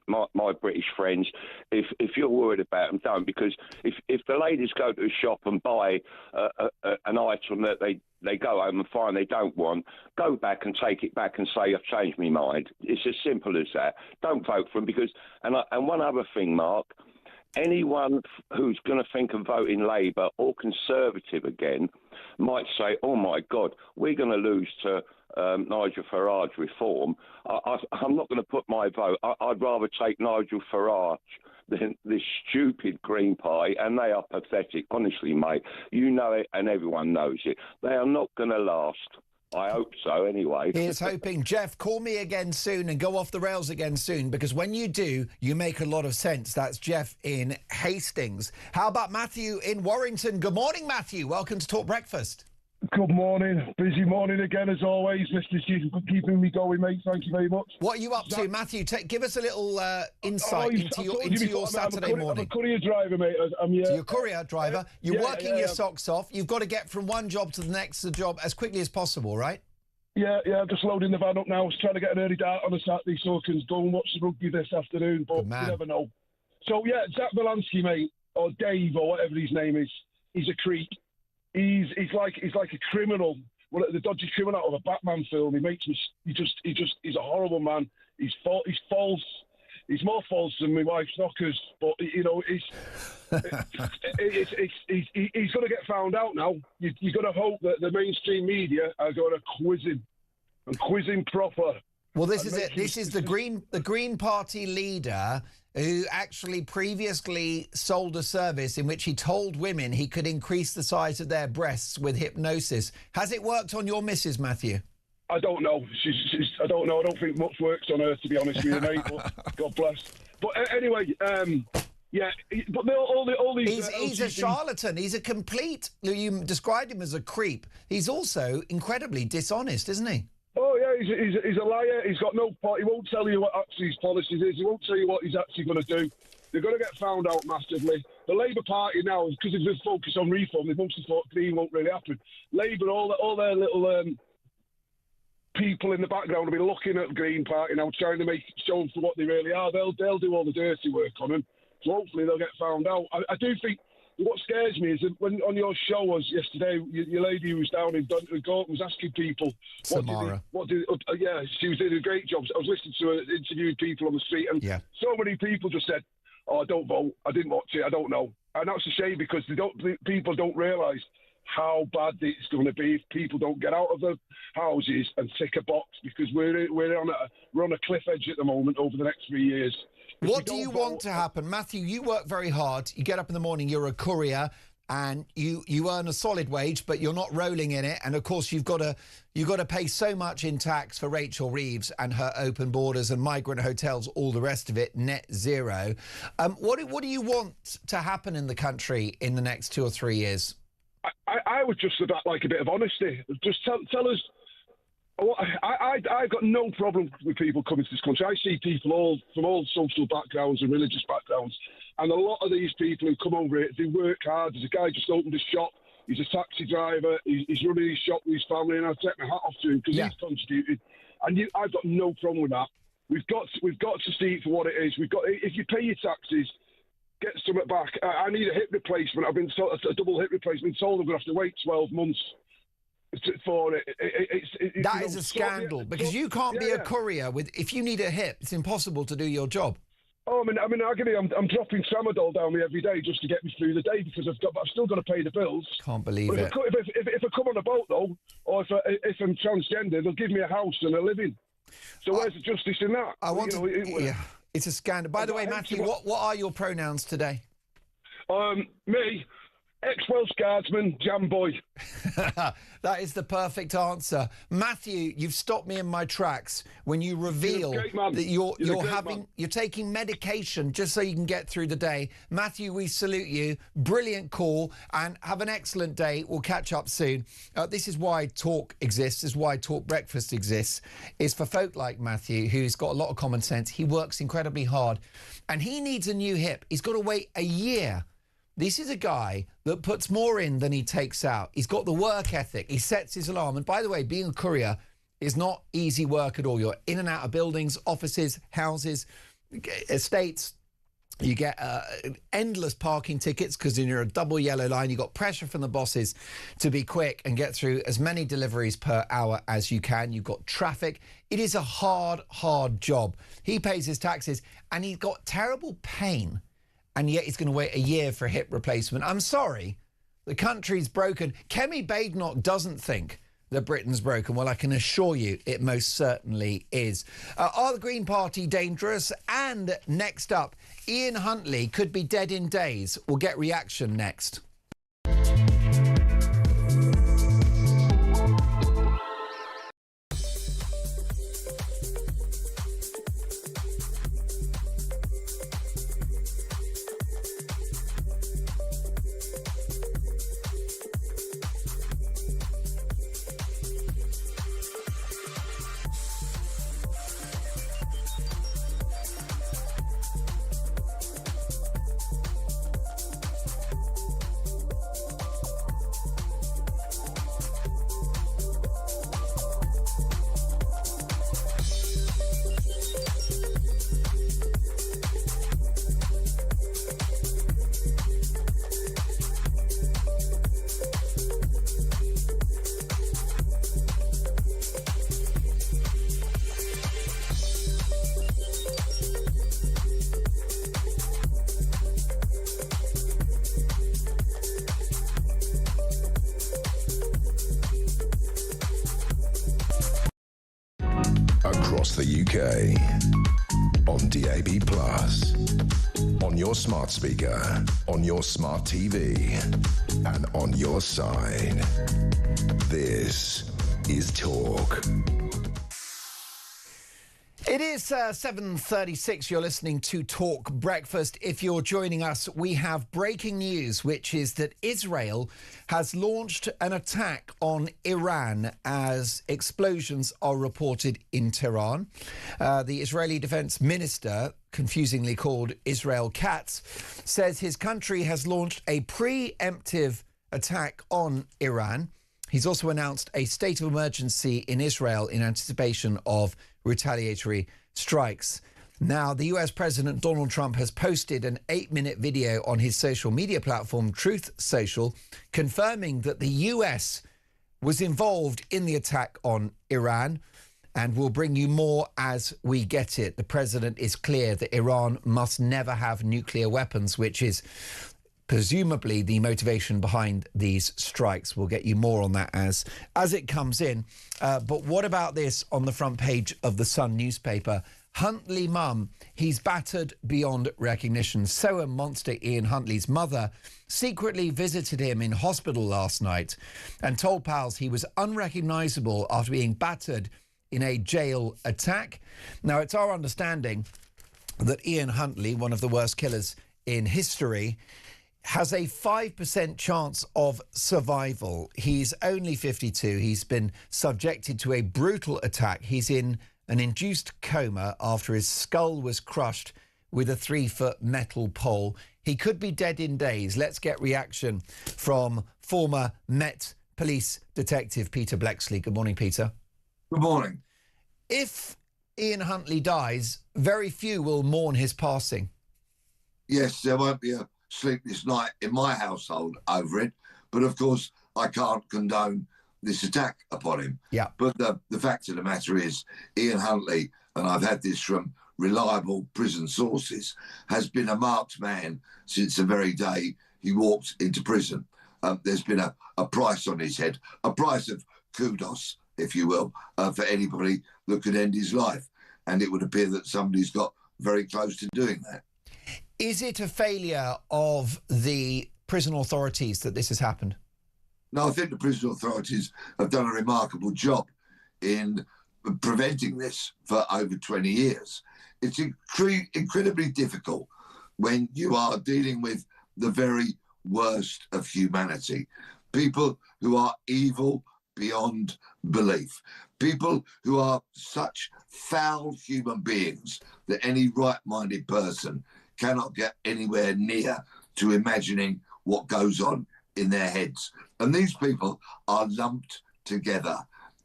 my British friends, if you're worried about them, don't. Because if the ladies go to a shop and buy an item that they go home and find they don't want, go back and take it back and say, I've changed my mind. It's as simple as that. Don't vote for them because... And one other thing, Mark, anyone who's going to think of voting Labour or Conservative again might say, oh, my God, we're going to lose to... Nigel Farage reform. I'm not going to put my vote. I'd rather take Nigel Farage than this stupid Green Party, and they are pathetic, honestly, mate. You know it, and everyone knows it. They are not going to last. I hope so, anyway. Here's hoping. Jeff, call me again soon and go off the rails again soon, because when you do, you make a lot of sense. That's Jeff in Hastings. How about Matthew in Warrington? Good morning, Matthew. Welcome to Talk Breakfast. Good morning. Busy morning again, as always. Mr. Stephen, for keeping me going, mate. Thank you very much. What are you up to, Matthew? Give us a little insight into your Saturday morning. I'm a courier driver, mate. So you're a courier driver. You're working your socks off. You've got to get from one job to the next job as quickly as possible, right? Yeah, I'm just loading the van up now. I was trying to get an early dart on a Saturday so I can go and watch the rugby this afternoon, but you never know. So, yeah, Zach Belansky, mate, or Dave, or whatever his name is, he's a creep. He's like a criminal, the dodgy criminal out of a Batman film. He makes me. He's a horrible man. He's false. He's more false than my wife's knockers. But you know, he's going to get found out now. You've got to hope that the mainstream media are going to quiz him and quiz him proper. Well, this is it. This is the Green Party leader who actually previously sold a service in which he told women he could increase the size of their breasts with hypnosis. Has it worked on your missus, Matthew? I don't know. I don't know. I don't think much works on her, to be honest with you, mate. But God bless. But anyway, yeah. But all these. He's a charlatan. He's a complete. You described him as a creep. He's also incredibly dishonest, isn't he? Oh, yeah, he's a liar. He's got no part. He won't tell you what actually his policies is. He won't tell you what he's actually going to do. They're going to get found out massively. The Labour Party now, because they've just focused on reform, they've mostly thought Green won't really happen. Labour, all their little people in the background will be looking at the Green Party now, trying to show them for what they really are. They'll do all the dirty work on them. So hopefully they'll get found out. I do think what scares me is that when on your show was yesterday, your lady who was down in Gorton was asking people, Samara. Yeah, she was doing a great job. I was listening to her interviewing people on the street, and so many people just said, "Oh, I don't vote. I didn't watch it. I don't know." And that's a shame because people don't realise how bad it's going to be if people don't get out of the houses and tick a box, because we're on a cliff edge at the moment over the next 3 years. What do you want to happen? Matthew, you work very hard. You get up in the morning, you're a courier, and you earn a solid wage, but you're not rolling in it. And, of course, you've got to pay so much in tax for Rachel Reeves and her open borders and migrant hotels, all the rest of it, net zero. What do you want to happen in the country in the next 2 or 3 years? I would just like a bit of honesty. Just tell us. I've got no problem with people coming to this country. I see people from all social backgrounds and religious backgrounds, and a lot of these people who come over here, they work hard. There's a guy just opened a shop. He's a taxi driver. He's running his shop with his family, and I take my hat off to him because he's contributed. And I've got no problem with that. We've got to see it for what it is. If you pay your taxes, get something back. I need a hip replacement. I've been told a double hip replacement. Told I'm going to have to wait 12 months. For it. That is a scandal, because you can't be a courier if you need a hip. It's impossible to do your job. Oh, I'm dropping tramadol down me every day just to get me through the day because I've still got to pay the bills. Can't believe it. If I come on a boat though, or if I'm transgender, they'll give me a house and a living. So where's the justice in that? It's a scandal. By the way, Matthew, what are your pronouns today? Me. Ex-Welsh Guardsman, Jam Boy. That is the perfect answer. Matthew, you've stopped me in my tracks when you reveal that you're taking medication just so you can get through the day. Matthew, we salute you. Brilliant call, and have an excellent day. We'll catch up soon. This is why Talk exists. This is why Talk Breakfast exists. It's for folk like Matthew, who's got a lot of common sense. He works incredibly hard, and he needs a new hip. He's got to wait a year This is a guy that puts more in than he takes out. He's got the work ethic. He sets his alarm. And by the way, being a courier is not easy work at all. You're in and out of buildings, offices, houses, estates. You get endless parking tickets because you're a double yellow line. You've got pressure from the bosses to be quick and get through as many deliveries per hour as you can. You've got traffic. It is a hard, hard job. He pays his taxes and he's got terrible pain, and yet he's going to wait a year for a hip replacement. I'm sorry, the country's broken. Kemi Badenoch doesn't think that Britain's broken. Well, I can assure you it most certainly is. Are the Green Party dangerous? And next up, Ian Huntley could be dead in days. We'll get reaction next. Across the UK, on DAB+, on your smart speaker, on your smart TV, and on your side. This is Talk. It is 7:36. You're listening to Talk Breakfast. If you're joining us, we have breaking news, which is that Israel has launched an attack on Iran as explosions are reported in Tehran. The Israeli Defense Minister, confusingly called Israel Katz, says his country has launched a preemptive attack on Iran. He's also announced a state of emergency in Israel in anticipation of retaliatory strikes. Now, the US President Donald Trump has posted an 8-minute video on his social media platform, Truth Social, confirming that the US was involved in the attack on Iran, and we'll bring you more as we get it. The president is clear that Iran must never have nuclear weapons, which is presumably the motivation behind these strikes. We'll get you more on that as it comes in. But what about this on the front page of the Sun newspaper? Huntley mum, he's battered beyond recognition. So a monster. Ian Huntley's mother secretly visited him in hospital last night and told pals he was unrecognisable after being battered in a jail attack. Now, it's our understanding that Ian Huntley, one of the worst killers in history, has a 5% chance of survival. He's only 52. He's been subjected to a brutal attack. He's in an induced coma after his skull was crushed with a 3-foot metal pole. He could be dead in days. Let's get reaction from former Met Police Detective Peter Blexley. Good morning, Peter. Good morning. If Ian Huntley dies, very few will mourn his passing. Yes, there won't be a sleepless night in my household over it, but of course I can't condone this attack upon him. Yeah. But the fact of the matter is, Ian Huntley, and I've had this from reliable prison sources, has been a marked man since the very day he walked into prison. There's been a price on his head, a price of kudos, if you will, for anybody that could end his life. And it would appear that somebody's got very close to doing that. Is it a failure of the prison authorities that this has happened? No, I think the prison authorities have done a remarkable job in preventing this for over 20 years. It's incredibly difficult when you are dealing with the very worst of humanity. People who are evil beyond belief. People who are such foul human beings that any right-minded person cannot get anywhere near to imagining what goes on in their heads. And these people are lumped together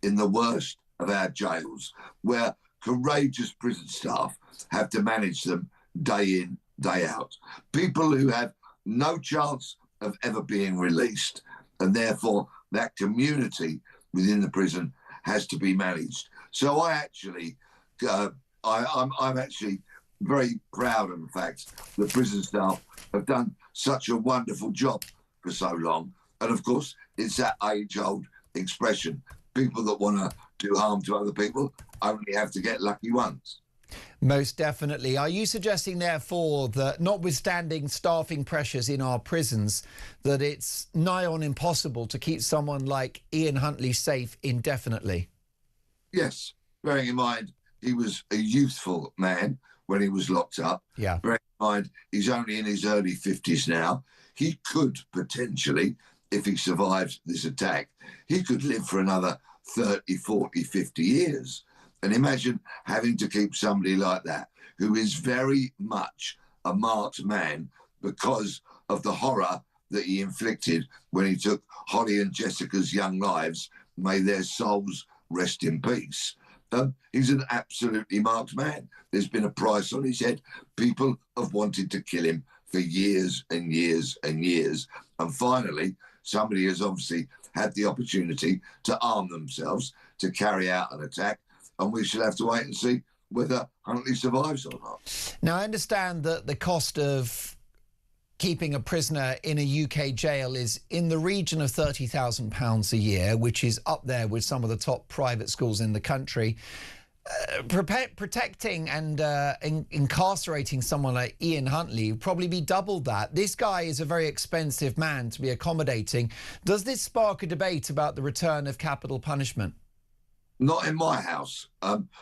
in the worst of our jails, where courageous prison staff have to manage them day in, day out. People who have no chance of ever being released, and therefore that community within the prison has to be managed. So I actually, I'm actually very proud of the fact that prison staff have done such a wonderful job for so long. And of course, it's that age-old expression: people that want to do harm to other people only have to get lucky once. Most definitely. Are you suggesting, therefore, that notwithstanding staffing pressures in our prisons, that it's nigh on impossible to keep someone like Ian Huntley safe indefinitely? Yes, bearing in mind he was a youthful man when he was locked up. Yeah. Bearing in mind he's only in his early 50s now. He could potentially, if he survives this attack, he could live for another 30, 40, 50 years. And imagine having to keep somebody like that, who is very much a marked man because of the horror that he inflicted when he took Holly and Jessica's young lives. May their souls rest in peace. He's an absolutely marked man. There's been a price on his head. People have wanted to kill him for years and years and years. And finally, somebody has obviously had the opportunity to arm themselves to carry out an attack. And we shall have to wait and see whether Huntley survives or not. Now, I understand that the cost of keeping a prisoner in a UK jail is in the region of £30,000 a year, which is up there with some of the top private schools in the country. Protecting and incarcerating someone like Ian Huntley would probably be double that. This guy is a very expensive man to be accommodating. Does this spark a debate about the return of capital punishment? Not in my house,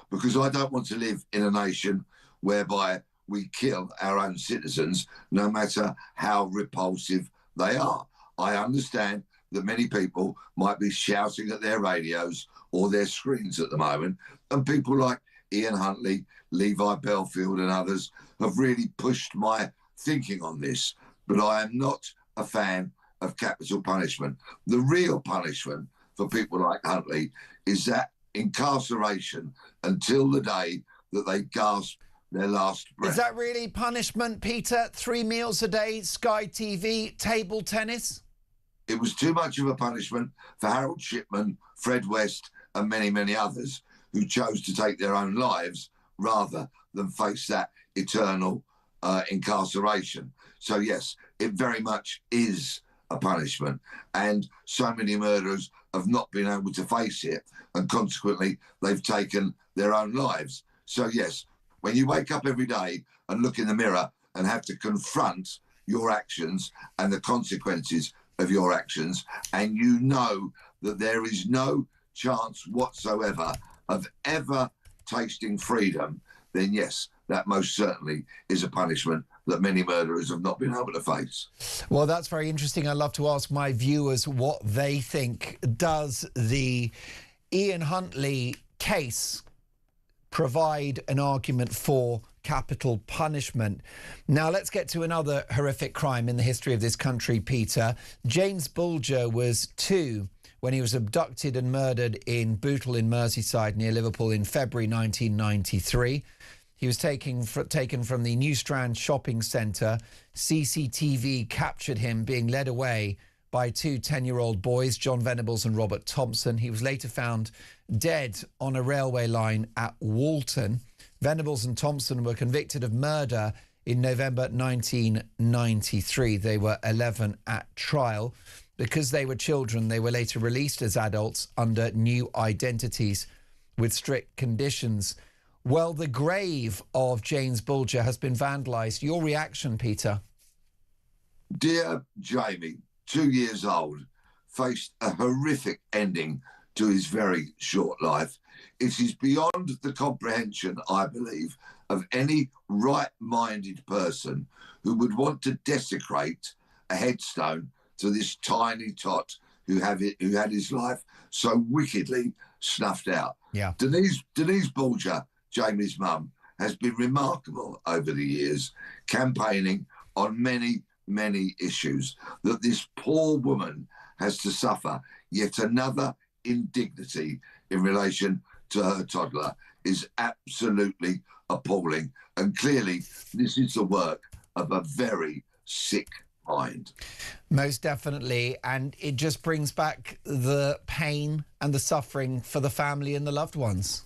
because I don't want to live in a nation whereby we kill our own citizens, no matter how repulsive they are. I understand that many people might be shouting at their radios or their screens at the moment, and people like Ian Huntley, Levi Belfield and others have really pushed my thinking on this. But I am not a fan of capital punishment. The real punishment for people like Huntley is that incarceration until the day that they gasp their last breath. Is that really punishment, Peter? 3 meals a day, Sky TV, table tennis? It was too much of a punishment for Harold Shipman, Fred West and many, many others who chose to take their own lives rather than face that eternal incarceration. So, yes, it very much is a punishment. And so many murderers have not been able to face it, and consequently, they've taken their own lives. So, yes, when you wake up every day and look in the mirror and have to confront your actions and the consequences of your actions, and you know that there is no chance whatsoever of ever tasting freedom, then yes, that most certainly is a punishment that many murderers have not been able to face. Well, that's very interesting. I'd love to ask my viewers what they think. Does the Ian Huntley case provide an argument for capital punishment? Now, let's get to another horrific crime in the history of this country, Peter. James Bulger was 2 when he was abducted and murdered in Bootle in Merseyside near Liverpool in February 1993. He was taken from the New Strand shopping centre. CCTV captured him being led away by 2 10-year-old boys, John Venables and Robert Thompson. He was later found dead on a railway line at Walton. Venables and Thompson were convicted of murder in November 1993. They were 11 at trial. Because they were children, they were later released as adults under new identities with strict conditions. Well, the grave of James Bulger has been vandalised. Your reaction, Peter? Dear Jamie, 2 years old, faced a horrific ending to his very short life. It is beyond the comprehension, I believe, of any right-minded person who would want to desecrate a headstone to this tiny tot who had his life so wickedly snuffed out. Yeah. Denise Bulger, Jamie's mum, has been remarkable over the years, campaigning on many, many issues that this poor woman has to suffer yet another indignity in relation to her toddler is absolutely appalling. And clearly, this is the work of a very sick mind. Most definitely. And it just brings back the pain and the suffering for the family and the loved ones.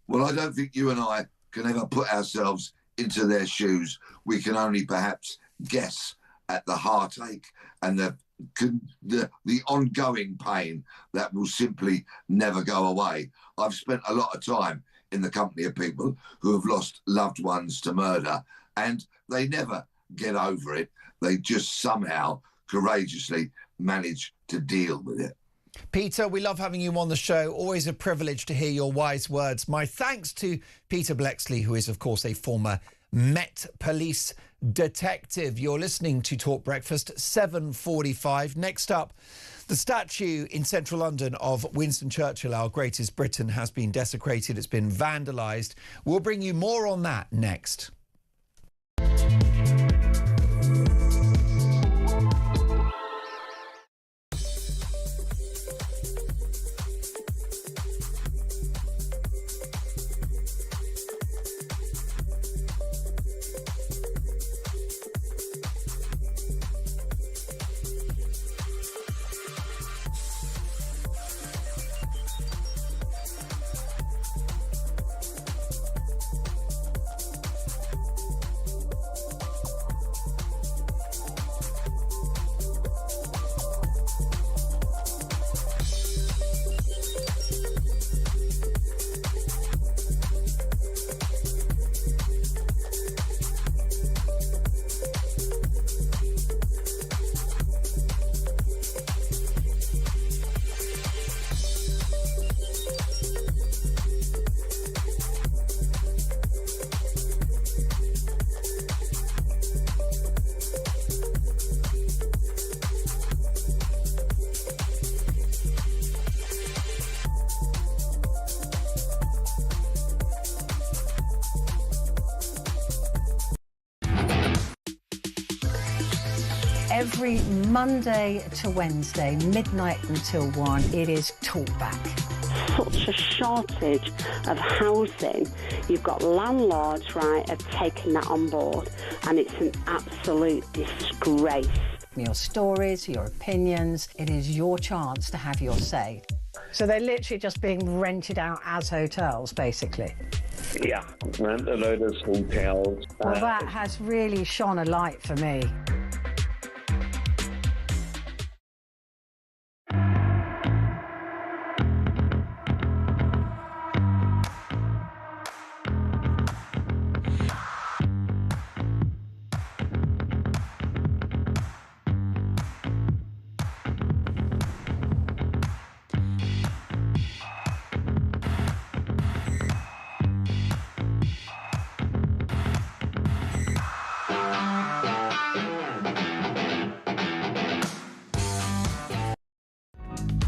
Well, I don't think you and I can ever put ourselves into their shoes. We can only perhaps guess at the heartache and the ongoing pain that will simply never go away. I've spent a lot of time in the company of people who have lost loved ones to murder, and they never get over it. They just somehow courageously manage to deal with it. Peter, we love having you on the show. Always a privilege to hear your wise words. My thanks to Peter Blexley, who is, of course, a former Met Police detective. You're listening to Talk Breakfast, 7:45. Next up, the statue in central London of Winston Churchill, our greatest Briton, has been desecrated. It's been vandalised. We'll bring you more on that next. Every Monday to Wednesday, midnight until 1, it is Talkback. Such a shortage of housing. You've got landlords, right, have taken that on board, and it's an absolute disgrace. Your stories, your opinions, it is your chance to have your say. So they're literally just being rented out as hotels, basically. Yeah, rent a load of hotels. Well, that has really shone a light for me.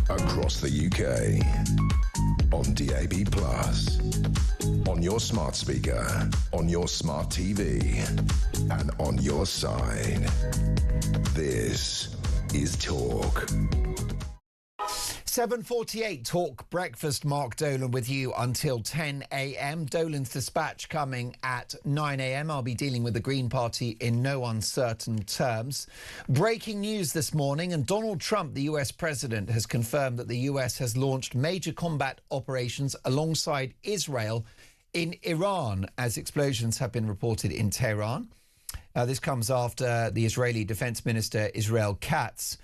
Across the UK, on DAB+, on your smart speaker, on your smart TV, and on your side. This is Talk. 7:48, Talk Breakfast. Mark Dolan with you until 10 a.m. Dolan's Dispatch coming at 9 a.m. I'll be dealing with the Green Party in no uncertain terms. Breaking news this morning, and Donald Trump, the US president, has confirmed that the US has launched major combat operations alongside Israel in Iran, as explosions have been reported in Tehran. This comes after the Israeli Defense Minister Israel Katz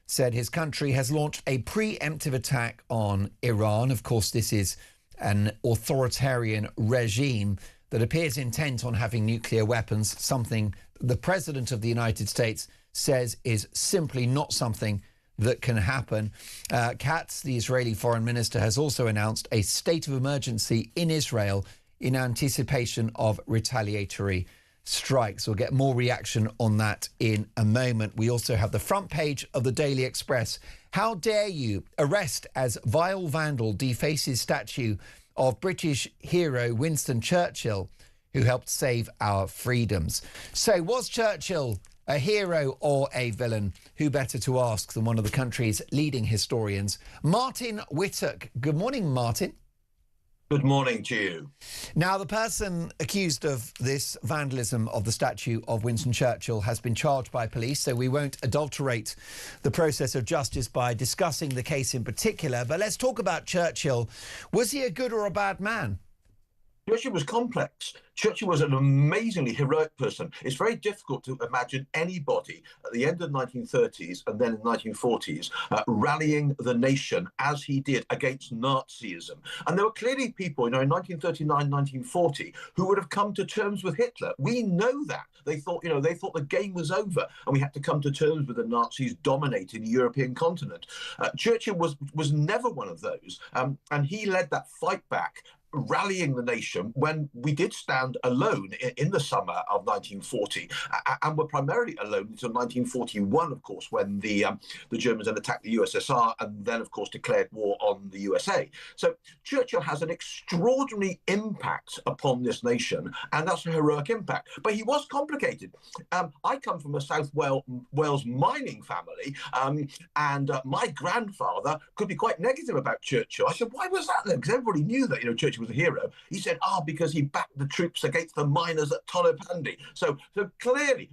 said his country has launched a preemptive attack on Iran. Of course, this is an authoritarian regime that appears intent on having nuclear weapons, something the President of the United States says is simply not something that can happen. Katz, the Israeli foreign minister, has also announced a state of emergency in Israel in anticipation of retaliatory strikes. We'll get more reaction on that in a moment. We also have the front page of the Daily Express. How dare you arrest as vile vandal defaces statue of British hero Winston Churchill, who helped save our freedoms. So was Churchill a hero or a villain? Who better to ask than one of the country's leading historians, Martin Whittock. Good morning, Martin. Good morning to you. Now, the person accused of this vandalism of the statue of Winston Churchill has been charged by police, so we won't adulterate the process of justice by discussing the case in particular. But let's talk about Churchill. Was he a good or a bad man? Churchill was complex. Churchill was an amazingly heroic person. It's very difficult to imagine anybody at the end of the 1930s and then in the 1940s rallying the nation as he did against Nazism. And there were clearly people, in 1939, 1940, who would have come to terms with Hitler. We know that. They thought the game was over and we had to come to terms with the Nazis dominating the European continent. Churchill was never one of those. And he led that fight back, rallying the nation when we did stand alone in the summer of 1940, and were primarily alone until 1941, of course, when the Germans then attacked the USSR and then, of course, declared war on the USA. So Churchill has an extraordinary impact upon this nation, and that's a heroic impact. But he was complicated. I come from a South Wales mining family, and my grandfather could be quite negative about Churchill. I said, why was that then? Because everybody knew that, Churchill was a hero. He said, because he backed the troops against the miners at Tolopandi. So clearly,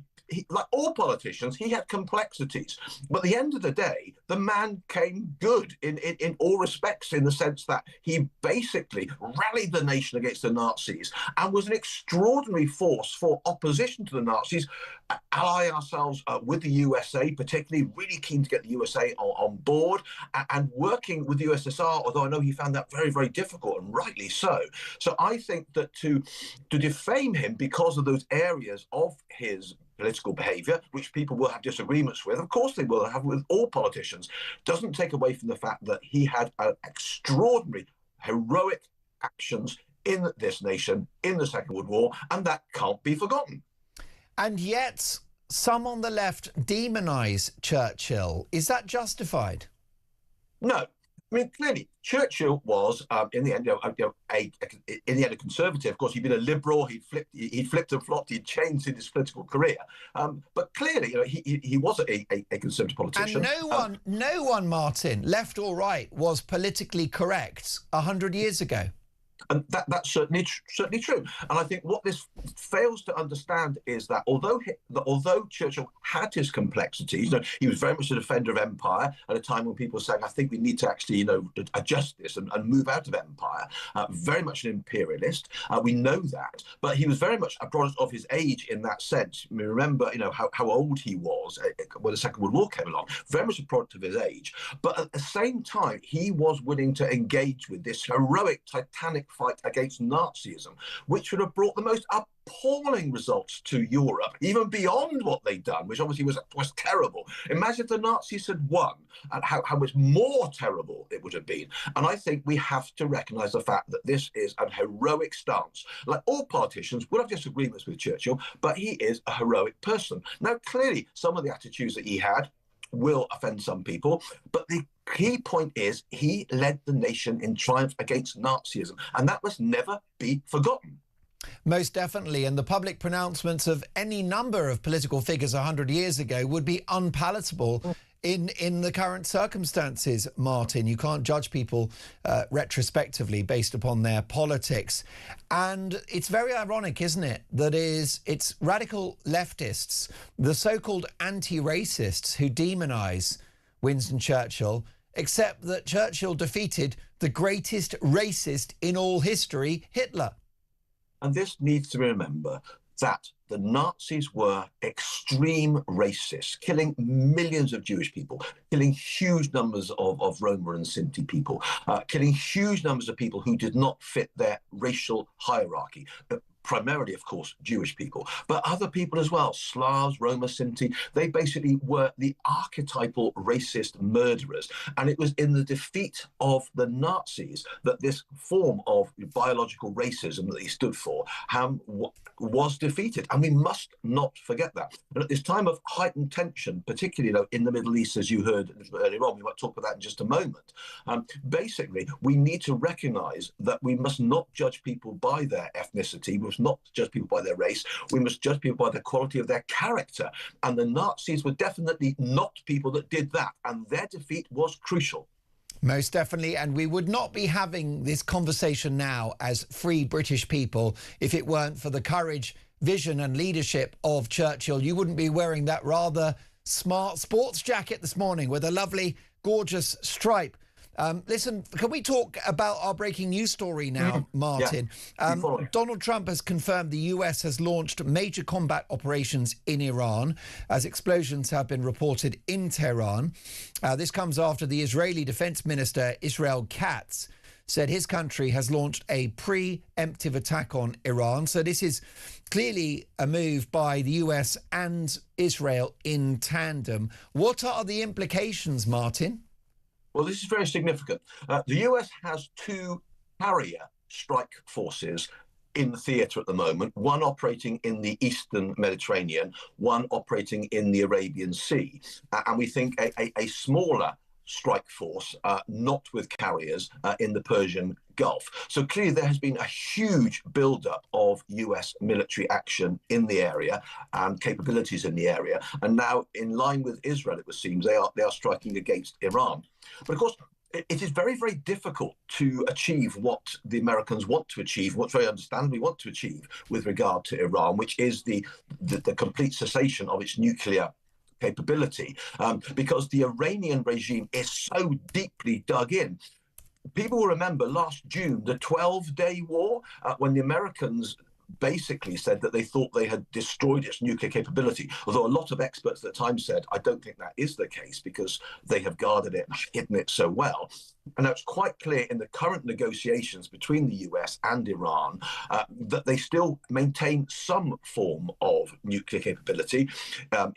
like all politicians, he had complexities. But at the end of the day, the man came good in all respects, in the sense that he basically rallied the nation against the Nazis and was an extraordinary force for opposition to the Nazis, allying ourselves with the USA, particularly really keen to get the USA on board, and working with the USSR, although I know he found that very, very difficult, and rightly so. So I think that to defame him because of those areas of his political behaviour, which people will have disagreements with, of course they will have with all politicians, doesn't take away from the fact that he had extraordinary, heroic actions in this nation in the Second World War, and that can't be forgotten. And yet, some on the left demonise Churchill. Is that justified? No. I mean, clearly, Churchill was, in the end, a conservative. Of course, he'd been a liberal. He'd flipped and flopped. He'd changed in his political career. But clearly, he was a conservative politician. And no one, Martin, left or right, was politically correct 100 years ago. And that's certainly true. And I think what this fails to understand is that although Churchill had his complexities, he was very much a defender of empire at a time when people were saying, I think we need to actually, adjust this and move out of empire. Very much an imperialist. We know that. But he was very much a product of his age in that sense. I mean, remember, how old he was when the Second World War came along. Very much a product of his age. But at the same time, he was willing to engage with this heroic, titanic fight against Nazism, which would have brought the most appalling results to Europe, even beyond what they'd done, which obviously was terrible. Imagine if the Nazis had won, and how much more terrible it would have been. And I think we have to recognise the fact that this is a heroic stance. Like all politicians, we'll have disagreements with Churchill, but he is a heroic person. Now, clearly, some of the attitudes that he had will offend some people, but the key point is he led the nation in triumph against Nazism, and that must never be forgotten. Most definitely, and the public pronouncements of any number of political figures 100 years ago would be unpalatable in the current circumstances, Martin. You can't judge people retrospectively based upon their politics. And it's very ironic, isn't it, that it's radical leftists, the so-called anti-racists, who demonise Winston Churchill, except that Churchill defeated the greatest racist in all history, Hitler. And this needs to be remembered, that the Nazis were extreme racists, killing millions of Jewish people, killing huge numbers of Roma and Sinti people, killing huge numbers of people who did not fit their racial hierarchy. Primarily, of course, Jewish people, but other people as well, Slavs, Roma, Sinti. They basically were the archetypal racist murderers. And it was in the defeat of the Nazis that this form of biological racism that he stood for was defeated. And we must not forget that. And at this time of heightened tension, particularly in the Middle East, as you heard earlier on, we might talk about that in just a moment. Basically, we need to recognise that we must not judge people by their ethnicity. must not judge people by their race. We must judge people by the quality of their character. And the Nazis were definitely not people that did that. And their defeat was crucial. Most definitely, and we would not be having this conversation now as free British people if it weren't for the courage, vision and leadership of Churchill. You wouldn't be wearing that rather smart sports jacket this morning with a lovely, gorgeous stripe. Listen, can we talk about our breaking news story now, Martin? Yeah. Donald Trump has confirmed the US has launched major combat operations in Iran as explosions have been reported in Tehran. This comes after the Israeli Defense Minister, Israel Katz, said his country has launched a preemptive attack on Iran. So this is clearly a move by the US and Israel in tandem. What are the implications, Martin? Well, this is very significant. The US has 2 carrier strike forces in the theatre at the moment, one operating in the Eastern Mediterranean, one operating in the Arabian Sea. And we think a smaller strike force, not with carriers, in the Persian Gulf. So clearly there has been a huge build-up of US military action in the area and capabilities in the area. And now, in line with Israel, it seems, they are striking against Iran. But of course, it is very, very difficult to achieve what the Americans want to achieve, what very understandably want to achieve with regard to Iran, which is the complete cessation of its nuclear capability, because the Iranian regime is so deeply dug in. People will remember last June, the 12-day war, when the Americans basically said that they thought they had destroyed its nuclear capability, although a lot of experts at the time said, I don't think that is the case because they have guarded it and hidden it so well. And it's quite clear in the current negotiations between the US and Iran that they still maintain some form of nuclear capability,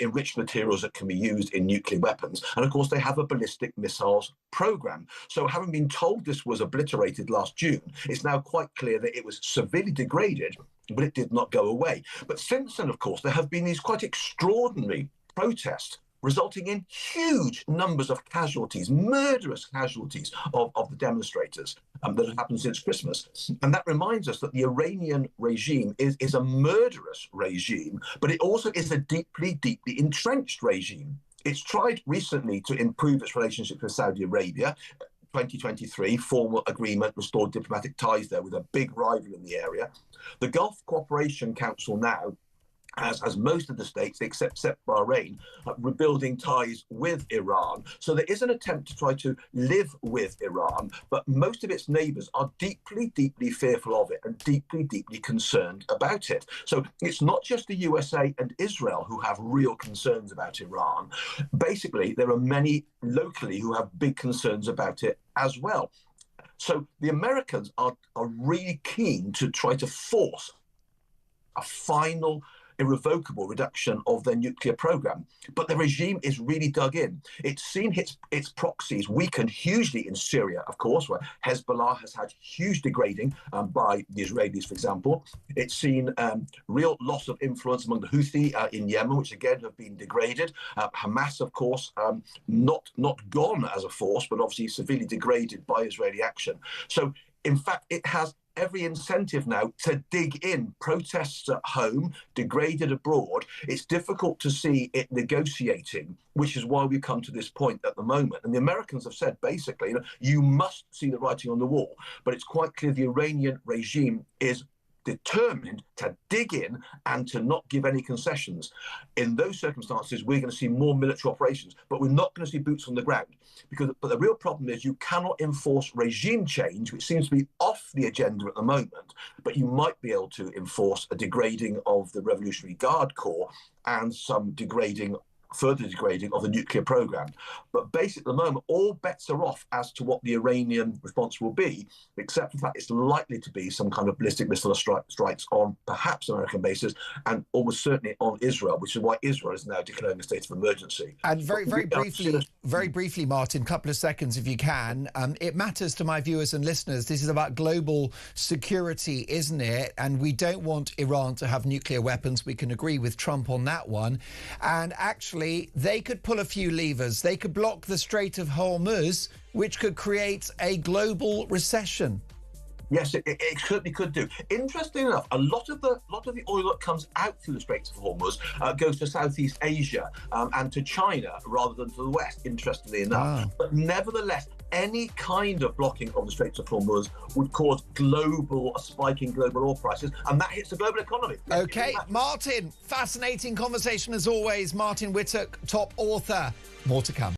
enriched materials that can be used in nuclear weapons. And of course, they have a ballistic missiles program. So having been told this was obliterated last June, it's now quite clear that it was severely degraded, but it did not go away. But since then, of course, there have been these quite extraordinary protests resulting in huge numbers of casualties, murderous casualties of the demonstrators that have happened since Christmas. And that reminds us that the Iranian regime is a murderous regime, but it also is a deeply, deeply entrenched regime. It's tried recently to improve its relationship with Saudi Arabia. 2023, formal agreement restored diplomatic ties there with a big rival in the area. The Gulf Cooperation Council now, as most of the states, except Bahrain, rebuilding ties with Iran. So there is an attempt to try to live with Iran, but most of its neighbours are deeply, deeply fearful of it and deeply, deeply concerned about it. So it's not just the USA and Israel who have real concerns about Iran. Basically, there are many locally who have big concerns about it as well. So the Americans are really keen to try to force a final irrevocable reduction of their nuclear program. But the regime is really dug in. It's seen its proxies weakened hugely in Syria, of course, where Hezbollah has had huge degrading by the Israelis, for example. It's seen real loss of influence among the Houthi in Yemen, which again have been degraded. Hamas, of course, not gone as a force, but obviously severely degraded by Israeli action. So, in fact, it has every incentive now to dig in. Protests at home, degraded abroad. It's difficult to see it negotiating, which is why we come to this point at the moment. And the Americans have said, basically, you must see the writing on the wall. But it's quite clear the Iranian regime is determined to dig in and to not give any concessions. In those circumstances, we're going to see more military operations, but we're not going to see boots on the ground. But the real problem is you cannot enforce regime change, which seems to be off the agenda at the moment, but you might be able to enforce a degrading of the Revolutionary Guard Corps and some further degrading of the nuclear program. But basically, at the moment, all bets are off as to what the Iranian response will be, except for the fact it's likely to be some kind of ballistic missile strikes on perhaps American bases and almost certainly on Israel, which is why Israel is now declaring a state of emergency. And very briefly, Martin, couple of seconds if you can. It matters to my viewers and listeners. This is about global security, isn't it? And we don't want Iran to have nuclear weapons. We can agree with Trump on that one. And actually, they could pull a few levers. They could block the Strait of Hormuz, which could create a global recession. Yes, it certainly could do. Interestingly enough, a lot of the oil that comes out through the Straits of Hormuz goes to Southeast Asia and to China rather than to the West, interestingly enough. But nevertheless, any kind of blocking of the Straits of Hormuz would cause a spike in global oil prices, and that hits the global economy. OK, Martin, fascinating conversation as always. Martin Whittock, top author. More to come.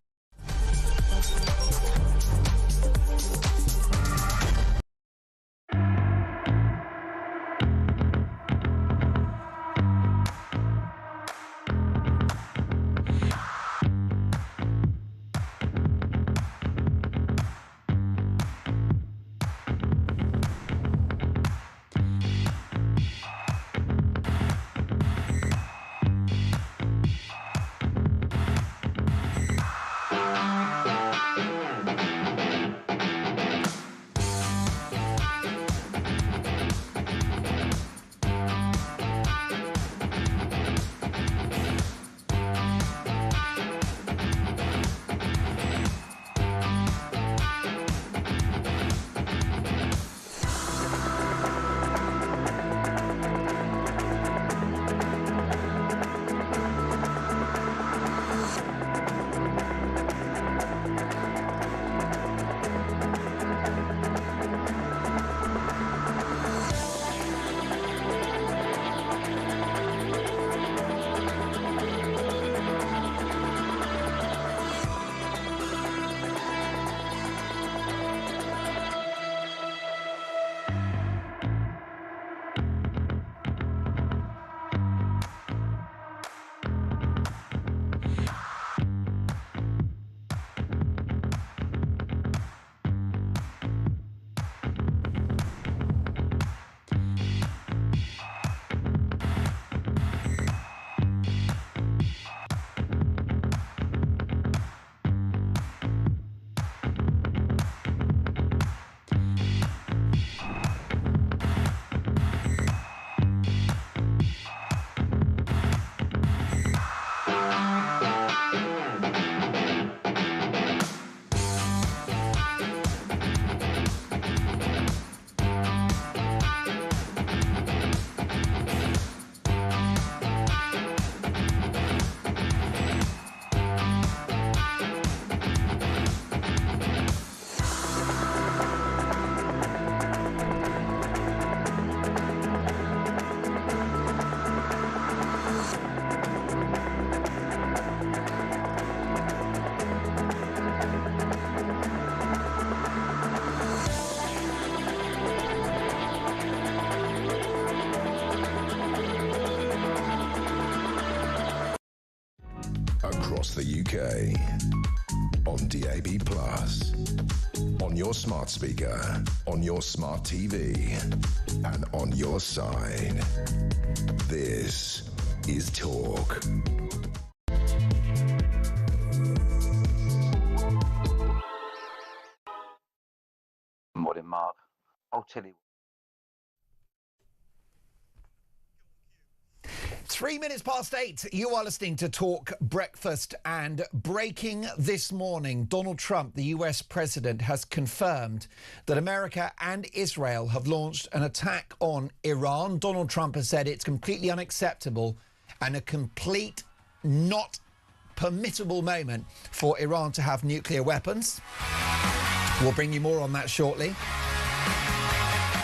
Across the UK, on DAB+, on your smart speaker, on your smart TV, and on your side. This is Talk. Morning, Mark. I'll tell you. 3 minutes past 8, you are listening to Talk Breakfast, and breaking this morning, Donald Trump, the US president, has confirmed that America and Israel have launched an attack on Iran. Donald Trump has said it's completely unacceptable and a complete not permissible moment for Iran to have nuclear weapons. We'll bring you more on that shortly.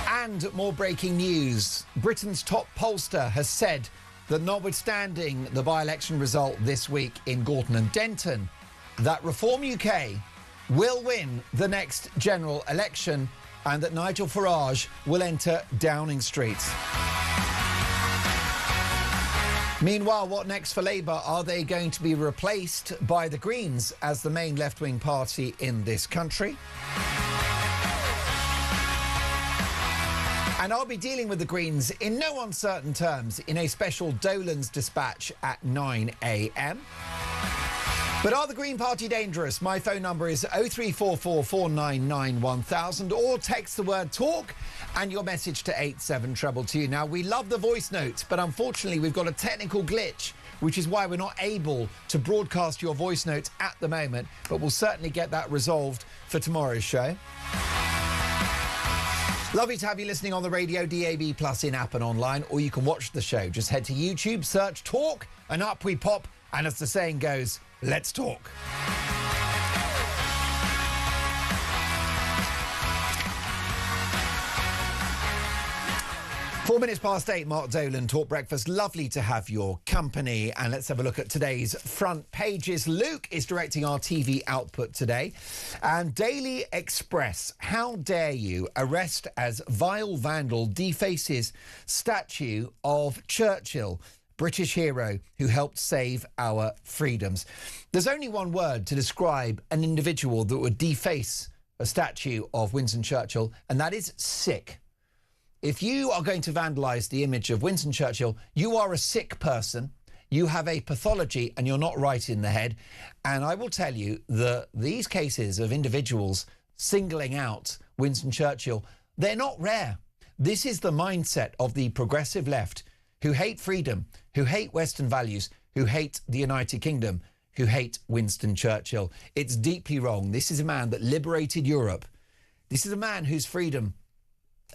And more breaking news. Britain's top pollster has said that notwithstanding the by-election result this week in Gorton and Denton, that Reform UK will win the next general election and that Nigel Farage will enter Downing Street. Meanwhile, what next for Labour? Are they going to be replaced by the Greens as the main left-wing party in this country? And I'll be dealing with the Greens in no uncertain terms in a special Dolan's dispatch at 9 a.m. But are the Green Party dangerous? My phone number is 0344 499 1000 or text the word TALK and your message to 87222. Now, we love the voice notes, but unfortunately we've got a technical glitch, which is why we're not able to broadcast your voice notes at the moment, but we'll certainly get that resolved for tomorrow's show. Lovely to have you listening on the radio, DAB Plus in app and online, or you can watch the show. Just head to YouTube, search Talk, and up we pop. And as the saying goes, let's talk. 8:04, Mark Dolan, Talk Breakfast. Lovely to have your company. And let's have a look at today's front pages. Luke is directing our TV output today. And Daily Express, how dare you arrest as vile vandal defaces statue of Churchill, British hero who helped save our freedoms. There's only one word to describe an individual that would deface a statue of Winston Churchill, and that is sick. If you are going to vandalise the image of Winston Churchill, you are a sick person, you have a pathology and you're not right in the head. And I will tell you that these cases of individuals singling out Winston Churchill, they're not rare. This is the mindset of the progressive left who hate freedom, who hate Western values, who hate the United Kingdom, who hate Winston Churchill. It's deeply wrong. This is a man that liberated Europe. This is a man whose freedom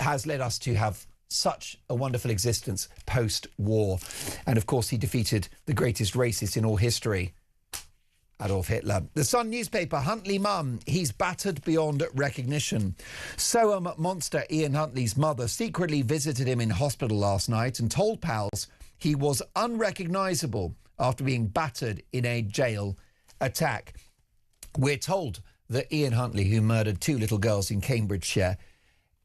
has led us to have such a wonderful existence post-war. And of course, he defeated the greatest racist in all history, Adolf Hitler. The Sun newspaper, Huntley mum, he's battered beyond recognition. Soham monster Ian Huntley's mother secretly visited him in hospital last night and told pals he was unrecognisable after being battered in a jail attack. We're told that Ian Huntley, who murdered 2 little girls in Cambridgeshire,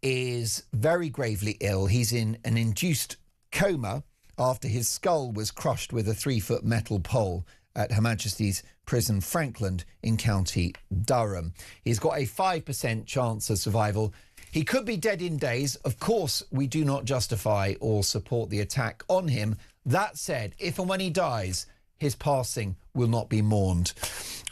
is very gravely ill. He's in an induced coma after his skull was crushed with a 3-foot metal pole at Her Majesty's Prison Frankland in County Durham. He's got a 5% chance of survival. He could be dead in days. Of course, we do not justify or support the attack on him. That said, if and when he dies, his passing will not be mourned.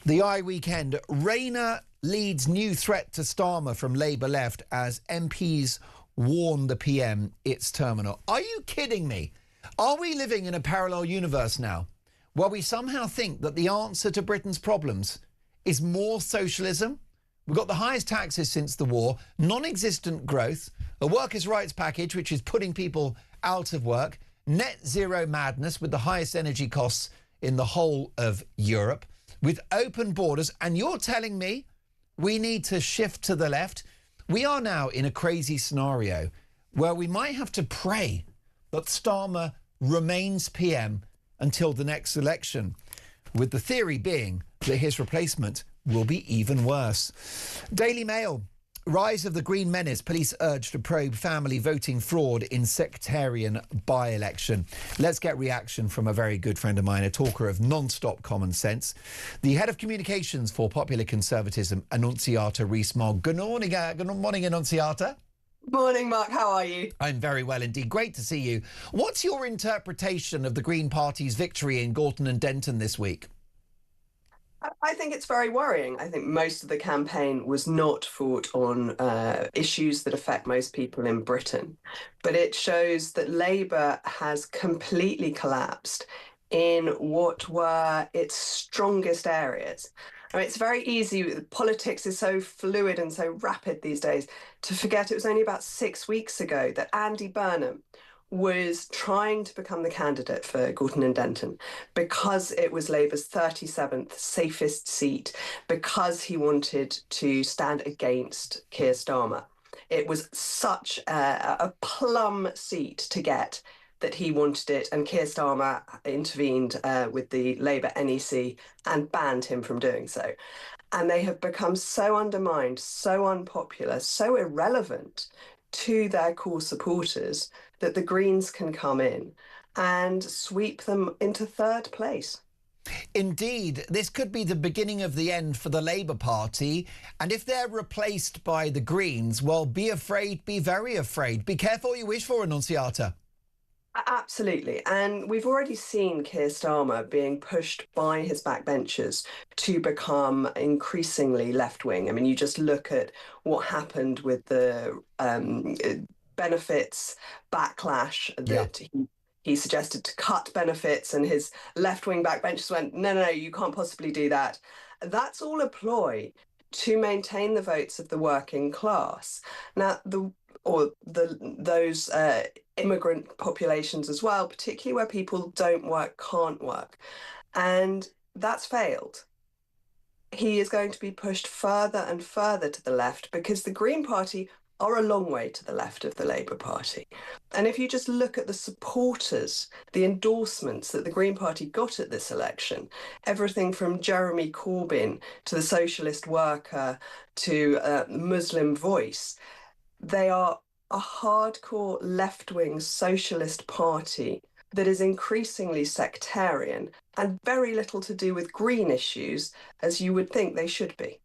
The Eye Weekend, Rayner leads new threat to Starmer from Labour left as MPs warn the PM it's terminal. Are you kidding me? Are we living in a parallel universe now where we somehow think that the answer to Britain's problems is more socialism? We've got the highest taxes since the war, non-existent growth, a workers' rights package which is putting people out of work, net zero madness with the highest energy costs in the whole of Europe, with open borders, and you're telling me we need to shift to the left? We are now in a crazy scenario where we might have to pray that Starmer remains PM until the next election, with the theory being that his replacement will be even worse. Daily Mail, rise of the Green Menace. Police urge to probe family voting fraud in sectarian by-election. Let's get reaction from a very good friend of mine, a talker of non-stop common sense. The head of communications for Popular Conservatism, Annunziata Rees-Mogg. Good morning, Annunziata. Morning, Mark. How are you? I'm very well indeed. Great to see you. What's your interpretation of the Green Party's victory in Gorton and Denton this week? I think it's very worrying. I think most of the campaign was not fought on issues that affect most people in Britain, but it shows that Labour has completely collapsed in what were its strongest areas. I mean, it's very easy. Politics is so fluid and so rapid these days to forget it was only about 6 weeks ago that Andy Burnham was trying to become the candidate for Gorton and Denton because it was Labour's 37th safest seat, because he wanted to stand against Keir Starmer. It was such a plum seat to get that he wanted it, and Keir Starmer intervened with the Labour NEC and banned him from doing so. And they have become so undermined, so unpopular, so irrelevant to their core supporters that the Greens can come in and sweep them into 3rd place. Indeed, this could be the beginning of the end for the Labour Party. And if they're replaced by the Greens, well, be afraid, be very afraid. Be careful what you wish for, Annunziata. Absolutely. And we've already seen Keir Starmer being pushed by his backbenchers to become increasingly left-wing. I mean, you just look at what happened with the benefits backlash that he suggested to cut benefits, and his left-wing backbenchers went, no, you can't possibly do that. That's all a ploy to maintain the votes of the working class. Now, those immigrant populations as well, particularly where people don't work, can't work. And that's failed. He is going to be pushed further and further to the left because the Green Party are a long way to the left of the Labour Party. And if you just look at the supporters, the endorsements that the Green Party got at this election, everything from Jeremy Corbyn to the Socialist Worker to Muslim Voice, they are a hardcore left-wing socialist party that is increasingly sectarian and very little to do with green issues, as you would think they should be.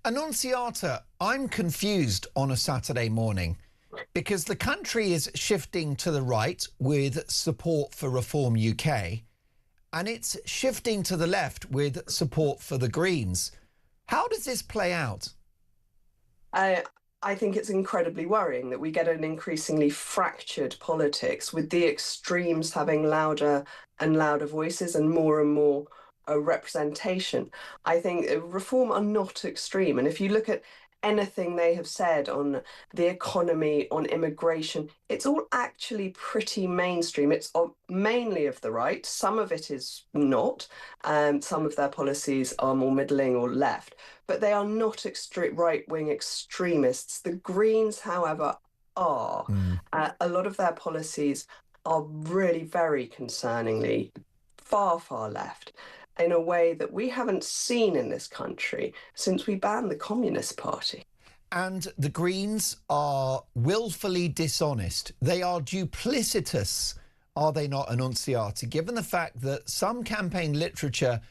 Annunziata, I'm confused on a Saturday morning because the country is shifting to the right with support for Reform UK and it's shifting to the left with support for the Greens. How does this play out? I think it's incredibly worrying that we get an increasingly fractured politics with the extremes having louder and louder voices and more representation. I think Reform are not extreme. And if you look at anything they have said on the economy, on immigration, it's all actually pretty mainstream. It's mainly of the right. Some of it is not. Some of their policies are more middling or left, but they are not right-wing extremists. The Greens, however, are. A lot of their policies are really very concerningly far, far left, in a way that we haven't seen in this country since we banned the Communist Party. And the Greens are willfully dishonest. They are duplicitous, are they not, Annunziata, given the fact that some campaign literature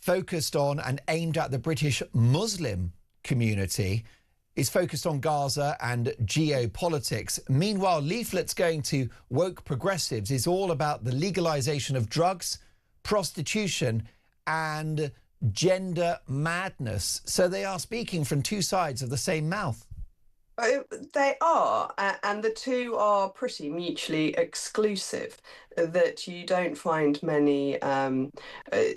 focused on and aimed at the British Muslim community is focused on Gaza and geopolitics. Meanwhile, leaflets going to woke progressives is all about the legalisation of drugs, prostitution and gender madness. So they are speaking from two sides of the same mouth. They are, and the two are pretty mutually exclusive, that you don't find many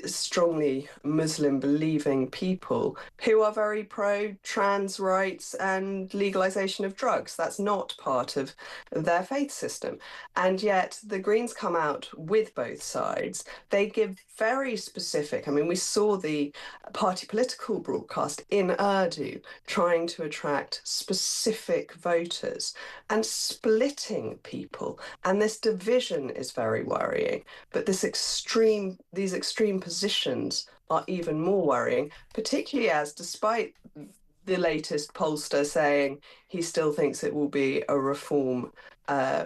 strongly Muslim-believing people who are very pro-trans rights and legalisation of drugs. That's not part of their faith system. And yet the Greens come out with both sides. They give very specific, I mean, we saw the party political broadcast in Urdu trying to attract specific voters and splitting people. And this division is very worrying. But these extreme positions are even more worrying, particularly as, despite the latest pollster saying he still thinks it will be a Reform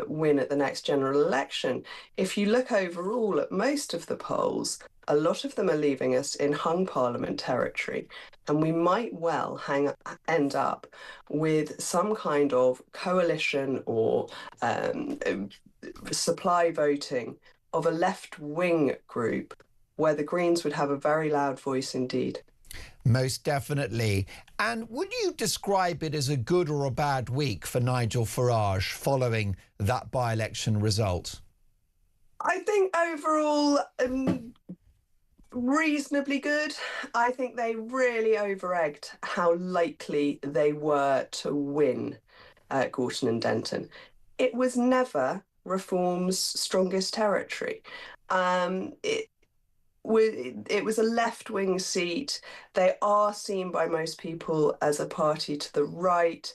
win at the next general election, if you look overall at most of the polls, a lot of them are leaving us in hung parliament territory, and we might well end up with some kind of coalition or supply voting of a left-wing group where the Greens would have a very loud voice indeed. Most definitely. And would you describe it as a good or a bad week for Nigel Farage following that by-election result? I think overall reasonably good. I think they really over-egged how likely they were to win Gorton and Denton. It was never Reform's strongest territory. It was a left-wing seat. They are seen by most people as a party to the right.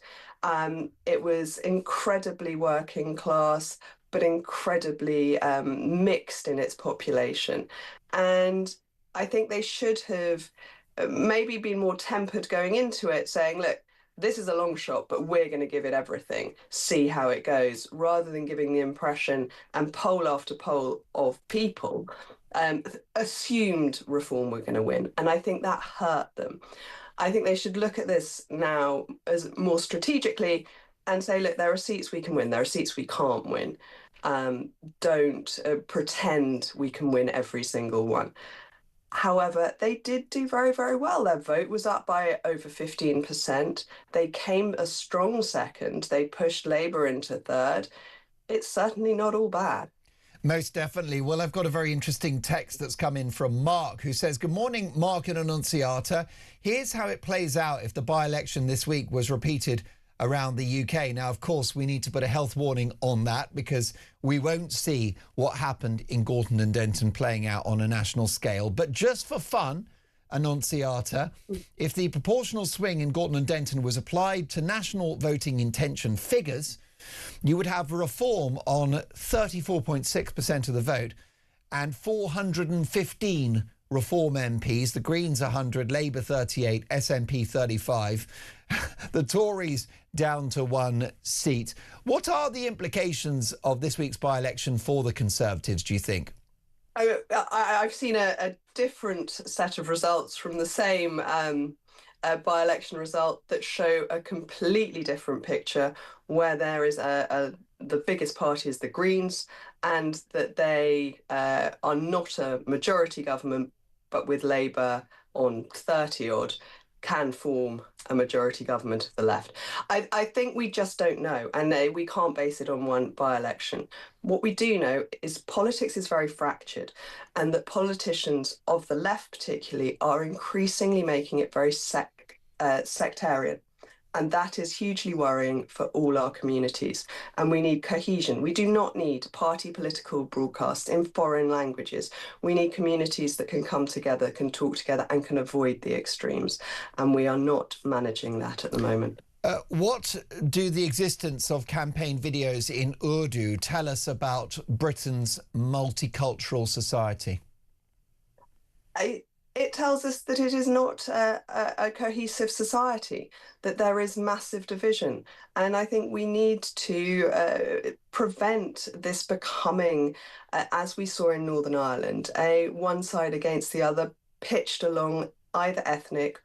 It was incredibly working class, but incredibly mixed in its population. And I think they should have maybe been more tempered going into it, saying, look, this is a long shot, but we're going to give it everything, see how it goes, rather than giving the impression, and poll after poll of people assumed Reform were going to win. And I think that hurt them. I think they should look at this now as more strategically and say, look, there are seats we can win, there are seats we can't win. Don't pretend we can win every single one. However, they did do very, very well. Their vote was up by over 15%. They came a strong second. They pushed Labour into third. It's certainly not all bad. Most definitely. Well, I've got a very interesting text that's come in from Mark, who says, "Good morning, Mark and Annunziata. Here's how it plays out if the by-election this week was repeated around the UK." Now, of course, we need to put a health warning on that because we won't see what happened in Gorton and Denton playing out on a national scale. But just for fun, Annunziata, if the proportional swing in Gorton and Denton was applied to national voting intention figures, you would have reform on 34.6% of the vote and 415 Reform MPs, the Greens 100, Labour 38, SNP 35, the Tories down to 1 seat. What are the implications of this week's by-election for the Conservatives, do you think? I've seen a different set of results from the same by-election result that show a completely different picture, where there is the biggest party is the Greens, and that they are not a majority government, but with Labour on 30-odd, can form a majority government of the left. I think we just don't know, and we can't base it on one by-election. What we do know is politics is very fractured, and that politicians of the left particularly are increasingly making it very sectarian. And that is hugely worrying for all our communities. And we need cohesion. We do not need party political broadcasts in foreign languages. We need communities that can come together, can talk together, and can avoid the extremes. And we are not managing that at the moment. What do the existence of campaign videos in Urdu tell us about Britain's multicultural society? It tells us that it is not a cohesive society, that there is massive division. And I think we need to prevent this becoming, as we saw in Northern Ireland, a one side against the other, pitched along either ethnic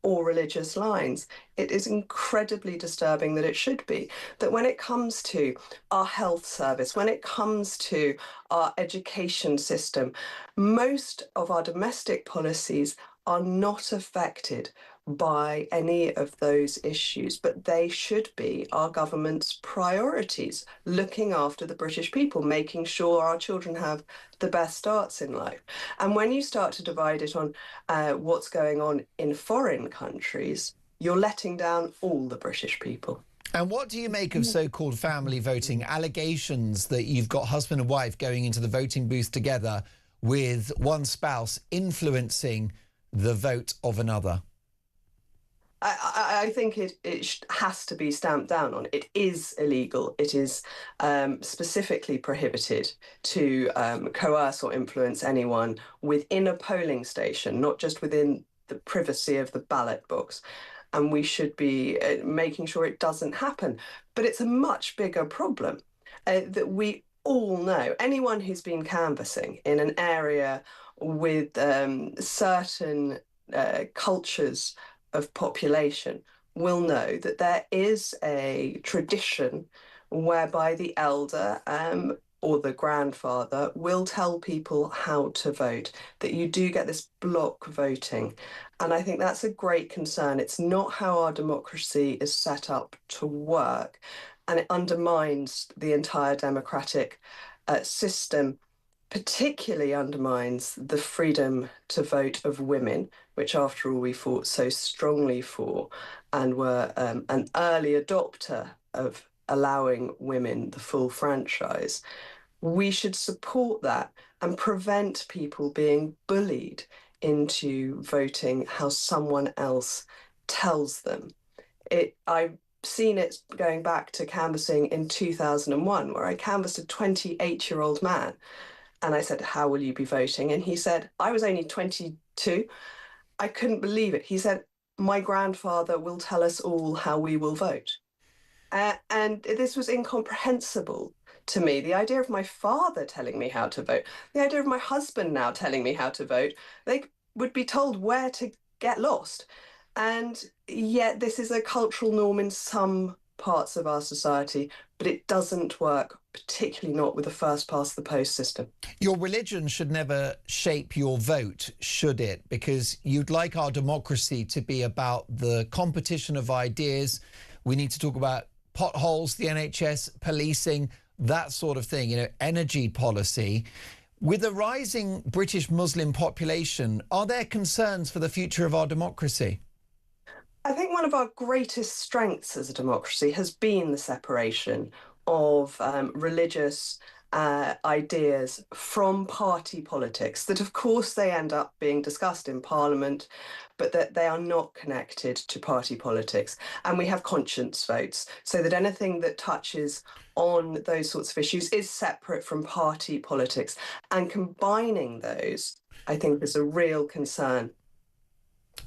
or religious lines. It is incredibly disturbing that it should be, that when it comes to our health service, when it comes to our education system, most of our domestic policies are not affected by any of those issues, but they should be our government's priorities, looking after the British people, making sure our children have the best starts in life. And when you start to divide it on what's going on in foreign countries, you're letting down all the British people. And what do you make of so-called family voting, allegations that you've got husband and wife going into the voting booth together with one spouse influencing the vote of another? I think it has to be stamped down on. It is illegal. It is specifically prohibited to coerce or influence anyone within a polling station, not just within the privacy of the ballot box. And we should be making sure it doesn't happen. But it's a much bigger problem that we all know. Anyone who's been canvassing in an area with certain cultures of population will know that there is a tradition whereby the elder or the grandfather will tell people how to vote, that you do get this block voting. And I think that's a great concern. It's not how our democracy is set up to work, and it undermines the entire democratic system, particularly undermines the freedom to vote of women, which after all we fought so strongly for and were an early adopter of allowing women the full franchise. We should support that and prevent people being bullied into voting how someone else tells them. I've seen it going back to canvassing in 2001, where I canvassed a 28-year-old man. And I said, "How will you be voting?" And he said, I was only 22. I couldn't believe it. He said, "My grandfather will tell us all how we will vote." And this was incomprehensible to me. The idea of my father telling me how to vote, the idea of my husband now telling me how to vote, they would be told where to get lost. And yet this is a cultural norm in some parts of our society, but it doesn't work, particularly not with the first past the post system. Your religion should never shape your vote, should it? Because you'd like our democracy to be about the competition of ideas. We need to talk about potholes, the NHS, policing, that sort of thing, you know, energy policy. With a rising British Muslim population, are there concerns for the future of our democracy? I think one of our greatest strengths as a democracy has been the separation of religious ideas from party politics, that of course they end up being discussed in Parliament, but that they are not connected to party politics. And we have conscience votes, so that anything that touches on those sorts of issues is separate from party politics. And combining those, I think, is a real concern.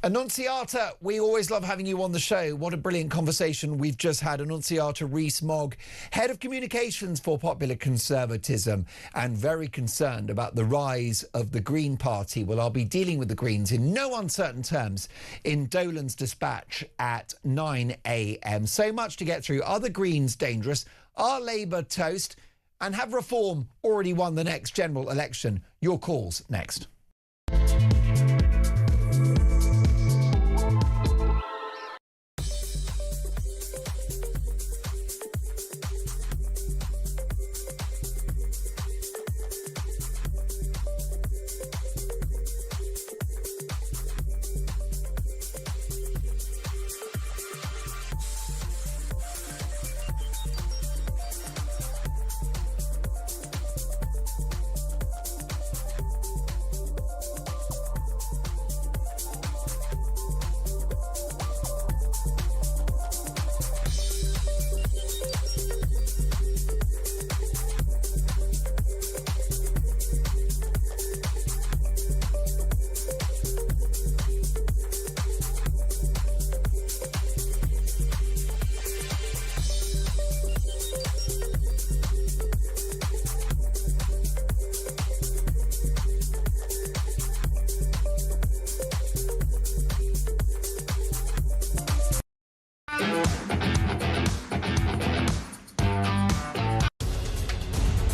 Annunciata, we always love having you on the show. What a brilliant conversation we've just had. Annunciata Rees-Mogg, Head of Communications for Popular Conservatism, and very concerned about the rise of the Green Party. Well, I'll be dealing with the Greens in no uncertain terms in Dolan's dispatch at 9 a.m. So much to get through. Are the Greens dangerous? Are Labour toast? And have Reform already won the next general election? Your calls next.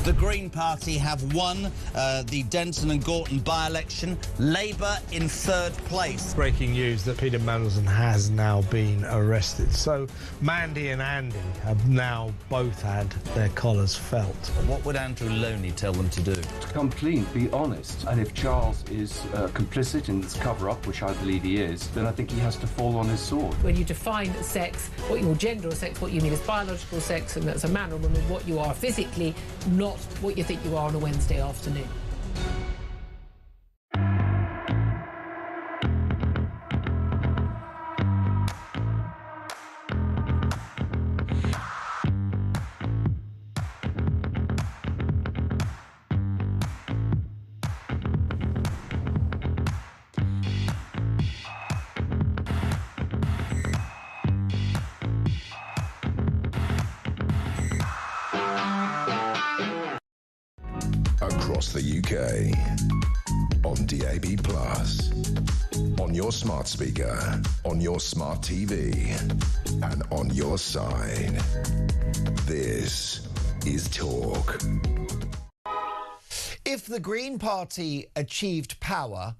The Green Party have won the Denton and Gorton by-election. Labour in third place. Breaking news that Peter Mandelson has now been arrested. So Mandy and Andy have now both had their collars felt. What would Andrew Loney tell them to do? To come clean, be honest. And if Charles is complicit in this cover-up, which I believe he is, then I think he has to fall on his sword. When you define sex, or gender or sex, what you mean is biological sex, and that's a man or woman, what you are physically, not what you think you are on a Wednesday afternoon. Across the UK, on DAB+, on your smart speaker, on your smart TV, and on your side. This is Talk. If the Green Party achieved power,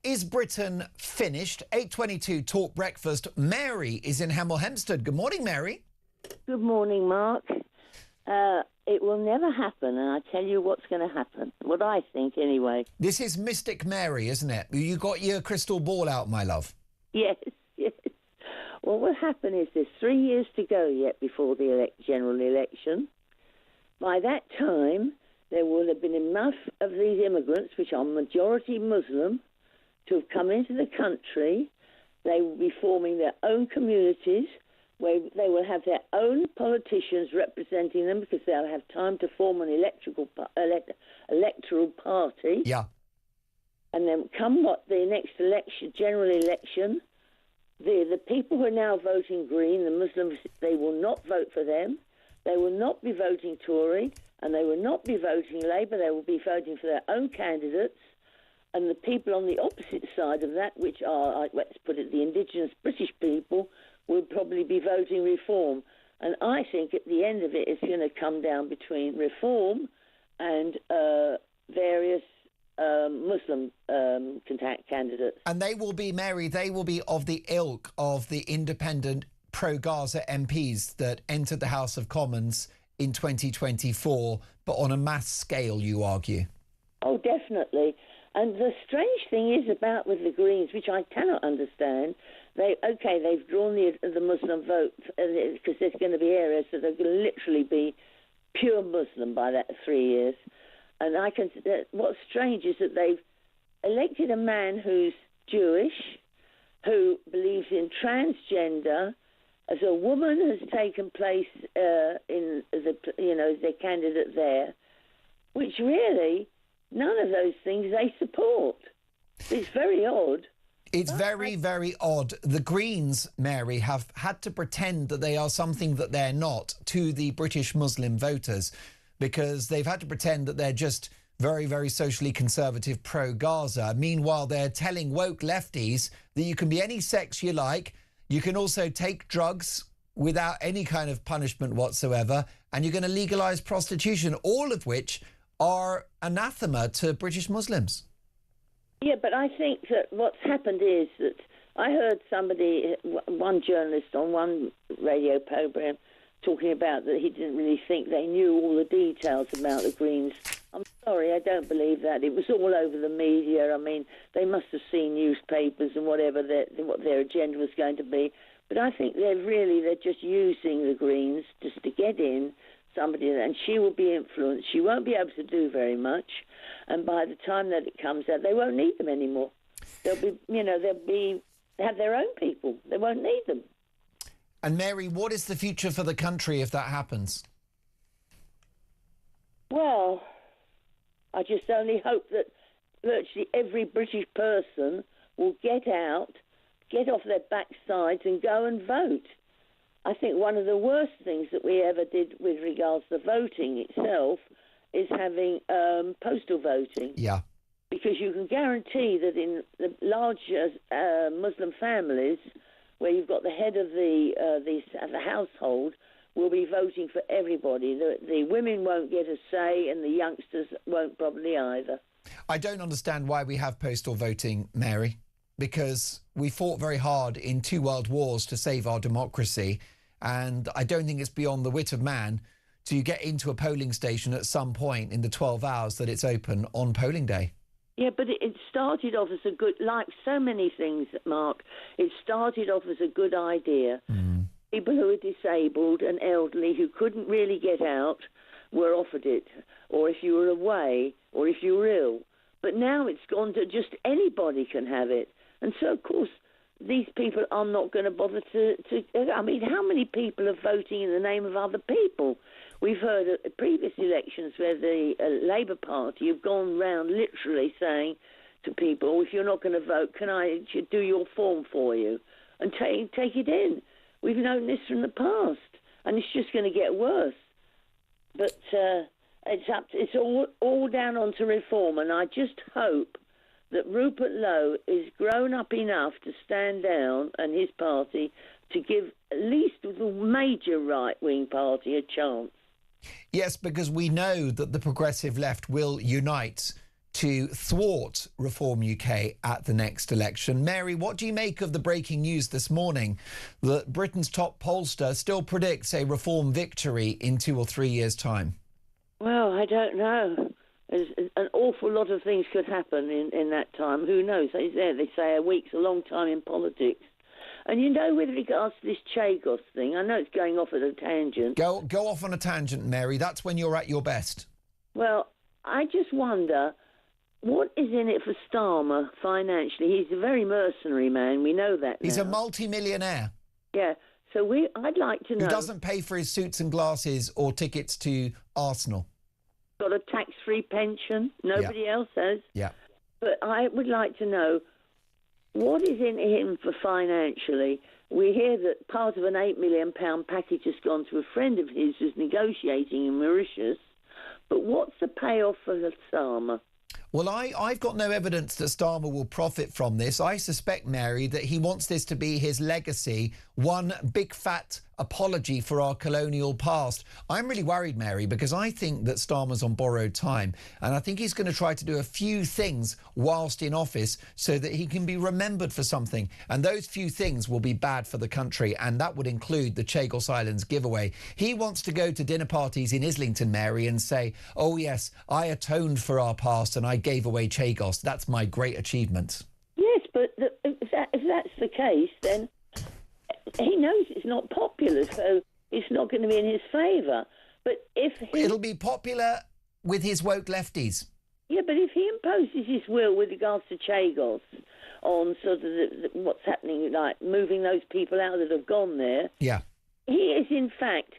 is Britain finished? 8:22 Talk Breakfast. Mary is in Hemel Hempstead. Good morning, Mary. Good morning, Mark. It will never happen, and I tell you what's going to happen. What I think, anyway. This is Mystic Mary, isn't it? You got your crystal ball out, my love. Yes, yes. What will happen is there's 3 years to go yet before the general election. By that time, there will have been enough of these immigrants, which are majority Muslim, to have come into the country. They will be forming their own communities, where they will have their own politicians representing them, because they'll have time to form an electoral party. Yeah. And then come the next election, general election, the people who are now voting Green, the Muslims, they will not vote for them. They will not be voting Tory, and they will not be voting Labour. They will be voting for their own candidates. And the people on the opposite side of that, which are, let's put it, the indigenous British people, will probably be voting Reform. And I think at the end of it, it's going to come down between Reform and various Muslim candidates. And they will be, Mary, they will be of the ilk of the independent pro-Gaza MPs that entered the House of Commons in 2024, but on a mass scale, you argue? Oh, definitely. And the strange thing is about with the Greens, which I cannot understand, they've drawn the Muslim vote because there's going to be areas that are going to literally be pure Muslim by that 3 years. And what's strange is that they've elected a man who's Jewish, who believes in transgender, as a woman has taken place in the candidate there, which really none of those things they support. It's very odd. It's very, very odd. The Greens, Mary, have had to pretend that they are something that they're not to the British Muslim voters, because they've had to pretend that they're just very, very socially conservative pro-Gaza. Meanwhile, they're telling woke lefties that you can be any sex you like. You can also take drugs without any kind of punishment whatsoever. And you're going to legalise prostitution, all of which are anathema to British Muslims. Yeah, but I think that what's happened is that I heard one journalist on one radio programme talking about that he didn't really think they knew all the details about the Greens. I'm sorry, I don't believe that. It was all over the media. I mean, they must have seen newspapers and what their agenda was going to be. But I think they're just using the Greens just to get in somebody, and she will be influenced. She won't be able to do very much, and by the time that it comes out, they won't need them anymore. They have their own people. They won't need them. And Mary, what is the future for the country if that happens? Well, I just only hope that virtually every British person will get out, get off their backsides and go and vote. I think one of the worst things that we ever did with regards to voting itself is having postal voting. Yeah. Because you can guarantee that in the larger Muslim families, where you've got the head of the household, will be voting for everybody. The women won't get a say, and the youngsters won't probably either. I don't understand why we have postal voting, Mary, because we fought very hard in 2 world wars to save our democracy, and I don't think it's beyond the wit of man to get into a polling station at some point in the 12 hours that it's open on polling day. Yeah, but it started off as a good, like so many things, Mark, it started off as a good idea. Mm. People who were disabled and elderly who couldn't really get out were offered it, or if you were away, or if you were ill. But now it's gone to just anybody can have it. And so, of course, these people are not going to bother to... I mean, how many people are voting in the name of other people? We've heard at previous elections where the Labour Party have gone round literally saying to people, if you're not going to vote, can I do your form for you? And take it in. We've known this from the past, and it's just going to get worse. But it's all down onto reform, and I just hope that Rupert Lowe is grown up enough to stand down, and his party, to give at least the major right-wing party a chance. Yes, because we know that the progressive left will unite to thwart Reform UK at the next election. Mary, what do you make of the breaking news this morning that Britain's top pollster still predicts a Reform victory in 2 or 3 years' time? Well, I don't know. An awful lot of things could happen in that time. Who knows? They say a week's a long time in politics. And you know, with regards to this Chagos thing, I know it's going off at a tangent. Go off on a tangent, Mary. That's when you're at your best. Well, I just wonder, what is in it for Starmer financially? He's a very mercenary man. We know that now. He's a multi-millionaire. Yeah. So I'd like to know... Who doesn't pay for his suits and glasses or tickets to Arsenal. Got a tax-free pension. Nobody else has. Yeah. But I would like to know, what is in him for financially? We hear that part of an £8 million package has gone to a friend of his who's negotiating in Mauritius. But what's the payoff for the Starmer? Well, I've got no evidence that Starmer will profit from this. I suspect, Mary, that he wants this to be his legacy, one big fat apology for our colonial past. I'm really worried, Mary, because I think that Starmer's on borrowed time, and I think he's going to try to do a few things whilst in office so that he can be remembered for something, and those few things will be bad for the country, and that would include the Chagos Islands giveaway. He wants to go to dinner parties in Islington, Mary, and say, oh yes, I atoned for our past and I gave away Chagos. That's my great achievement. Yes, but if that's the case, then he knows it's not popular, so it's not going to be in his favour. But it'll be popular with his woke lefties. Yeah, but if he imposes his will with regards to Chagos on sort of what's happening, like moving those people out that have gone there, yeah, he is in fact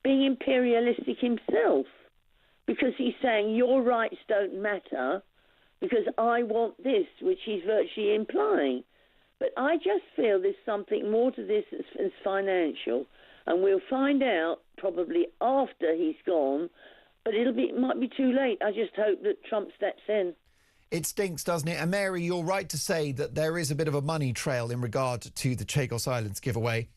being imperialistic himself, because he's saying your rights don't matter because I want this, which he's virtually implying. But I just feel there's something more to this as financial, and we'll find out probably after he's gone, but it might be too late. I just hope that Trump steps in. It stinks, doesn't it? And Mary, you're right to say that there is a bit of a money trail in regard to the Chagos Islands giveaway.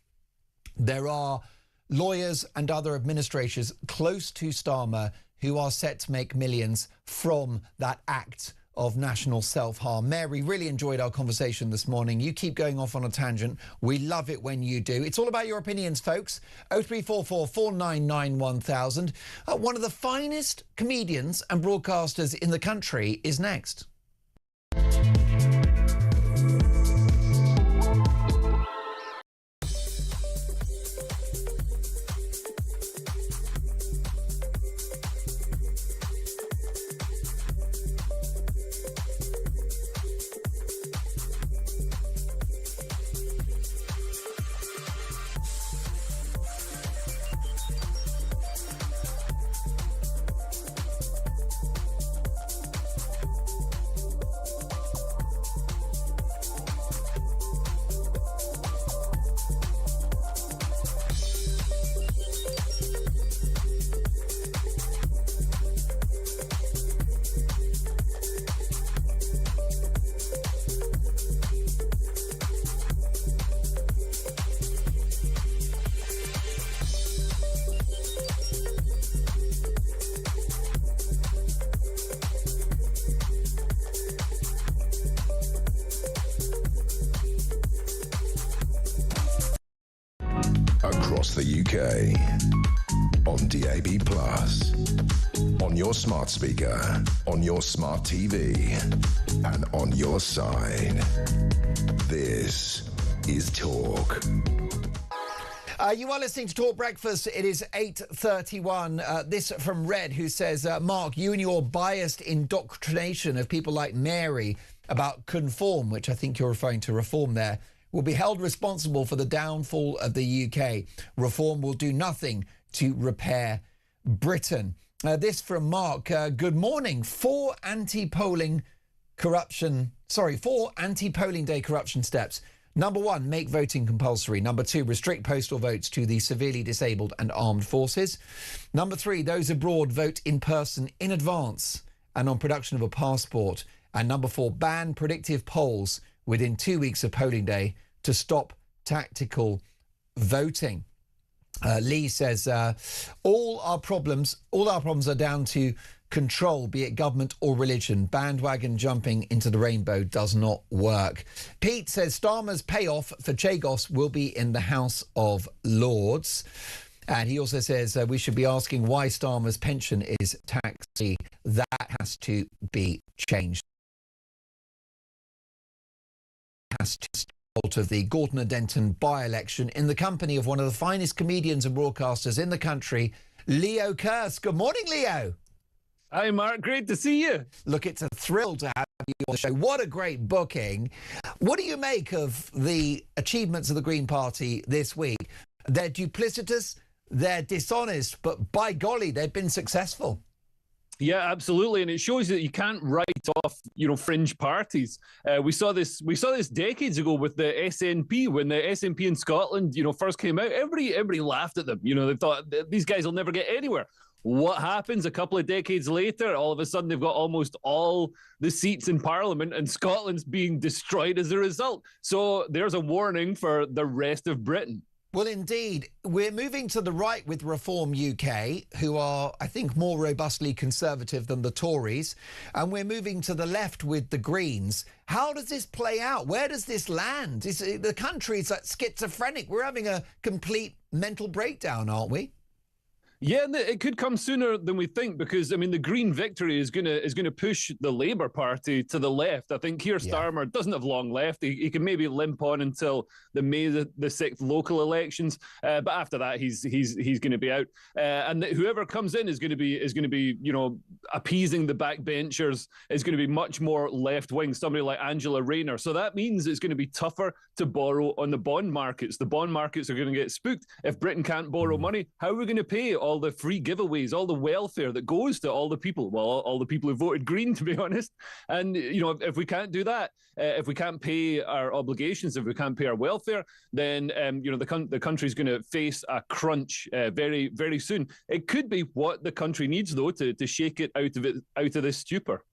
There are lawyers and other administrators close to Starmer who are set to make millions from that act of national self-harm. Mary, really enjoyed our conversation this morning. You keep going off on a tangent. We love it when you do. It's all about your opinions, folks. 0344 499 1000. One of the finest comedians and broadcasters in the country is next. Across the UK, on DAB+, on your smart speaker, on your smart TV, and on your side. This is Talk. You are listening to Talk Breakfast. It is 8:31. This from Red, who says, Mark, you and your biased indoctrination of people like Mary about conform, which I think you're referring to reform there, will be held responsible for the downfall of the UK. Reform will do nothing to repair Britain. This from Mark. Good morning. Four anti-polling day corruption steps. Number 1, make voting compulsory. Number 2, restrict postal votes to the severely disabled and armed forces. Number 3, those abroad vote in person in advance and on production of a passport. And number 4, ban predictive polls within 2 weeks of polling day to stop tactical voting. Lee says, all our problems are down to control, be it government or religion. Bandwagon jumping into the rainbow does not work. Pete says Starmer's payoff for Chagos will be in the House of Lords. And he also says we should be asking why Starmer's pension is tax-free. That has to be changed. Has to result of the Gorton and Denton by-election in the company of one of the finest comedians and broadcasters in the country, Leo Kearse. Good morning, Leo. Hi, Mark. Great to see you. Look, it's a thrill to have you on the show. What a great booking. What do you make of the achievements of the Green Party this week? They're duplicitous, they're dishonest, but by golly, they've been successful. Yeah, absolutely, and it shows that you can't write off, fringe parties. We saw this decades ago with the SNP when the SNP in Scotland, first came out. Everybody laughed at them. They thought these guys will never get anywhere. What happens a couple of decades later? All of a sudden, they've got almost all the seats in Parliament, and Scotland's being destroyed as a result. So there's a warning for the rest of Britain. Well, indeed. We're moving to the right with Reform UK, who are, I think, more robustly conservative than the Tories. And we're moving to the left with the Greens. How does this play out? Where does this land? The country's like schizophrenic. We're having a complete mental breakdown, aren't we? Yeah, and it could come sooner than we think, because I mean the Green victory is gonna push the Labour Party to the left. I think Keir Starmer doesn't have long left. He can maybe limp on until the May the 6th local elections, but after that he's going to be out. And whoever comes in is going to be appeasing the backbenchers. Is going to be much more left wing. Somebody like Angela Rayner. So that means it's going to be tougher to borrow on the bond markets. The bond markets are going to get spooked if Britain can't borrow money. How are we going to pay all the free giveaways, all the welfare that goes to all the people, well, all the people who voted Green, to be honest? And, if we can't do that, if we can't pay our obligations, if we can't pay our welfare, then, the country's going to face a crunch very, very soon. It could be what the country needs, though, to shake it out of this stupor.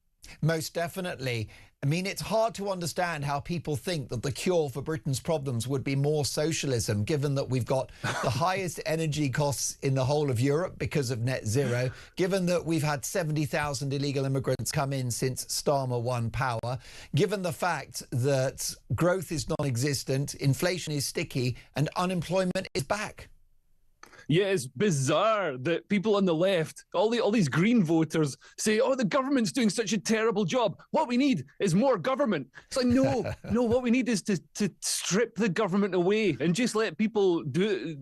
Most definitely. I mean, it's hard to understand how people think that the cure for Britain's problems would be more socialism, given that we've got the highest energy costs in the whole of Europe because of net zero, given that we've had 70,000 illegal immigrants come in since Starmer won power, given the fact that growth is non-existent, inflation is sticky, and unemployment is back. Yeah, it's bizarre that people on the left, all these Green voters, say, "Oh, the government's doing such a terrible job. What we need is more government." It's like, no, what we need is to strip the government away and just let people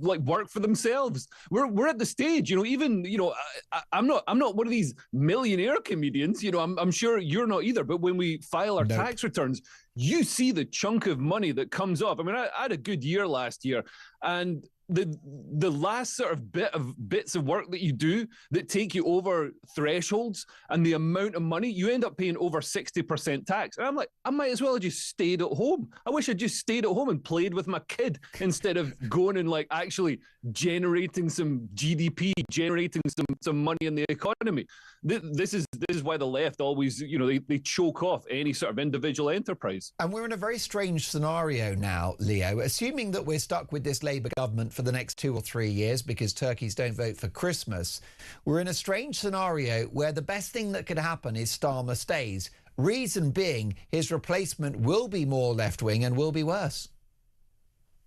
work for themselves. We're at the stage, I'm not one of these millionaire comedians. I'm sure you're not either. But when we file our tax returns, you see the chunk of money that comes off. I mean, I had a good year last year, and the last sort of bits of work that you do that take you over thresholds and the amount of money, you end up paying over 60% tax. And I'm like, I might as well have just stayed at home. I wish I'd just stayed at home and played with my kid instead of going and actually generating some GDP, generating some money in the economy. This is why the left always, they choke off any sort of individual enterprise. And we're in a very strange scenario now, Leo, assuming that we're stuck with this Labour government for the next 2 or 3 years because turkeys don't vote for Christmas. We're in a strange scenario where the best thing that could happen is Starmer stays. Reason being, his replacement will be more left-wing and will be worse.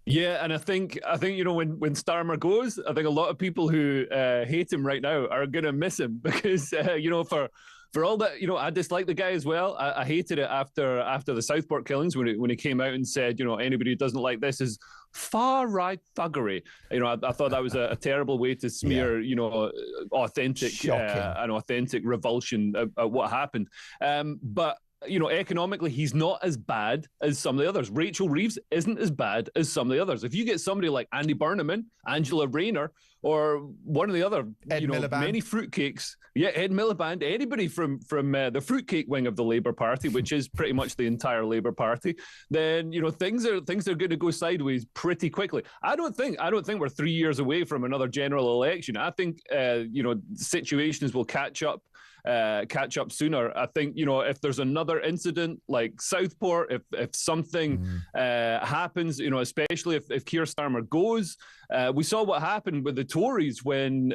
Yeah, and I think when Starmer goes, I think a lot of people who hate him right now are going to miss him because for all that, I dislike the guy as well. I hated it after the Southport killings when he came out and said, anybody who doesn't like this is far right thuggery. I thought that was a terrible way to smear, authentic an authentic revulsion at what happened. But economically, he's not as bad as some of the others. Rachel Reeves isn't as bad as some of the others. If you get somebody like Andy Burnham, Angela Rayner, or one of the other, many fruitcakes, Ed Miliband, anybody from the fruitcake wing of the Labour Party, which is pretty much the entire Labour Party, then things are going to go sideways pretty quickly. I don't think we're 3 years away from another general election. I think situations will catch up sooner. I think, if there's another incident like Southport, if something happens, especially if Keir Starmer goes, we saw what happened with the Tories when,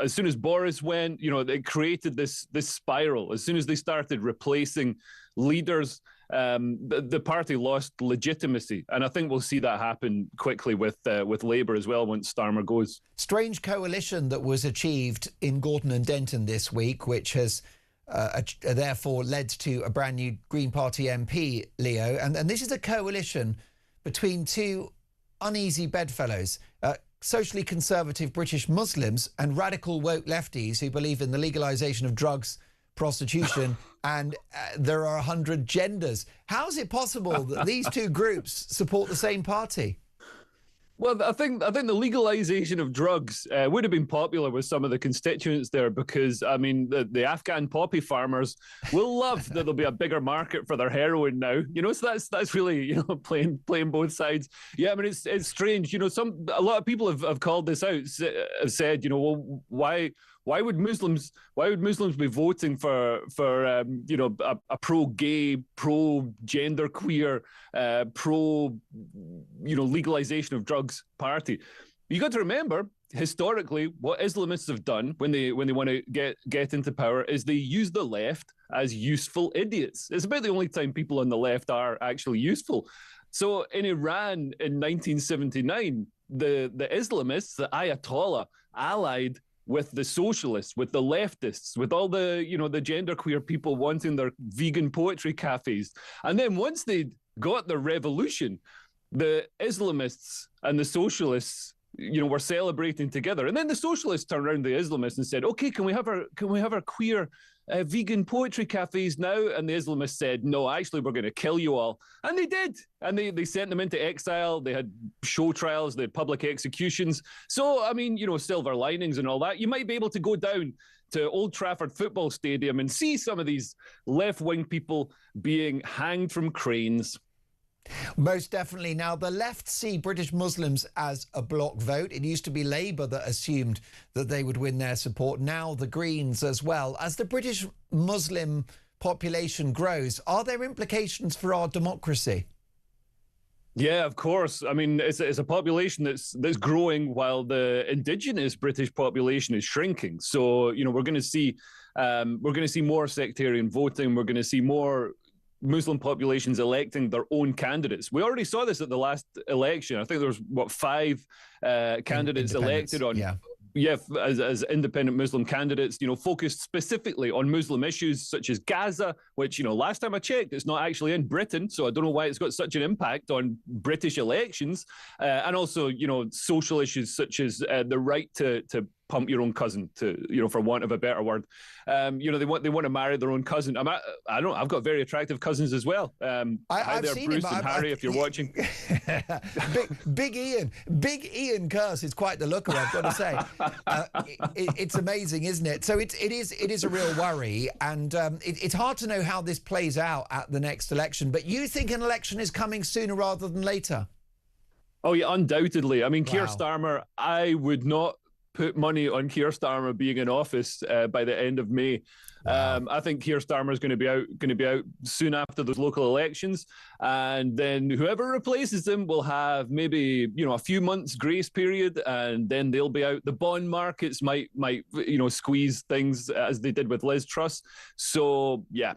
as soon as Boris went, it created this spiral. As soon as they started replacing leaders, the party lost legitimacy, and I think we'll see that happen quickly with Labour as well once Starmer goes. Strange coalition that was achieved in Gorton and Denton this week, which has therefore led to a brand new Green Party MP, Leo, and this is a coalition between two uneasy bedfellows, socially conservative British Muslims and radical woke lefties who believe in the legalisation of drugs, prostitution, and there are 100 genders. How is it possible that these two groups support the same party? Well, I think the legalization of drugs would have been popular with some of the constituents there because, I mean, the Afghan poppy farmers will love that there'll be a bigger market for their heroin now. You know, so that's really, you know, playing both sides. Yeah, I mean, it's strange. You know, a lot of people have called this out, have said, you know, well, why would Muslims be voting for you know, a pro-gay, pro-genderqueer, pro, you know, legalization of drugs party? You got to remember, historically, what Islamists have done when they want to get into power is they use the left as useful idiots. It's about the only time people on the left are actually useful. So in Iran in 1979, the Islamists, the Ayatollah, allied with the socialists, with the leftists, with all the, you know, the genderqueer people wanting their vegan poetry cafes. And then once they got the revolution, the Islamists and the socialists, you know, were celebrating together. And then the socialists turned around to the Islamists and said, okay, can we have our queer vegan poetry cafes now? And the Islamists said, no, actually, we're going to kill you all. And they did. And they sent them into exile. They had show trials. They had public executions. So, I mean, you know, silver linings and all that. You might be able to go down to Old Trafford Football Stadium and see some of these left-wing people being hanged from cranes. Most definitely. Now, the left see British Muslims as a bloc vote. It used to be Labour that assumed that they would win their support. Now the Greens as well. As the British Muslim population grows, are there implications for our democracy? Yeah, of course. I mean, it's a population that's growing while the indigenous British population is shrinking. So, you know, we're going to see more sectarian voting. We're going to see more Muslim populations electing their own candidates. We already saw this at the last election. I think there was, 5 candidates elected on... Yeah, as independent Muslim candidates, you know, focused specifically on Muslim issues such as Gaza, which, you know, last time I checked, it's not actually in Britain. So I don't know why it's got such an impact on British elections. And also, you know, social issues such as the right to pump your own cousin, to, you know, for want of a better word. You know, they want to marry their own cousin. I've got very attractive cousins as well. Hi there, Bruce and Harry, if you're watching. Big Ian Curse is quite the looker, I've got to say. It's amazing, isn't it? So it is a real worry, and it's hard to know how this plays out at the next election. But you think an election is coming sooner rather than later? Oh yeah, undoubtedly. I mean, Keir Starmer, I would not put money on Keir Starmer being in office by the end of May. Wow. I think Keir Starmer is going to be out soon after those local elections, and then whoever replaces him will have maybe, you know, a few months grace period, and then they'll be out. The bond markets might you know, squeeze things as they did with Liz Truss. So yeah.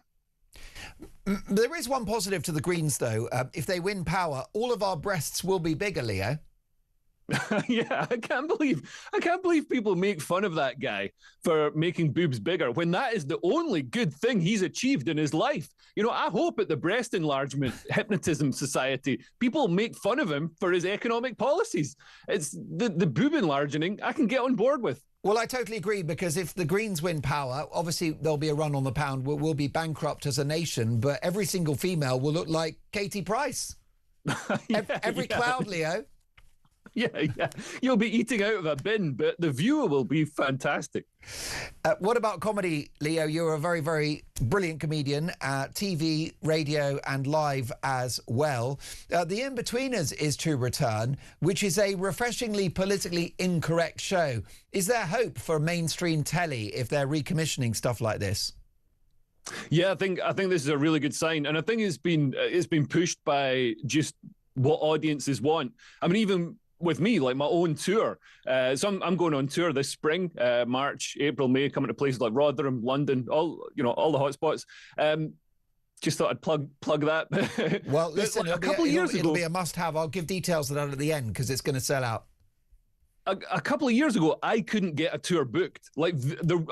There is one positive to the Greens, though. If they win power, all of our breasts will be bigger, Leo. Yeah, I can't believe people make fun of that guy for making boobs bigger when that is the only good thing he's achieved in his life. You know, I hope at the Breast Enlargement Hypnotism Society, people make fun of him for his economic policies. It's the boob enlarging I can get on board with. Well, I totally agree, because if the Greens win power, obviously there'll be a run on the pound. We'll be bankrupt as a nation, but every single female will look like Katie Price. Every cloud, Leo. Yeah. You'll be eating out of a bin, but the view will be fantastic. What about comedy, Leo? You're a very, very brilliant comedian, TV, radio and live as well. The In-Betweeners is to return, which is a refreshingly politically incorrect show. Is there hope for mainstream telly if they're recommissioning stuff like this? Yeah, I think this is a really good sign, and I think it's been pushed by just what audiences want. I mean, even with me, like my own tour. So I'm going on tour this spring, March, April, May, coming to places like Rotherham, London, all the hot spots. Just thought I'd plug that. Well, listen, it'll be a must-have. I'll give details of that at the end because it's going to sell out. A couple of years ago, I couldn't get a tour booked. Like,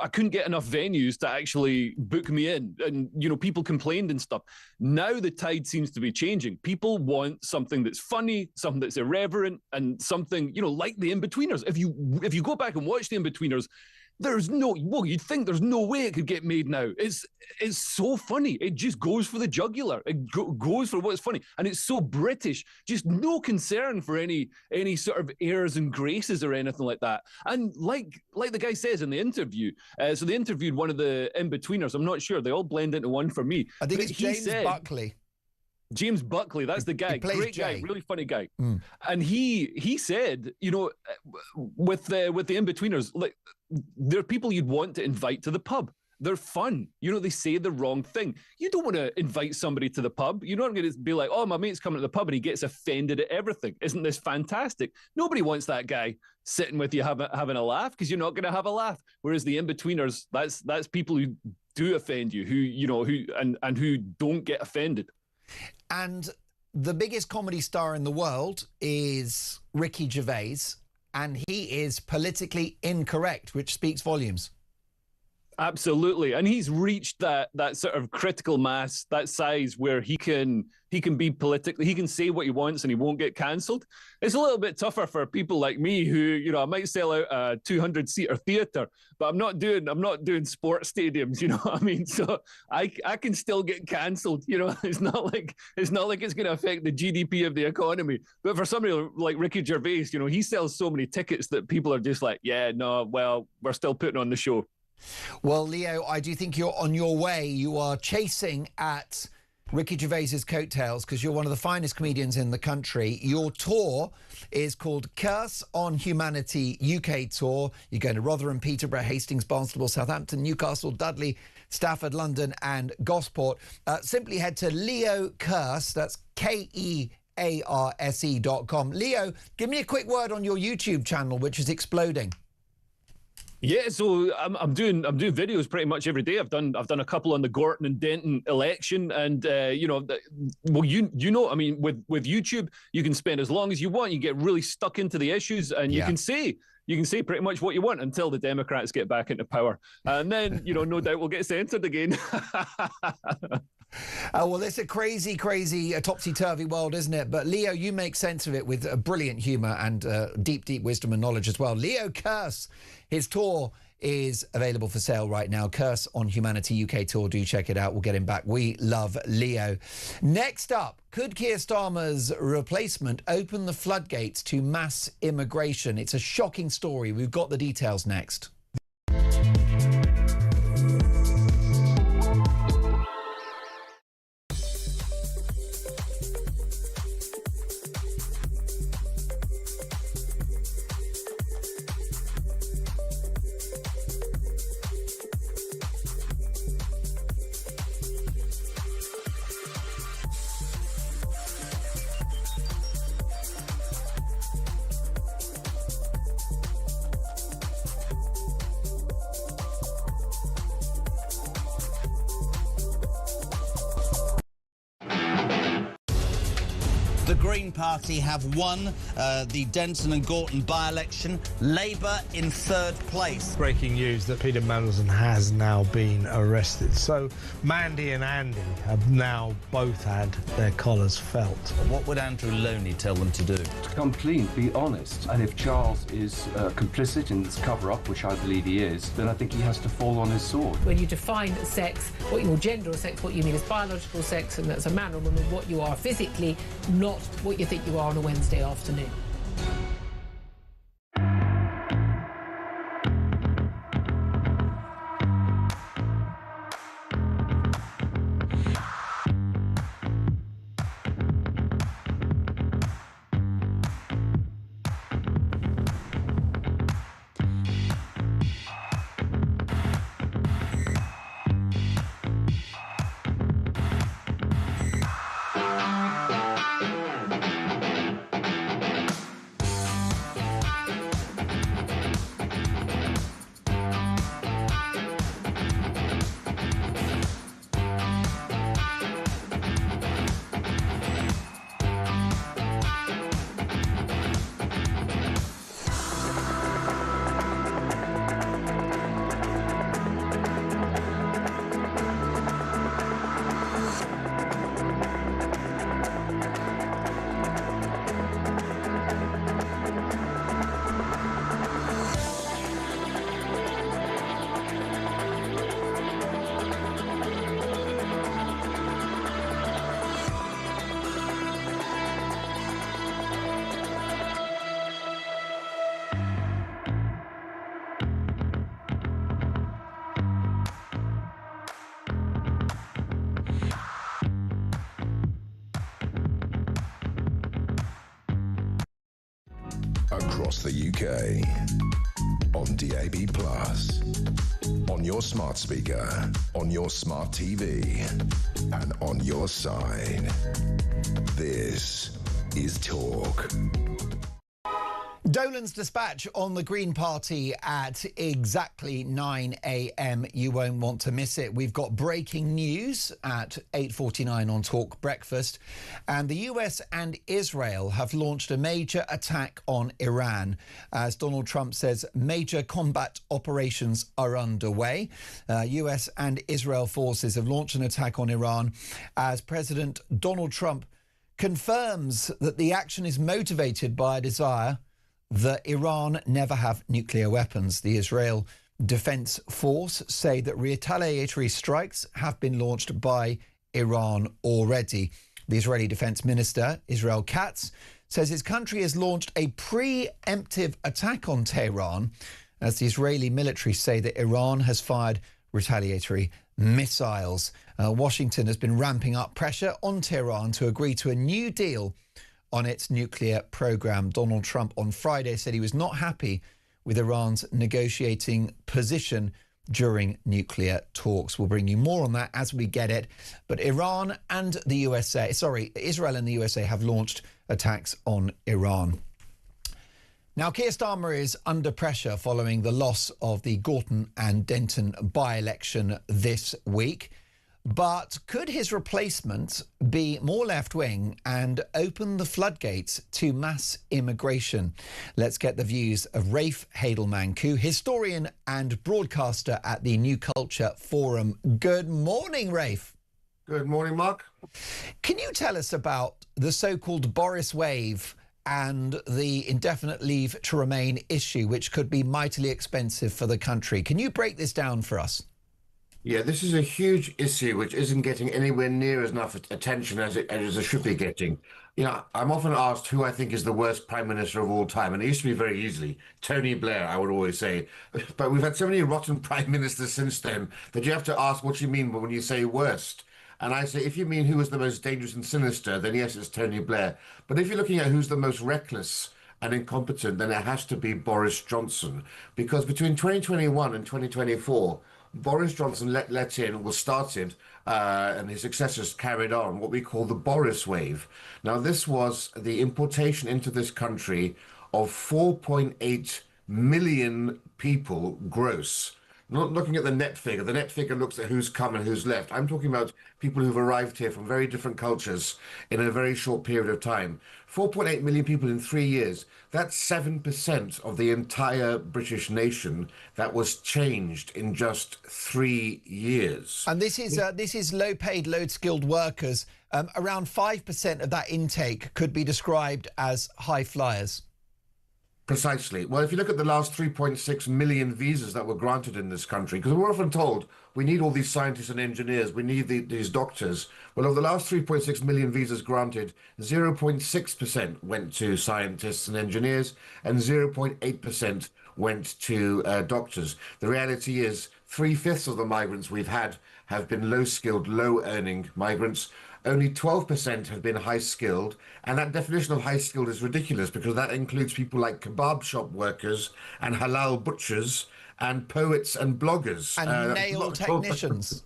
I couldn't get enough venues to actually book me in. And, you know, people complained and stuff. Now the tide seems to be changing. People want something that's funny, something that's irreverent, and something, you know, like the In-Betweeners. If you go back and watch the In-Betweeners, you'd think there's no way it could get made now. It's so funny. It just goes for the jugular. It goes for what's funny. And it's so British. Just no concern for any sort of airs and graces or anything like that. And like the guy says in the interview, so they interviewed one of the in-betweeners. I'm not sure. They all blend into one for me. I think it's James Buckley. James Buckley, that's the guy. Great guy, really funny guy. And he said, with the in-betweeners, like, they're people you'd want to invite to the pub. They're fun. They say the wrong thing. You don't want to invite somebody to the pub. You're not going to be like, oh, my mate's coming to the pub and he gets offended at everything. Isn't this fantastic? Nobody wants that guy sitting with you having a laugh, because you're not going to have a laugh. Whereas the in-betweeners, that's people who do offend you, who don't get offended. And the biggest comedy star in the world is Ricky Gervais, and he is politically incorrect, which speaks volumes. Absolutely. And he's reached that sort of critical mass, that size where he can be politically, he can say what he wants and he won't get cancelled. It's a little bit tougher for people like me who, I might sell out a 200-seater theatre, but I'm not doing sports stadiums, you know what I mean? So I can still get cancelled, It's not like it's going to affect the GDP of the economy. But for somebody like Ricky Gervais, he sells so many tickets that people are just like, yeah, no, well, we're still putting on the show. Well, Leo, I do think you're on your way. You are chasing at Ricky Gervais's coattails because you're one of the finest comedians in the country. Your tour is called Curse on Humanity UK Tour. You're going to Rotherham, Peterborough, Hastings, Barnstaple, Southampton, Newcastle, Dudley, Stafford, London and Gosport. Simply head to Leo Curse, that's KEARSE.com. Leo, give me a quick word on your YouTube channel, which is exploding. Yeah, so I'm doing videos pretty much every day. I've done a couple on the Gorton and Denton election, and I mean, with YouTube, you can spend as long as you want. You get really stuck into the issues, and you can say pretty much what you want until the Democrats get back into power, and then no doubt we'll get censored again. Well, it's a crazy, topsy-turvy world, isn't it? But Leo, you make sense of it with brilliant humour and deep wisdom and knowledge as well. Leo Curse, his tour is available for sale right now. Curse on Humanity UK Tour. Do check it out. We'll get him back. We love Leo. Next up, could Keir Starmer's replacement open the floodgates to mass immigration? It's a shocking story. We've got the details next. The Green Party have won the Denton and Gorton by-election. Labour in third place. Breaking news that Peter Mandelson has now been arrested. So Mandy and Andy have now both had their collars felt. What would Andrew Loney tell them to do? To come clean, be honest. And if Charles is complicit in this cover-up, which I believe he is, then I think he has to fall on his sword. When you define sex, gender or sex, what you mean is biological sex, and that's a man or woman, what you are physically, not what you think you are on a Wednesday afternoon. across the UK, on DAB+, on your smart speaker, on your smart TV, and on your side. This is Talk. Dolan's dispatch on the Green Party at exactly 9 a.m. You won't want to miss it. We've got breaking news at 8:49 on Talk Breakfast. And the US and Israel have launched a major attack on Iran. As Donald Trump says, major combat operations are underway. US and Israel forces have launched an attack on Iran as President Donald Trump confirms that the action is motivated by a desire that Iran never have nuclear weapons. The Israel Defense Force say that retaliatory strikes have been launched by Iran already. The Israeli Defense Minister, Israel Katz, says his country has launched a preemptive attack on Tehran as the Israeli military say that Iran has fired retaliatory missiles. Washington has been ramping up pressure on Tehran to agree to a new deal on its nuclear program. Donald Trump on Friday said he was not happy with Iran's negotiating position during nuclear talks. We'll bring you more on that as we get it. But Israel and the USA have launched attacks on Iran. Now, Keir Starmer is under pressure following the loss of the Gorton and Denton by-election this week. But could his replacement be more left-wing and open the floodgates to mass immigration? Let's get the views of Rafe Hadelman-Koo, historian and broadcaster at the New Culture Forum. Good morning, Rafe. Good morning, Mark. Can you tell us about the so-called Boris wave and the indefinite leave to remain issue, which could be mightily expensive for the country? Can you break this down for us? Yeah, this is a huge issue which isn't getting anywhere near as enough attention as it should be getting. You know, I'm often asked who I think is the worst prime minister of all time, and it used to be very easily Tony Blair, I would always say. But we've had so many rotten prime ministers since then that you have to ask what you mean when you say worst. And I say, if you mean who was the most dangerous and sinister, then yes, it's Tony Blair. But if you're looking at who's the most reckless and incompetent, then it has to be Boris Johnson. Because between 2021 and 2024, Boris Johnson started, and his successors carried on what we call the Boris wave. Now, this was the importation into this country of 4.8 million people gross. Not looking at the net figure. The net figure looks at who's come and who's left. I'm talking about people who've arrived here from very different cultures in a very short period of time. 4.8 million people in 3 years. That's 7% of the entire British nation that was changed in just 3 years. And this is low-paid, low-skilled workers. Around 5% of that intake could be described as high flyers. Precisely. Well, if you look at the last 3.6 million visas that were granted in this country, because we're often told we need all these scientists and engineers, we need these doctors. Well, of the last 3.6 million visas granted, 0.6% went to scientists and engineers, and 0.8% went to doctors. The reality is 3/5 of the migrants we've had have been low-skilled, low-earning migrants. Only 12% have been high-skilled, and that definition of high-skilled is ridiculous because that includes people like kebab shop workers and halal butchers and poets and bloggers. And nail technicians.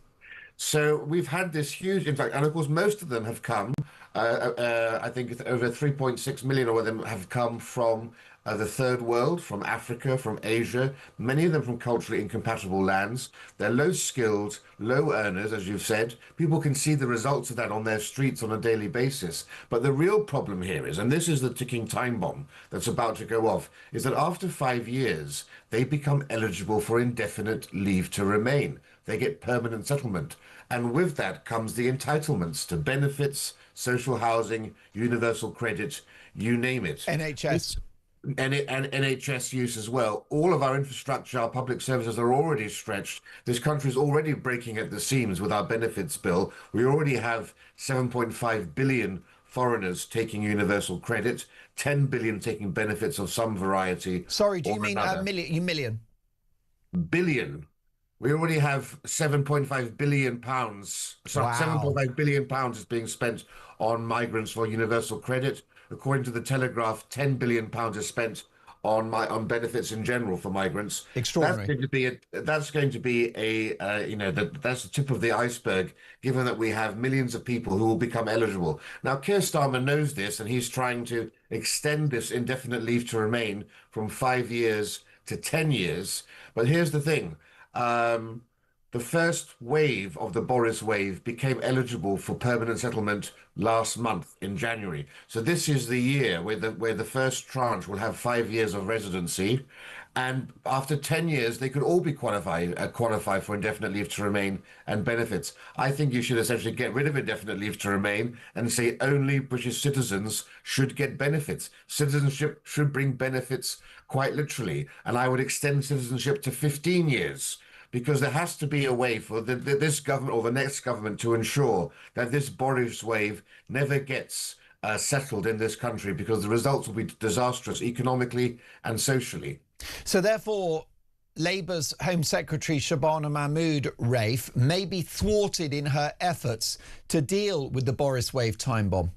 So we've had this huge, in fact, and of course most of them have come, I think over 3.6 million of them have come from the third world, from Africa, from Asia, many of them from culturally incompatible lands. They're low-skilled, low earners, as you've said. People can see the results of that on their streets on a daily basis. But the real problem here is, and this is the ticking time bomb that's about to go off, is that after 5 years, they become eligible for indefinite leave to remain. They get permanent settlement. And with that comes the entitlements to benefits, social housing, universal credit, you name it. NHS. And NHS use as well. All of our infrastructure, our public services are already stretched. This country is already breaking at the seams with our benefits bill. We already have 7.5 billion foreigners taking universal credit, 10 billion taking benefits of some variety. Sorry, do you mean million? Billion. We already have 7.5 billion pounds. So Wow. 7.5 billion pounds is being spent on migrants for universal credit. According to the Telegraph, 10 billion pounds is spent on benefits in general for migrants. Extraordinary. That's going to be that's the tip of the iceberg, given that we have millions of people who will become eligible. Now, Keir Starmer knows this, and he's trying to extend this indefinite leave to remain from 5 years to 10 years. But here's the thing. The first wave of the Boris wave became eligible for permanent settlement last month in January. So this is the year where the first tranche will have 5 years of residency. And after 10 years, they could all be qualify for indefinite leave to remain and benefits. I think you should essentially get rid of indefinite leave to remain and say only British citizens should get benefits. Citizenship should bring benefits quite literally. And I would extend citizenship to 15 years. Because there has to be a way for this government or the next government to ensure that this Boris wave never gets settled in this country, because the results will be disastrous economically and socially. So therefore, Labour's Home Secretary Shabana Mahmood, Rafe, may be thwarted in her efforts to deal with the Boris wave time bomb.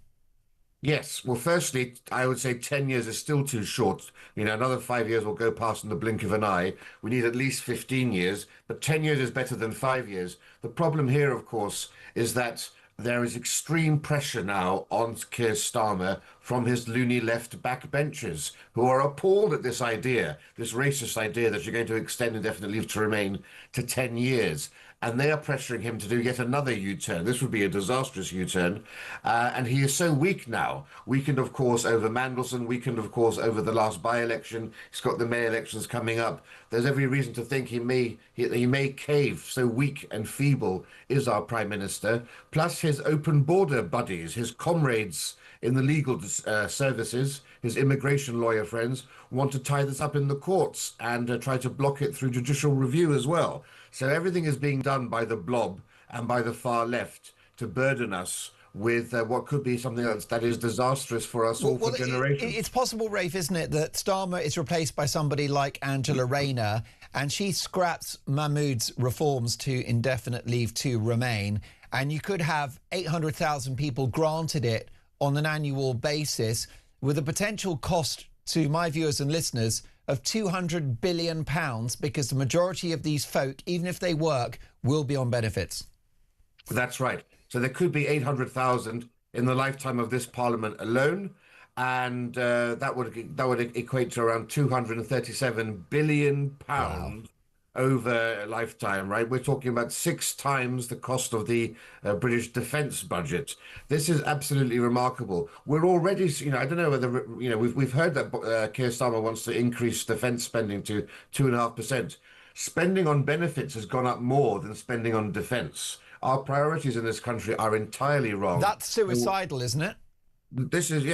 Yes. Well, firstly, I would say 10 years is still too short. Another 5 years will go past in the blink of an eye. We need at least 15 years, but 10 years is better than 5 years. The problem here, of course, is that there is extreme pressure now on Keir Starmer from his loony left backbenchers, who are appalled at this racist idea that you're going to extend indefinite leave to remain to 10 years. And they are pressuring him to do yet another U-turn. This would be a disastrous U-turn. And he is so weak now. Weakened, of course, over Mandelson, weakened, of course, over the last by-election. He's got the May elections coming up. There's every reason to think he may cave. So weak and feeble is our Prime Minister. Plus his open border buddies, his comrades in the legal services, his immigration lawyer friends, want to tie this up in the courts and try to block it through judicial review as well. So everything is being done by the blob and by the far left to burden us with what could be something that is disastrous for us all for generations. It's possible, Rafe, isn't it, that Starmer is replaced by somebody like Angela Rayner, and she scraps Mahmood's reforms to indefinite leave to remain, and you could have 800,000 people granted it on an annual basis, with a potential cost to my viewers and listeners of £200 billion, because the majority of these folk, even if they work, will be on benefits. That's right. So there could be 800,000 in the lifetime of this Parliament alone, and that would equate to around £237 billion over a lifetime, right? We're talking about 6 times the cost of the British defence budget. This is absolutely remarkable. We're already, I don't know whether, we've heard that Keir Starmer wants to increase defence spending to 2.5%. Spending on benefits has gone up more than spending on defence. Our priorities in this country are entirely wrong. That's suicidal, isn't it? This is,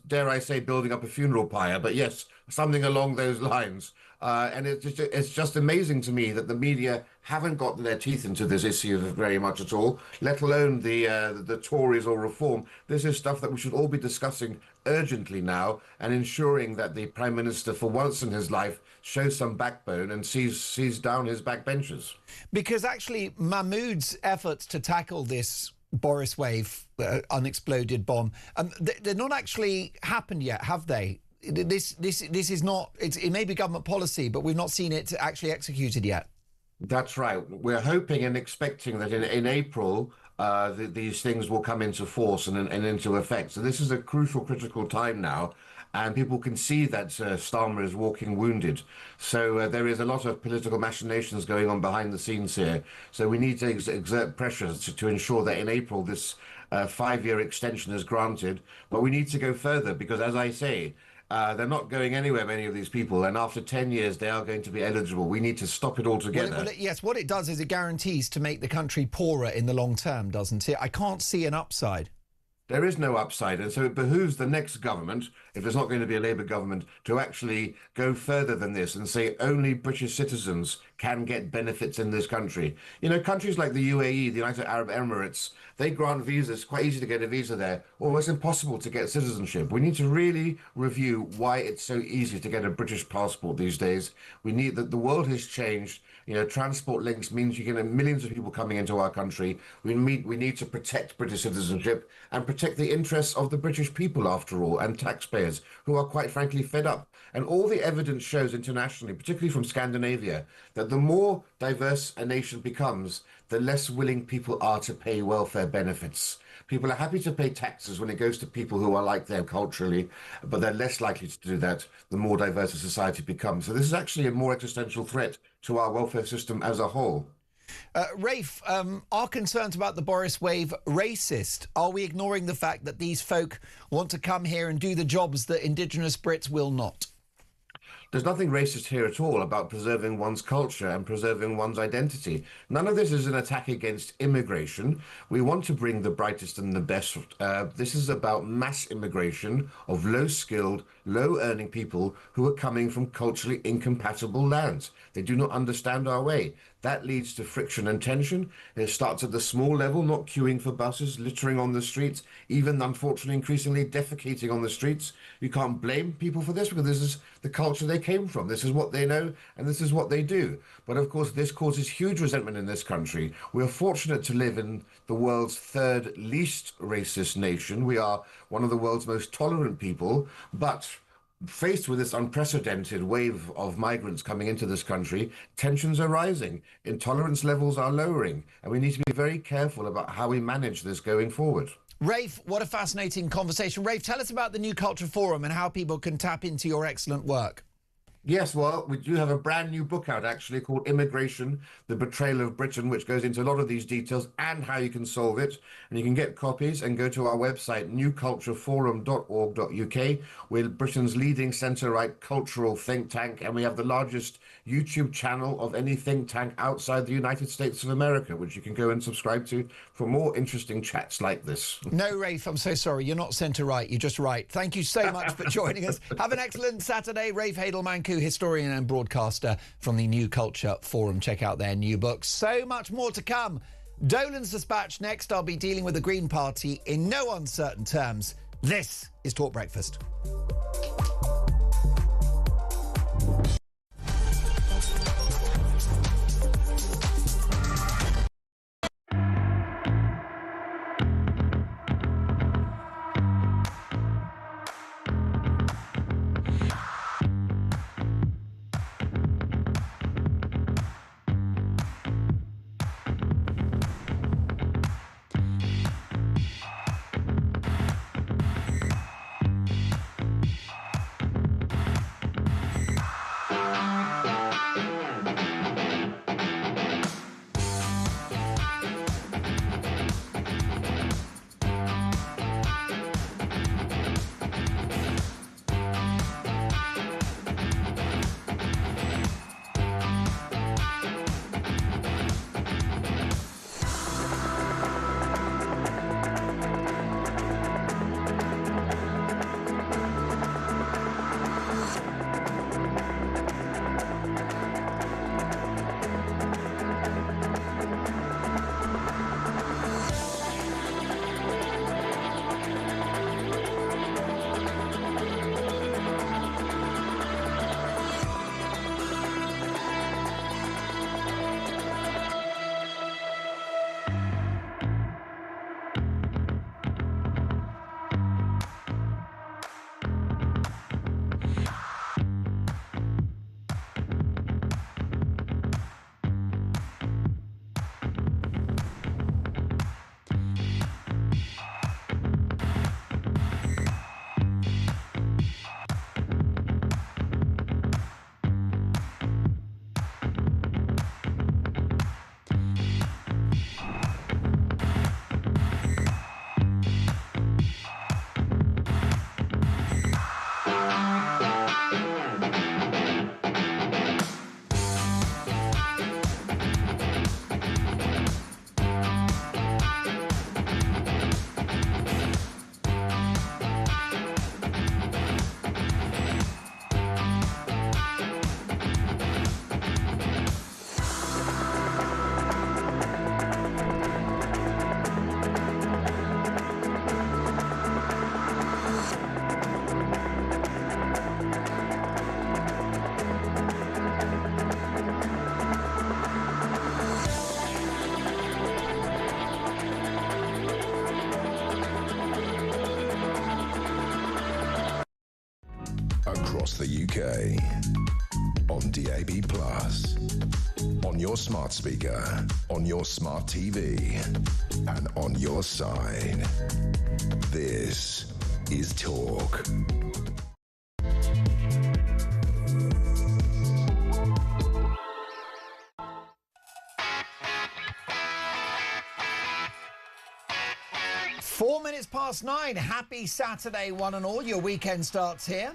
dare I say, building up a funeral pyre, but yes, something along those lines. And it's just amazing to me that the media haven't gotten their teeth into this issue very much at all, let alone the Tories or Reform. This is stuff that we should all be discussing urgently now, and ensuring that the Prime Minister, for once in his life, shows some backbone and sees down his backbenchers. Because actually, Mahmood's efforts to tackle this Boris wave unexploded bomb, they're not actually happened yet, have they? This is not, it may be government policy, but we've not seen it actually executed yet. That's right. We're hoping and expecting that in April these things will come into force and into effect. So this is a crucial, critical time now, and people can see that Starmer is walking wounded. So there is a lot of political machinations going on behind the scenes here. So we need to exert pressure to ensure that in April this 5-year extension is granted. But we need to go further, because, as I say, they're not going anywhere, many of these people, and after 10 years they are going to be eligible. We need to stop it altogether. Yes, what it does is it guarantees to make the country poorer in the long term, doesn't it? I can't see an upside. There is no upside, and so it behooves the next government, if there's not going to be a Labour government, to actually go further than this and say only British citizens can get benefits in this country. You know, countries like the UAE, the United Arab Emirates, they grant visas, quite easy to get a visa there, almost impossible to get citizenship. We need to really review why it's so easy to get a British passport these days. We need that. The world has changed. You know, transport links means you can have millions of people coming into our country. We need to protect British citizenship and protect the interests of the British people, after all, and taxpayers who are quite frankly fed up. And all the evidence shows internationally, particularly from Scandinavia, that the more diverse a nation becomes, the less willing people are to pay welfare benefits. People are happy to pay taxes when it goes to people who are like them culturally, but they're less likely to do that the more diverse a society becomes. So this is actually a more existential threat to our welfare system as a whole. Rafe, are concerns about the Boris wave racist? Are we ignoring the fact that these folk want to come here and do the jobs that indigenous Brits will not? There's nothing racist here at all about preserving one's culture and preserving one's identity. None of this is an attack against immigration. We want to bring the brightest and the best. This is about mass immigration of low-skilled, low-earning people who are coming from culturally incompatible lands. They do not understand our way. That leads to friction and tension. It starts at the small level, not queuing for buses, littering on the streets, even, unfortunately, increasingly defecating on the streets. You can't blame people for this because this is the culture they came from. This is what they know, and this is what they do. But, of course, this causes huge resentment in this country. We are fortunate to live in the world's third least racist nation. We are one of the world's most tolerant people, but faced with this unprecedented wave of migrants coming into this country, tensions are rising, intolerance levels are lowering, and we need to be very careful about how we manage this going forward. Rafe, what a fascinating conversation. Rafe, tell us about the New Culture Forum and how people can tap into your excellent work. Yes, well, we do have a brand new book out, actually, called Immigration, The Betrayal of Britain, which goes into a lot of these details and how you can solve it. And you can get copies and go to our website, newcultureforum.org.uk. We're Britain's leading centre-right cultural think tank, and we have the largest YouTube channel of any think tank outside the United States of America, which you can go and subscribe to for more interesting chats like this. No, Rafe, I'm so sorry. You're not centre-right. You're just right. Thank you so much for joining us. Have an excellent Saturday. Rafe Hadelmanku, historian and broadcaster from the New Culture Forum. Check out their new book. So much more to come. Dolan's Dispatch next. I'll be dealing with the Green Party in no uncertain terms. This is Talk Breakfast. the UK. On DAB+, on your smart speaker, on your smart TV, and on your side. This is Talk. Four minutes past 9. Happy Saturday, one and all. Your weekend starts here.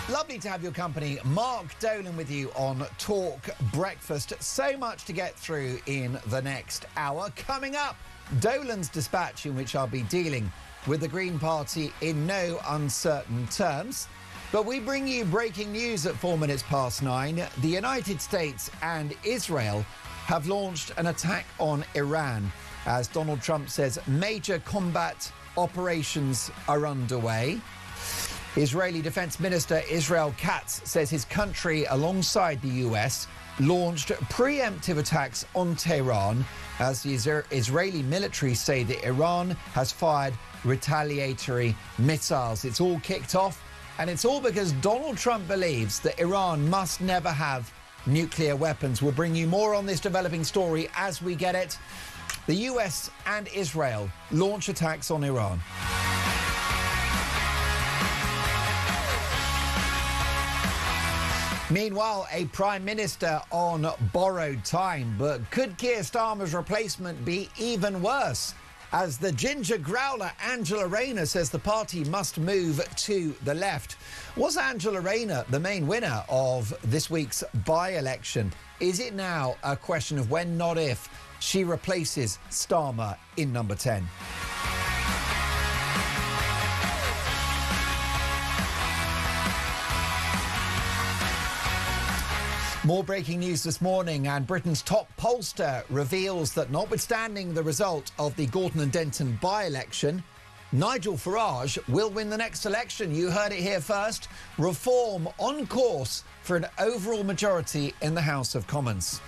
Lovely to have your company. Mark Dolan with you on Talk Breakfast. So much to get through in the next hour. Coming up, Dolan's Dispatch, in which I'll be dealing with the Green Party in no uncertain terms. But we bring you breaking news at 4 minutes past 9. The United States and Israel have launched an attack on Iran. As Donald Trump says, major combat operations are underway. Israeli Defense Minister Israel Katz says his country, alongside the US, launched preemptive attacks on Tehran as the Israeli military say that Iran has fired retaliatory missiles. It's all kicked off, and it's all because Donald Trump believes that Iran must never have nuclear weapons. We'll bring you more on this developing story as we get it. The US and Israel launch attacks on Iran. Meanwhile, a Prime Minister on borrowed time. But could Keir Starmer's replacement be even worse? As the ginger growler Angela Rayner says the party must move to the left. Was Angela Rayner the main winner of this week's by-election? Is it now a question of when, not if, she replaces Starmer in number 10? More breaking news this morning, and Britain's top pollster reveals that notwithstanding the result of the Gorton and Denton by-election, Nigel Farage will win the next election. You heard it here first. Reform on course for an overall majority in the House of Commons.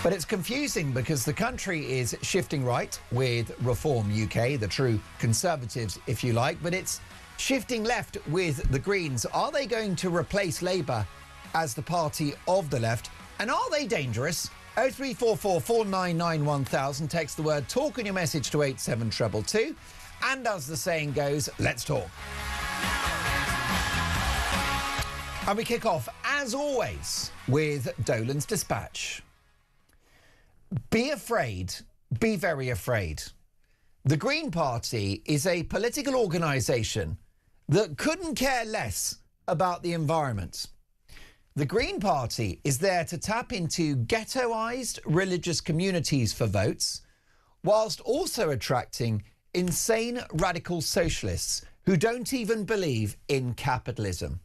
But it's confusing because the country is shifting right with Reform UK, the true Conservatives, if you like, but it's shifting left with the Greens. Are they going to replace Labour as the party of the left? And are they dangerous? 0344 499 1000. Text the word talk in your message to 87222. And as the saying goes, let's talk. And we kick off, as always, with Dolan's Dispatch. Be afraid. Be very afraid. The Green Party is a political organisation that couldn't care less about the environment. The Green Party is there to tap into ghettoised religious communities for votes, whilst also attracting insane radical socialists who don't even believe in capitalism.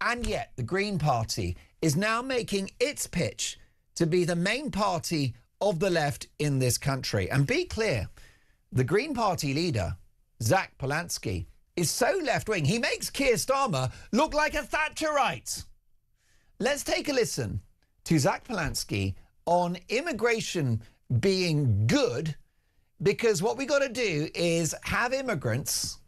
And yet the Green Party is now making its pitch to be the main party of the left in this country. And be clear, the Green Party leader, Zach Polanski, is so left-wing, he makes Keir Starmer look like a Thatcherite. Let's take a listen to Zach Polanski on immigration being good, because what we got to do is have immigrants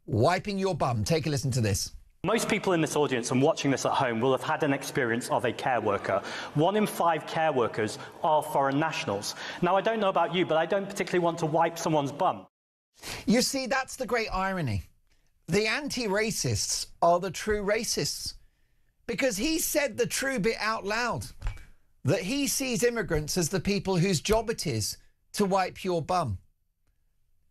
wiping your bum. Take a listen to this. Most people in this audience and watching this at home will have had an experience of a care worker. 1 in 5 care workers are foreign nationals. Now, I don't know about you, but I don't particularly want to wipe someone's bum. You see, that's the great irony. The anti-racists are the true racists, because he said the true bit out loud, that he sees immigrants as the people whose job it is to wipe your bum.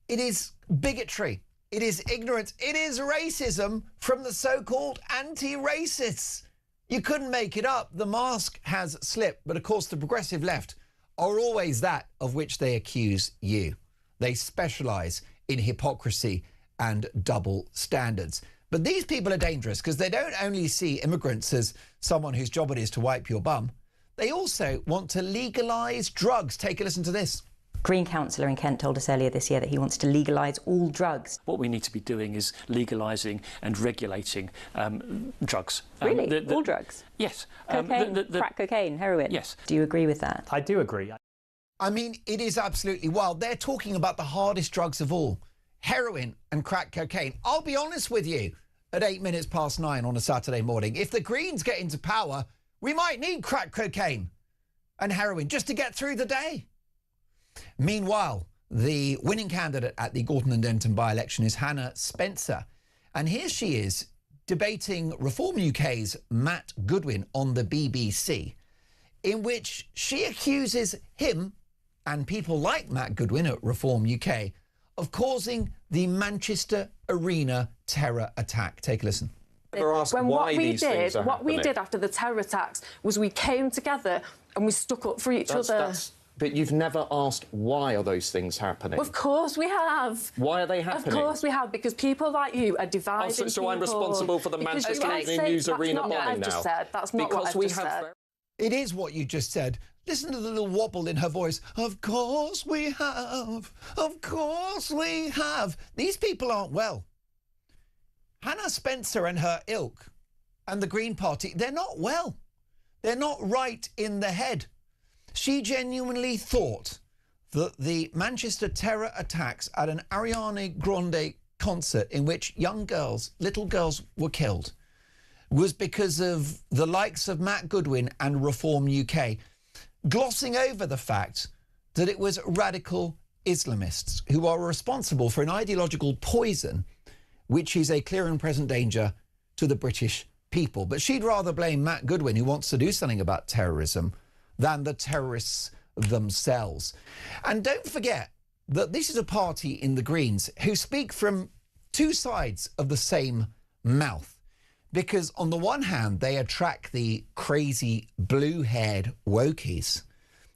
It is bigotry. It is ignorance. It is racism from the so-called anti-racists. You couldn't make it up. The mask has slipped. But of course, the progressive left are always that of which they accuse you. They specialise in hypocrisy and double standards. But these people are dangerous because they don't only see immigrants as someone whose job it is to wipe your bum. They also want to legalise drugs. Take a listen to this. Green councillor in Kent told us earlier this year that he wants to legalise all drugs. What we need to be doing is legalising and regulating drugs. Really? All drugs? Yes. Cocaine, crack cocaine, heroin? Yes. Do you agree with that? I do agree. I mean, it is absolutely wild. They're talking about the hardest drugs of all, heroin and crack cocaine. I'll be honest with you, at 9:08 on a Saturday morning, if the Greens get into power, we might need crack cocaine and heroin just to get through the day. Meanwhile, the winning candidate at the Gorton and Denton by-election is Hannah Spencer. And here she is debating Reform UK's Matt Goodwin on the BBC, in which she accuses him and people like Matt Goodwin at Reform UK of causing the Manchester Arena terror attack. Take a listen. What we did after the terror attacks was we came together and we stuck up for each other. But you've never asked why are those things happening? Of course we have. Why are they happening? Of course we have, because people like you are dividing so I'm responsible for the Manchester Evening News Arena bombing now? That's not what I've just said. It is what you just said. Listen to the little wobble in her voice. Of course we have. Of course we have. These people aren't well. Hannah Spencer and her ilk and the Green Party, they're not well. They're not right in the head. She genuinely thought that the Manchester terror attacks at an Ariana Grande concert in which young girls, little girls, were killed was because of the likes of Matt Goodwin and Reform UK, glossing over the fact that it was radical Islamists who are responsible for an ideological poison which is a clear and present danger to the British people. But she'd rather blame Matt Goodwin, who wants to do something about terrorism, than the terrorists themselves. And don't forget that this is a party in the Greens who speak from two sides of the same mouth. Because on the one hand, they attract the crazy blue-haired wokies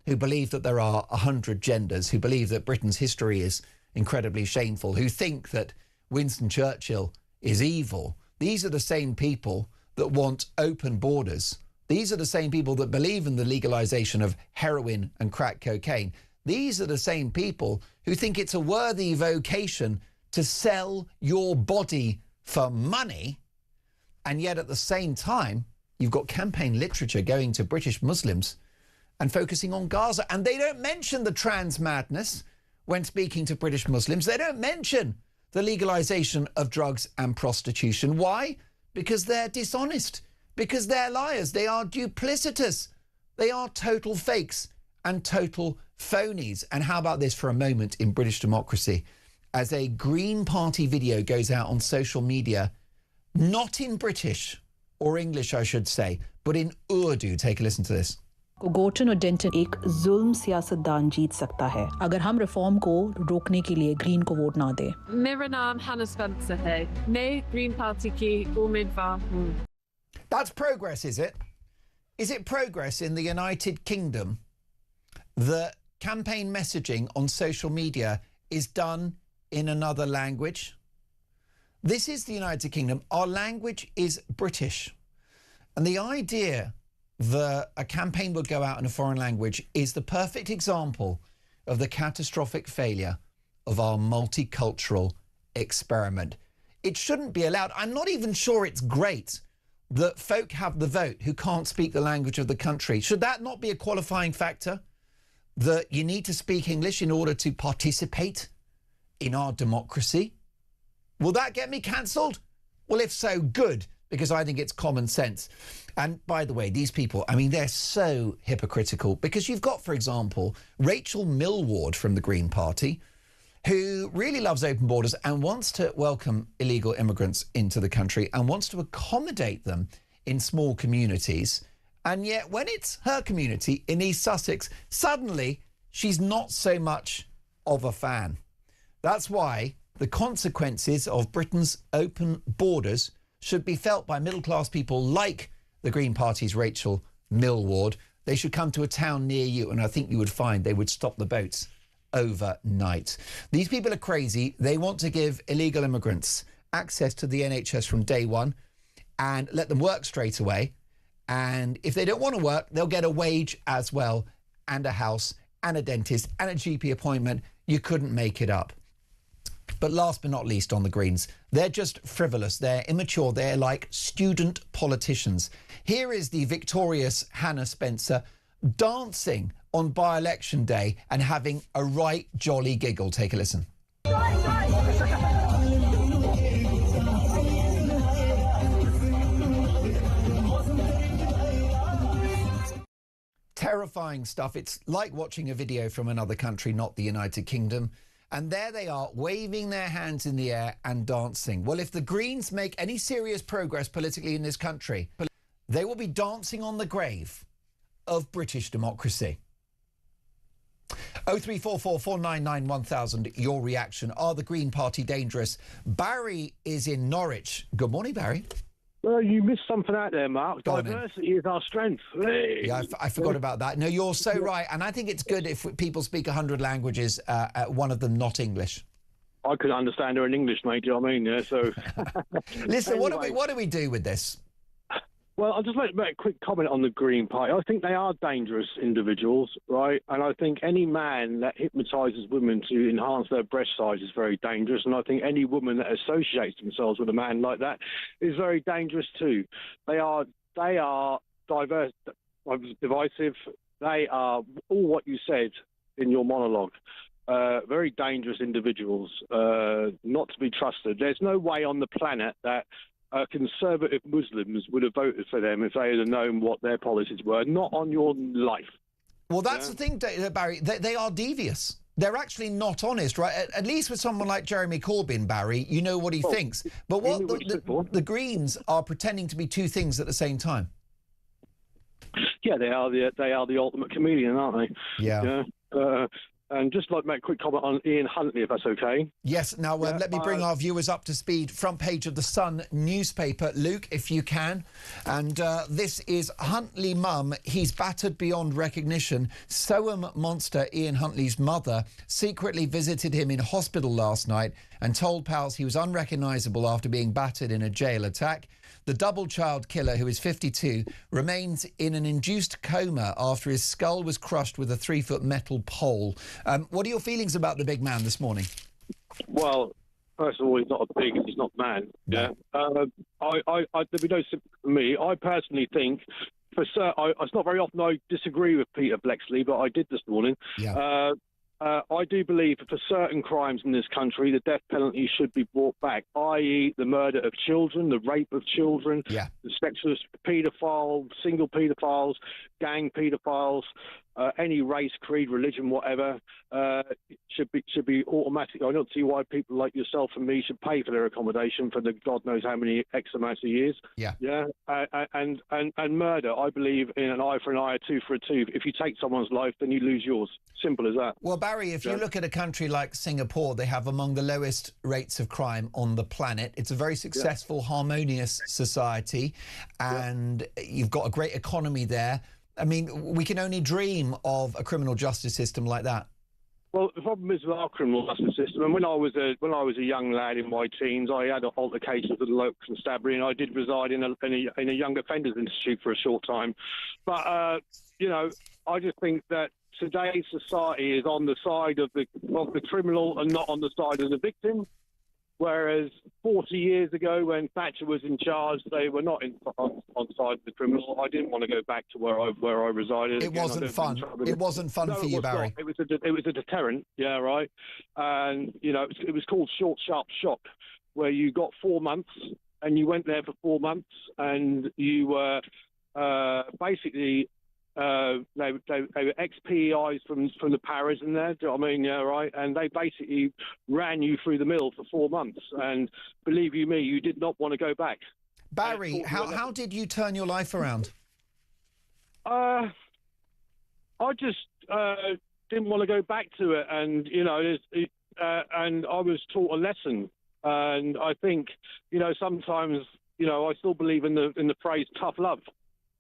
who believe that there are 100 genders, who believe that Britain's history is incredibly shameful, who think that Winston Churchill is evil. These are the same people that want open borders. These are the same people that believe in the legalisation of heroin and crack cocaine. These are the same people who think it's a worthy vocation to sell your body for money. And yet at the same time, you've got campaign literature going to British Muslims and focusing on Gaza. And they don't mention the trans madness when speaking to British Muslims. They don't mention the legalisation of drugs and prostitution. Why? Because they're dishonest. Because they're liars. They are duplicitous. They are total fakes and total phonies. And how about this for a moment in British democracy? As a Green Party video goes out on social media, not in British or English, I should say, but in Urdu. Take a listen to this. Gorton और Danton एक जुल्म सियासतदान जीत सकता है अगर हम reform को रोकने के लिए ग्रीन को वोट ना दें। मेरा नाम हना स्पेंसर है। मैं ग्रीन पार्टी की उम्मीदवार हूं। That's progress, is it? Is it progress in the United Kingdom that campaign messaging on social media is done in another language? This is the United Kingdom. Our language is British. And the idea that a campaign would go out in a foreign language is the perfect example of the catastrophic failure of our multicultural experiment. It shouldn't be allowed. I'm not even sure it's great that folk have the vote who can't speak the language of the country. Should that not be a qualifying factor? That you need to speak English in order to participate in our democracy? Will that get me cancelled? Well, if so, good, because I think it's common sense. And by the way, these people, I mean, they're so hypocritical because you've got, for example, Rachel Millward from the Green Party, who really loves open borders and wants to welcome illegal immigrants into the country and wants to accommodate them in small communities. And yet when it's her community in East Sussex, suddenly she's not so much of a fan. That's why the consequences of Britain's open borders should be felt by middle-class people like the Green Party's Rachel Millward. They should come to a town near you, and I think you would find they would stop the boats overnight. These people are crazy. They want to give illegal immigrants access to the NHS from day one and let them work straight away. And if they don't want to work, they'll get a wage as well, and a house, and a dentist, and a GP appointment. You couldn't make it up. But last but not least on the Greens, they're just frivolous, they're immature, they're like student politicians. Here is the victorious Hannah Spencer dancing on by-election day and having a right jolly giggle. Take a listen. Terrifying stuff. It's like watching a video from another country, not the United Kingdom. And there they are, waving their hands in the air and dancing. Well, if the Greens make any serious progress politically in this country, they will be dancing on the grave of British democracy. 0344 499 1000, your reaction. Are the Green Party dangerous? Barry is in Norwich. Good morning, Barry. Well, you missed something out there, Mark. Go on Diversity is our strength. Hey. Yeah, I forgot about that. No, you're so right. And I think it's good if people speak 100 languages, one of them not English. I could understand her in English, mate. Do you know what I mean? Yeah, so... Listen, anyway, what do we do with this? Well, I'll just make a quick comment on the Green Party. I think they are dangerous individuals, right? And I think any man that hypnotises women to enhance their breast size is very dangerous. And I think any woman that associates themselves with a man like that is very dangerous too. They are diverse, divisive. They are all what you said in your monologue. Very dangerous individuals, not to be trusted. There's no way on the planet that conservative Muslims would have voted for them if they had known what their policies were. Not on your life. Well, that's the thing, Barry. They are devious. They're actually not honest, right? At least with someone like Jeremy Corbyn, Barry, you know what he thinks. But what the Greens are pretending to be two things at the same time. Yeah, they are the ultimate comedian, aren't they? Yeah. And just like make a quick comment on Ian Huntley, if that's okay. Yes. Now, let me bring our viewers up to speed. Front page of the Sun newspaper, Luke, if you can. And this is Huntley mum. He's battered beyond recognition. Soham monster Ian Huntley's mother secretly visited him in hospital last night and told pals he was unrecognisable after being battered in a jail attack. The double child killer, who is 52, remains in an induced coma after his skull was crushed with a 3-foot metal pole. What are your feelings about the big man this morning? Well, first of all, he's not a man. Yeah. There'll be no sympathy for me. I personally think, it's not very often I disagree with Peter Blexley, but I did this morning. Yeah. I do believe that for certain crimes in this country, the death penalty should be brought back, i.e. the murder of children, the rape of children, the sexual paedophiles, single paedophiles, gang paedophiles, any race, creed, religion, whatever, should be automatic. I don't see why people like yourself and me should pay for their accommodation for the God knows how many X amounts of years. Yeah. Yeah. And murder, I believe in an eye for an eye, a tooth for a tooth. If you take someone's life, then you lose yours. Simple as that. Well, Barry, if you look at a country like Singapore, they have among the lowest rates of crime on the planet. It's a very successful, harmonious society, and you've got a great economy there. I mean, we can only dream of a criminal justice system like that. Well, the problem is with our criminal justice system, and when I was a young lad in my teens, I had altercations with the local constabulary, and I did reside in a young offenders institute for a short time. But I just think that today's society is on the side of the criminal and not on the side of the victim. Whereas 40 years ago, when Thatcher was in charge, they were not on side of the criminal. I didn't want to go back to where I resided. It wasn't fun. It wasn't fun for you, Barry. It was a deterrent. Yeah, right. And it was called short, sharp shock, where you got 4 months and you went there for 4 months and you were basically. They were ex-PEIs from the paras in there, do you know what I mean? Yeah, right. And they basically ran you through the mill for 4 months. And believe you me, you did not want to go back. Barry, how did you turn your life around? I just didn't want to go back to it, and and I was taught a lesson. And I think sometimes I still believe in the phrase tough love.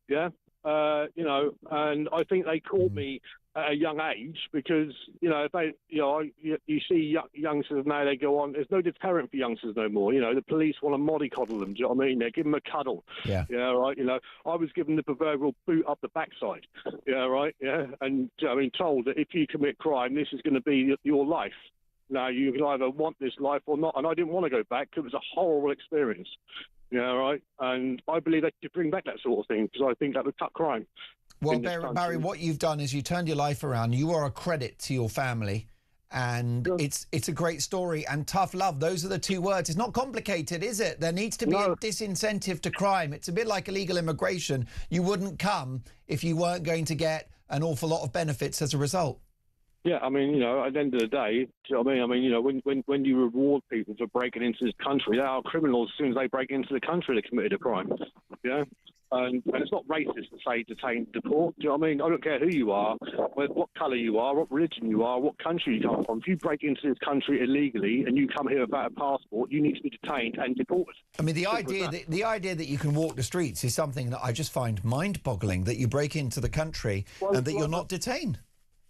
Yeah. And I think they caught me at a young age because, if they, you see youngsters now, they go on, there's no deterrent for youngsters no more. The police want to mollycoddle them, do you know what I mean? They give them a cuddle. Yeah. Yeah, right. I was given the proverbial boot up the backside. Yeah, right. Yeah. And told that if you commit crime, this is going to be your life. Now, you can either want this life or not. And I didn't want to go back because it was a horrible experience. Yeah, right. And I believe they should bring back that sort of thing because I think that would cut crime. Well, Barry, what you've done is you turned your life around. You are a credit to your family. And it's a great story. And tough love, those are the two words. It's not complicated, is it? There needs to be a disincentive to crime. It's a bit like illegal immigration. You wouldn't come if you weren't going to get an awful lot of benefits as a result. Yeah, I mean, you know, at the end of the day, do you know what I mean? I mean, you know, when you reward people for breaking into this country, they are criminals as soon as they break into the country, they committed a crime. Yeah. And it's not racist to say detain, deport. Do you know what I mean? I don't care who you are, what colour you are, what religion you are, what country you come from. If you break into this country illegally and you come here without a passport, you need to be detained and deported. I mean, the idea that you can walk the streets is something that I just find mind-boggling. That you break into the country and that you're not detained.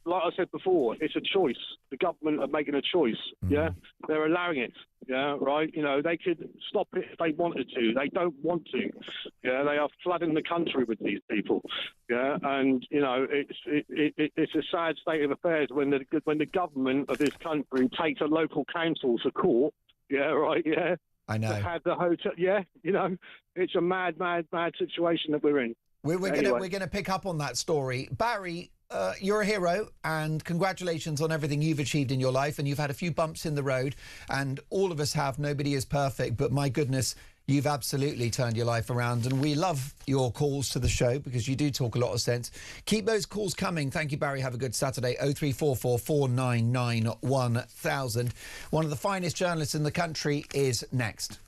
Like I said before, it's a choice. The government are making a choice. Yeah, they're allowing it. Yeah, right. You know, they could stop it if they wanted to. They don't want to. Yeah, they are flooding the country with these people. Yeah, and you know, it's a sad state of affairs when the government of this country takes a local council to court. Yeah, right. Yeah, I know. To have the hotel. Yeah, you know, it's a mad situation that we're in. We're gonna pick up on that story, Barry. You're a hero, and congratulations on everything you've achieved in your life. And you've had a few bumps in the road, and all of us have. Nobody is perfect, but my goodness, you've absolutely turned your life around. And we love your calls to the show because you do talk a lot of sense. Keep those calls coming. Thank you, Barry. Have a good Saturday. 0344 499 1000. One of the finest journalists in the country is next.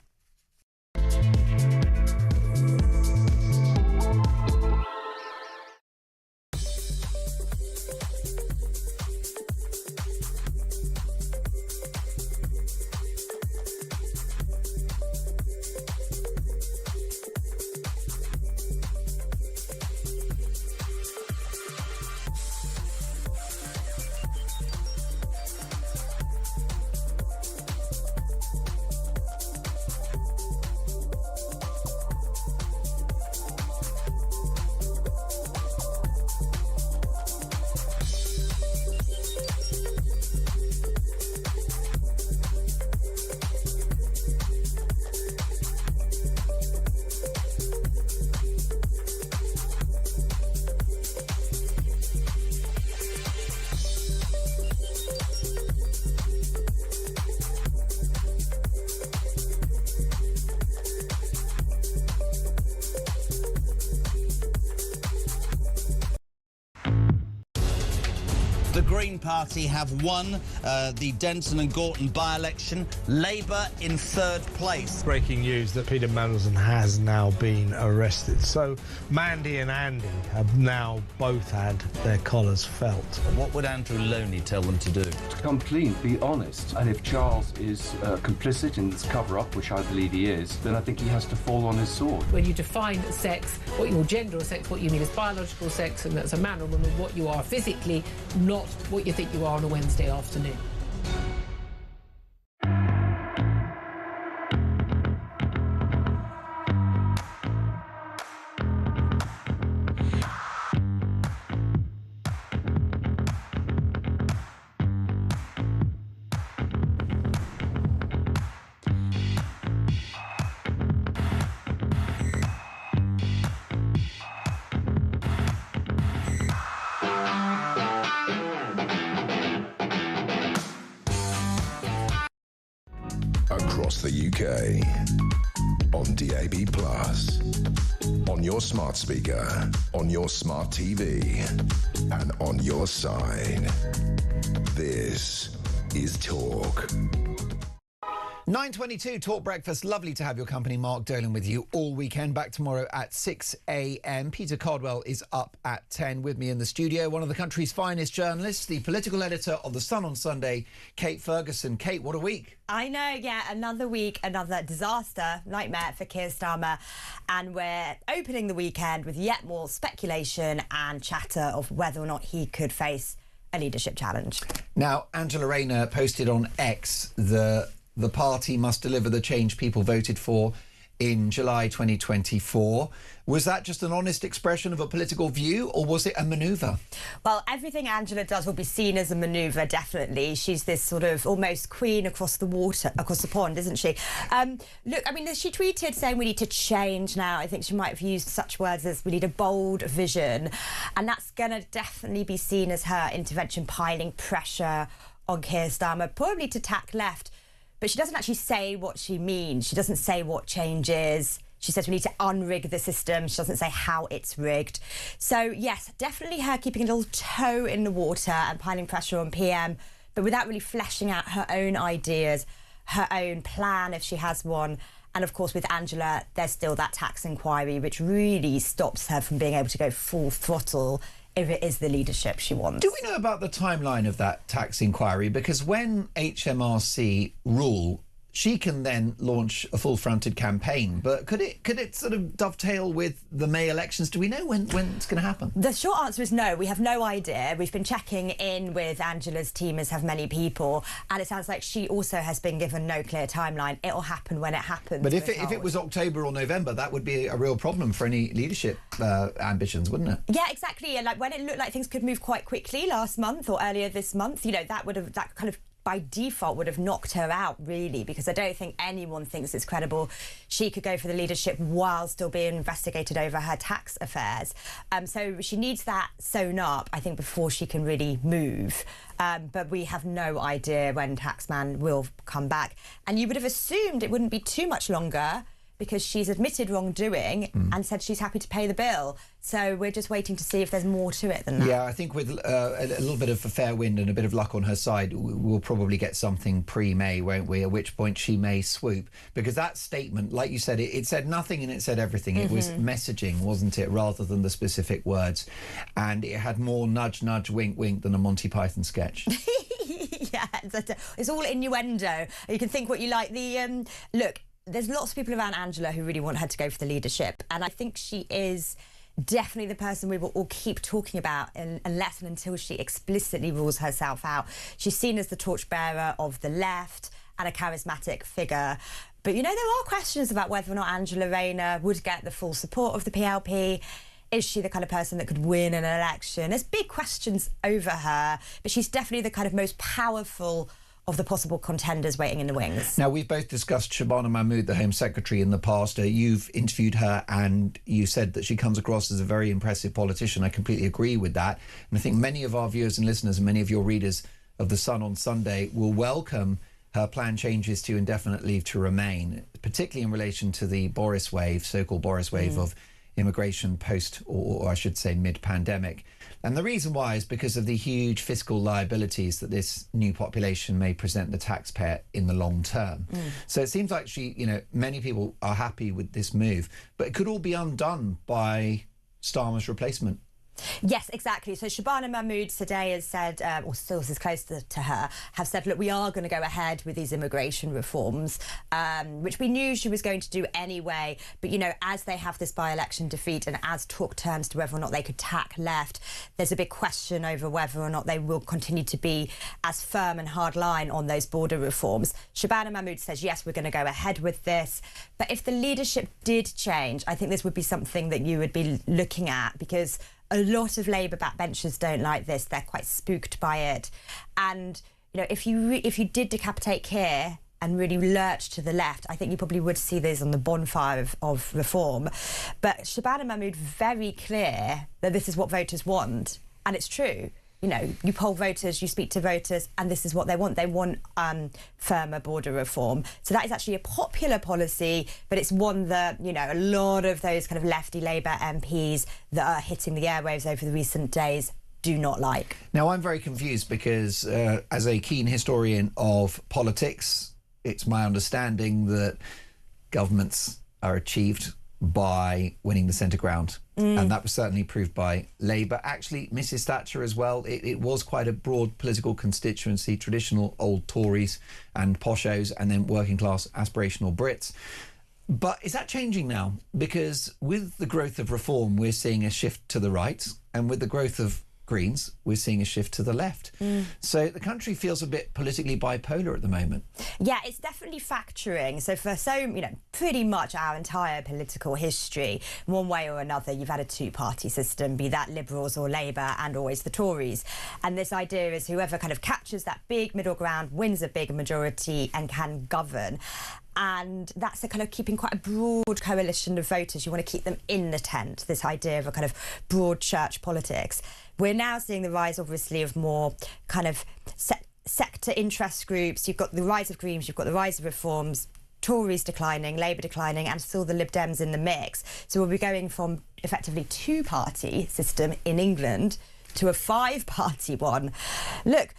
The Green Party have won the Denton and Gorton by-election. Labour in third place. Breaking news that Peter Mandelson has now been arrested. So Mandy and Andy have now both had their collars felt. What would Andrew Loney tell them to do? To come clean, be honest. And if Charles is complicit in this cover-up, which I believe he is, then I think he has to fall on his sword. When you define sex, or gender or sex, what you mean is biological sex, and that's a man or woman, what you are physically, not what you think you are on a Wednesday afternoon. Across the UK, on DAB+, on your smart speaker, on your smart TV, and on your side. This is Talk. 9:22 Talk Breakfast. Lovely to have your company. Mark Dolan with you all weekend. Back tomorrow at 6 a.m. Peter Cardwell is up at 10 with me in the studio. One of the country's finest journalists, the political editor of The Sun on Sunday, Kate Ferguson. Kate, what a week. I know, yeah, another week, another disaster, nightmare for Keir Starmer. And we're opening the weekend with yet more speculation and chatter of whether or not he could face a leadership challenge. Now, Angela Rayner posted on X the party must deliver the change people voted for in July 2024. Was that just an honest expression of a political view, or was it a manoeuvre? Well, everything Angela does will be seen as a manoeuvre, definitely. She's this sort of almost queen across the pond, isn't she? Look, I mean, she tweeted saying we need to change now. I think she might have used such words as we need a bold vision. And that's going to definitely be seen as her intervention piling pressure on Keir Starmer, probably to tack left. But she doesn't actually say what she means. She doesn't say what change is. She says we need to unrig the system. She doesn't say how it's rigged. So, yes, definitely her keeping a little toe in the water and piling pressure on PM, but without really fleshing out her own ideas, her own plan, if she has one. And, of course, with Angela, there's still that tax inquiry, which really stops her from being able to go full throttle if it is the leadership she wants. Do we know about the timeline of that tax inquiry? Because when HMRC rule, she can then launch a full-fronted campaign. But could it sort of dovetail with the May elections? Do we know when it's going to happen? The short answer is no. We have no idea. We've been checking in with Angela's team, as have many people, and it sounds like she also has been given no clear timeline. It'll happen when it happens. But if it was October or November, that would be a real problem for any leadership ambitions, wouldn't it? Yeah, exactly. And like when it looked like things could move quite quickly last month or earlier this month, you know, that kind of by default would have knocked her out, really, because I don't think anyone thinks it's credible she could go for the leadership while still being investigated over her tax affairs. So she needs that sewn up, I think, before she can really move. But we have no idea when Taxman will come back. And you would have assumed it wouldn't be too much longer, because she's admitted wrongdoing and said she's happy to pay the bill. So we're just waiting to see if there's more to it than that. Yeah, I think with a little bit of a fair wind and a bit of luck on her side, we'll probably get something pre-May, won't we? At which point she may swoop. Because that statement, like you said, it said nothing and it said everything. It was messaging, wasn't it, rather than the specific words. And it had more nudge, nudge, wink, wink than a Monty Python sketch. Yeah, it's all innuendo. You can think what you like. Look, there's lots of people around Angela who really want her to go for the leadership, and I think she is definitely the person we will all keep talking about unless and until she explicitly rules herself out. She's seen as the torchbearer of the left and a charismatic figure. But, you know, there are questions about whether or not Angela Rayner would get the full support of the PLP. Is she the kind of person that could win an election? There's big questions over her, but she's definitely the kind of most powerful of the possible contenders waiting in the wings. Now, we've both discussed Shabana Mahmood, the Home Secretary, in the past. You've interviewed her and you said that she comes across as a very impressive politician. I completely agree with that. And I think many of our viewers and listeners and many of your readers of The Sun on Sunday will welcome her planned changes to indefinite leave to remain, particularly in relation to the Boris wave, so-called Boris wave of immigration post, or I should say mid-pandemic. And the reason why is because of the huge fiscal liabilities that this new population may present the taxpayer in the long term. So it seems like many people are happy with this move, but it could all be undone by Starmer's replacement. Yes, exactly. So Shabana Mahmood today has said, or sources close to her have said, look, we are going to go ahead with these immigration reforms, which we knew she was going to do anyway. But, you know, as they have this by-election defeat and as talk turns to whether or not they could tack left, there's a big question over whether or not they will continue to be as firm and hard line on those border reforms. Shabana Mahmood says, yes, we're going to go ahead with this. But if the leadership did change, I think this would be something that you would be looking at, because a lot of Labour backbenchers don't like this. They're quite spooked by it. And, you know, if you did decapitate Keir and really lurch to the left, I think you probably would see this on the bonfire of reform. But Shabana Mahmood very clear that this is what voters want. And it's true. You know, you poll voters, you speak to voters, and this is what they want. They want firmer border reform. So that is actually a popular policy, but it's one that, you know, a lot of those kind of lefty Labour MPs that are hitting the airwaves over the recent days do not like. Now, I'm very confused because as a keen historian of politics, it's my understanding that governments are achieved by winning the centre ground. And that was certainly proved by Labour. Actually, Mrs Thatcher as well. It was quite a broad political constituency, traditional old Tories and poshos, and then working class aspirational Brits. But is that changing now? Because with the growth of reform, we're seeing a shift to the right. And with the growth of Greens, we're seeing a shift to the left. So the country feels a bit politically bipolar at the moment. Yeah, it's definitely factoring. So for pretty much our entire political history, one way or another, you've had a two-party system, be that Liberals or Labour, and always the Tories. And this idea is whoever kind of captures that big middle ground wins a big majority and can govern. And that's a kind of keeping quite a broad coalition of voters. You want to keep them in the tent, this idea of a kind of broad church politics. We're now seeing the rise, obviously, of more kind of sector interest groups. You've got the rise of Greens, you've got the rise of Reforms, Tories declining, Labour declining, and still the Lib Dems in the mix. So we'll be going from effectively two-party system in England to a five-party one. Look,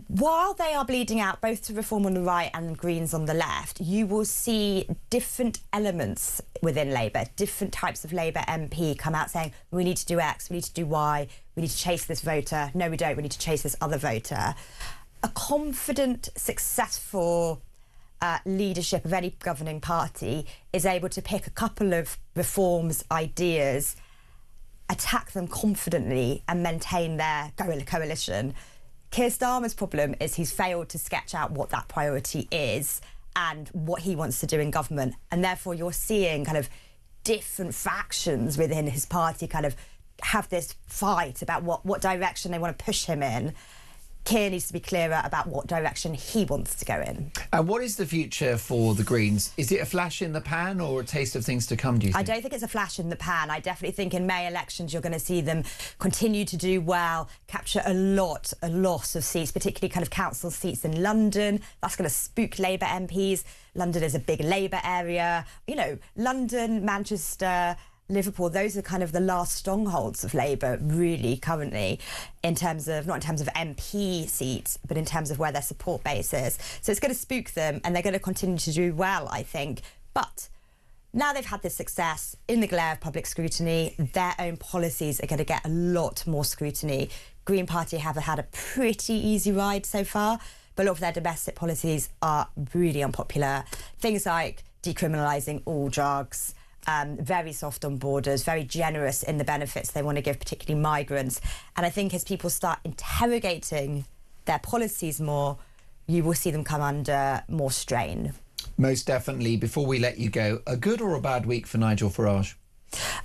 while they are bleeding out both to Reform on the right and Greens on the left, you will see different elements within Labour, different types of Labour MP come out saying, we need to do X, we need to do Y, we need to chase this voter. No, we don't, we need to chase this other voter. A confident, successful leadership of any governing party is able to pick a couple of reforms, ideas, attack them confidently and maintain their coalition. Keir Starmer's problem is he's failed to sketch out what that priority is and what he wants to do in government. And therefore you're seeing kind of different factions within his party kind of have this fight about what direction they want to push him in. Keir needs to be clearer about what direction he wants to go in. And what is the future for the Greens? Is it a flash in the pan or a taste of things to come, do you think? I don't think it's a flash in the pan. I definitely think in May elections you're going to see them continue to do well, capture a lot of seats, particularly kind of council seats in London. That's going to spook Labour MPs. London is a big Labour area. You know, London, Manchester, Liverpool, those are kind of the last strongholds of Labour, really, currently, in terms of, not in terms of MP seats, but in terms of where their support base is. So it's going to spook them, and they're going to continue to do well, I think. But now they've had this success in the glare of public scrutiny, their own policies are going to get a lot more scrutiny. Green Party have had a pretty easy ride so far, but a lot of their domestic policies are really unpopular. Things like decriminalising all drugs, very soft on borders, very generous in the benefits they want to give, particularly migrants. And I think as people start interrogating their policies more, you will see them come under more strain. Most definitely. Before we let you go, a good or a bad week for Nigel Farage?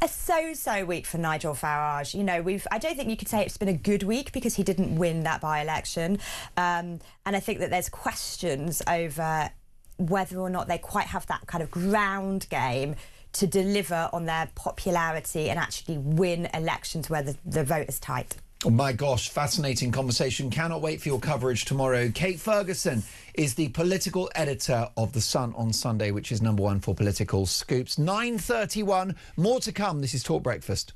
A so-so week for Nigel Farage. You know, I don't think you could say it's been a good week because he didn't win that by-election. And I think that there's questions over whether or not they quite have that kind of ground game to deliver on their popularity and actually win elections where the vote is tight. Oh my gosh, fascinating conversation. Cannot wait for your coverage tomorrow. Kate Ferguson is the political editor of The Sun on Sunday, which is #1 for political scoops. 9:31, more to come. This is Talk Breakfast.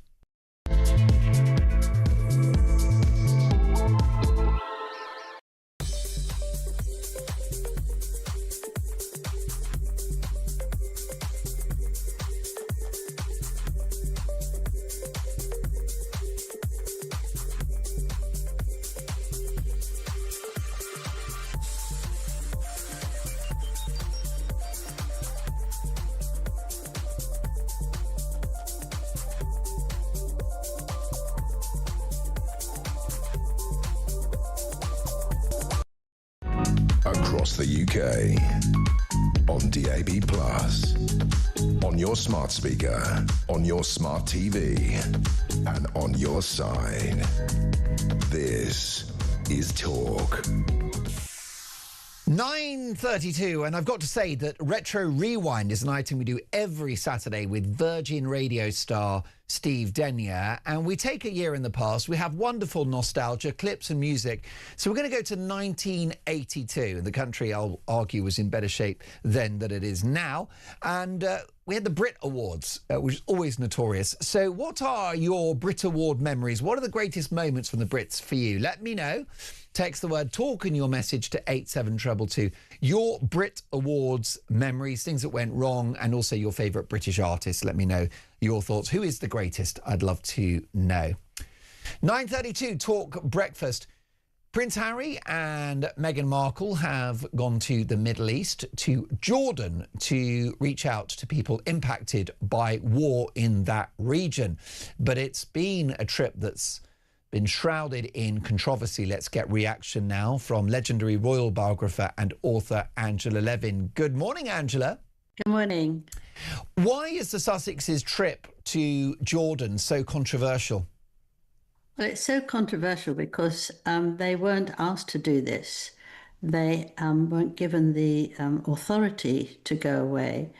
Across the UK, on DAB+, on your smart speaker, on your smart TV, and on your side. This is Talk. 9:32, and I've got to say that Retro Rewind is an item we do every Saturday with Virgin Radio star Steve Denyer, and we take a year in the past. We have wonderful nostalgia, clips and music. So we're going to go to 1982. The country, I'll argue, was in better shape then than it is now. And we had the Brit Awards, which is always notorious. So what are your Brit Award memories? What are the greatest moments from the Brits for you? Let me know. Text the word TALK in your message to 87222. Your Brit Awards memories, things that went wrong, and also your favourite British artists. Let me know your thoughts. Who is the greatest? I'd love to know. 9:32, Talk Breakfast. Prince Harry and Meghan Markle have gone to the Middle East, to Jordan, to reach out to people impacted by war in that region. But it's been a trip that's been shrouded in controversy. Let's get reaction now from legendary royal biographer and author Angela Levin. Good morning, Angela. Good morning. Why is the Sussexes' trip to Jordan so controversial? Well, it's so controversial because they weren't asked to do this. They weren't given the authority to go away.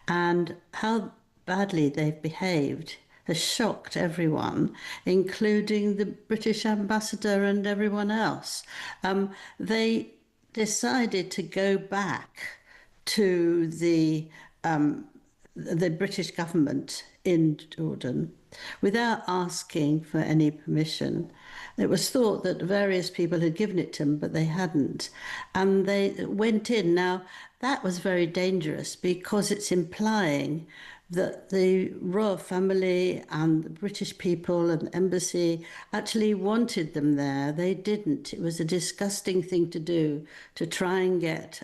And how badly they've behaved has shocked everyone, including the British ambassador and everyone else. They decided to go back to the British government in Jordan without asking for any permission. It was thought that various people had given it to them, but they hadn't. And they went in. Now, that was very dangerous because it's implying that the royal family and the British people and the embassy actually wanted them there. They didn't. It was a disgusting thing to do, to try and get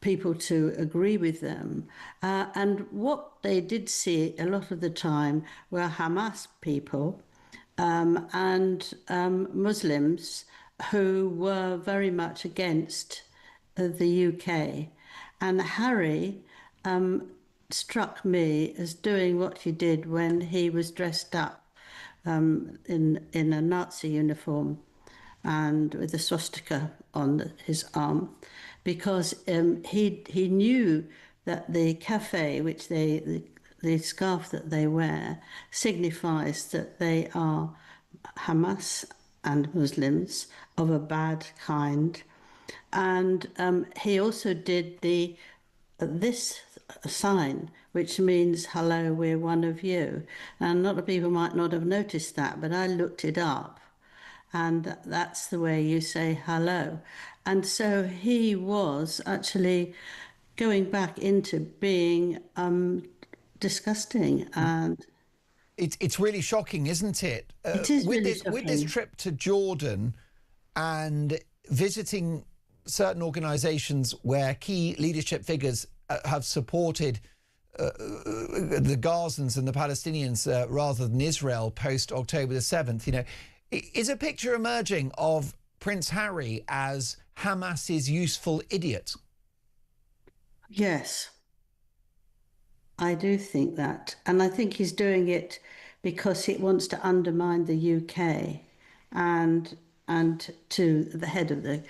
people to agree with them. And what they did see a lot of the time were Hamas people and Muslims who were very much against the UK. And Harry struck me as doing what he did when he was dressed up in a Nazi uniform and with a swastika on his arm, because he knew that the cafe, which the scarf that they wear, signifies that they are Hamas and Muslims of a bad kind. And he also did this sign, which means, hello, we're one of you. And a lot of people might not have noticed that, but I looked it up. And that's the way you say hello. And so he was actually going back into being disgusting. And it's really shocking, isn't it? It is with really this, shocking. With this trip to Jordan and visiting certain organisations where key leadership figures have supported the Gazans and the Palestinians rather than Israel post October the 7th, you know, is a picture emerging of Prince Harry as Hamas's useful idiot? Yes, I do think that. And I think he's doing it because he wants to undermine the UK and to the head of the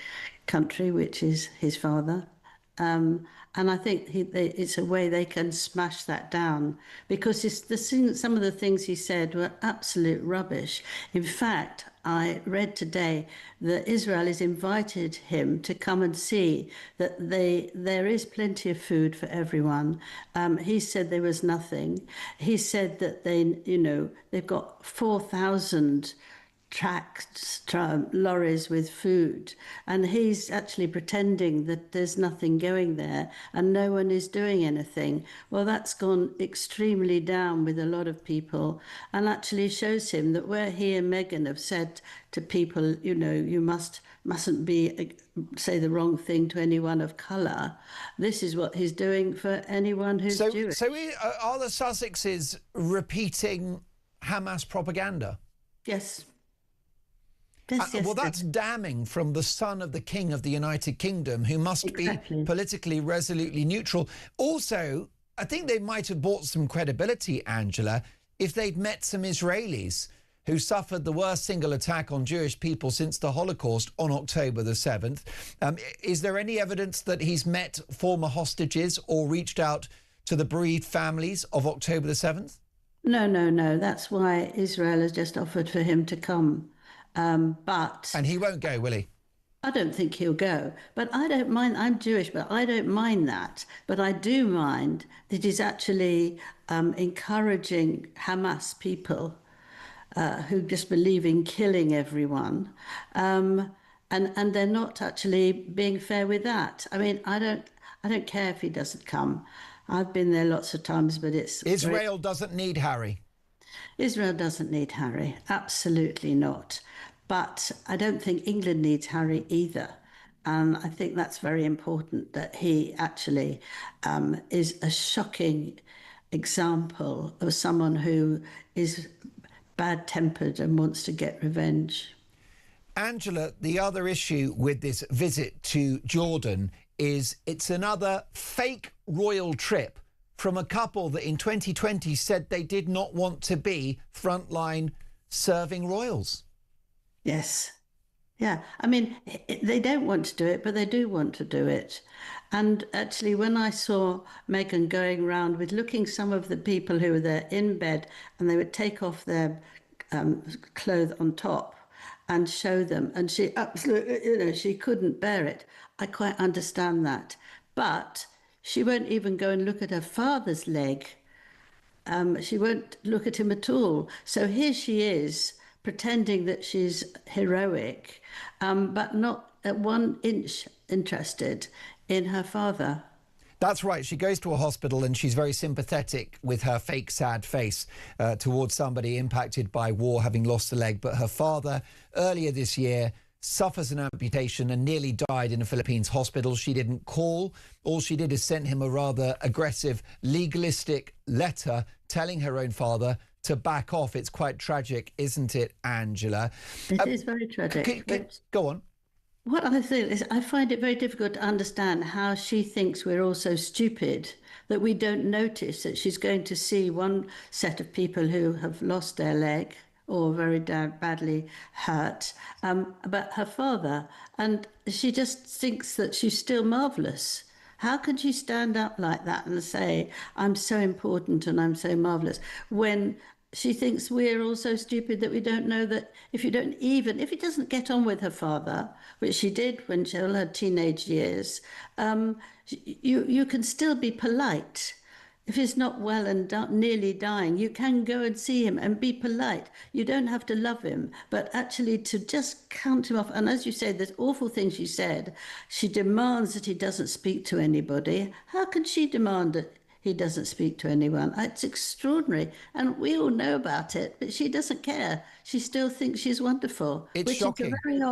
country, which is his father. And I think it's a way they can smash that down, because some of the things he said were absolute rubbish. In fact, I read today that Israel has invited him to come and see that there is plenty of food for everyone. He said there was nothing. He said that they've got 4,000 lorries with food, and he's actually pretending that there's nothing going there and no one is doing anything. Well, that's gone extremely down with a lot of people, and actually shows him that where he and Meghan have said to people, you know, you mustn't say the wrong thing to anyone of colour, this is what he's doing for anyone who's Jewish. So are the Sussexes repeating Hamas propaganda? Yes. Well, that's damning from the son of the King of the United Kingdom, who must be politically resolutely neutral. Also, I think they might have bought some credibility, Angela, if they'd met some Israelis who suffered the worst single attack on Jewish people since the Holocaust on October the 7th. Is there any evidence that he's met former hostages or reached out to the bereaved families of October the 7th? No. That's why Israel has just offered for him to come. And he won't go, will he? I don't think he'll go. But I don't mind. I'm Jewish, but I don't mind that. But I do mind that he's actually encouraging Hamas people who just believe in killing everyone. And they're not actually being fair with that. I mean, I don't care if he doesn't come. I've been there lots of times, but it's... Israel doesn't need Harry. Israel doesn't need Harry. Absolutely not. But I don't think England needs Harry either. And I think that's very important, that he actually is a shocking example of someone who is bad-tempered and wants to get revenge. Angela, the other issue with this visit to Jordan is it's another fake royal trip from a couple that in 2020 said they did not want to be frontline serving royals. Yes. Yeah. I mean, they don't want to do it, but they do want to do it. And actually, when I saw Meghan going around with looking some of the people who were there in bed, and they would take off their clothes on top and show them, and she absolutely, she couldn't bear it. I quite understand that. But she won't even go and look at her father's leg. She won't look at him at all. So here she is, pretending that she's heroic, but not at 1 inch interested in her father. That's right. She goes to a hospital and she's very sympathetic with her fake sad face towards somebody impacted by war, having lost a leg. But her father, earlier this year, suffers an amputation and nearly died in a Philippines hospital. She didn't call. All she did is send him a rather aggressive, legalistic letter telling her own father to back off. It's quite tragic, isn't it, Angela? It is very tragic. Go on. What I think is, I find it very difficult to understand how she thinks we're all so stupid that we don't notice that she's going to see one set of people who have lost their leg or very badly hurt, but her father, and she just thinks that she's still marvellous. How can she stand up like that and say, I'm so important and I'm so marvellous, when she thinks we're all so stupid that we don't know that if he doesn't get on with her father, which she did when she all her teenage years, you can still be polite. If he's not well and nearly dying, you can go and see him and be polite. You don't have to love him, but actually to just count him off. And as you say, there's awful things she said. She demands that he doesn't speak to anybody. How can she demand that he doesn't speak to anyone? It's extraordinary. And we all know about it, but she doesn't care. She still thinks she's wonderful. It's shocking. Is a very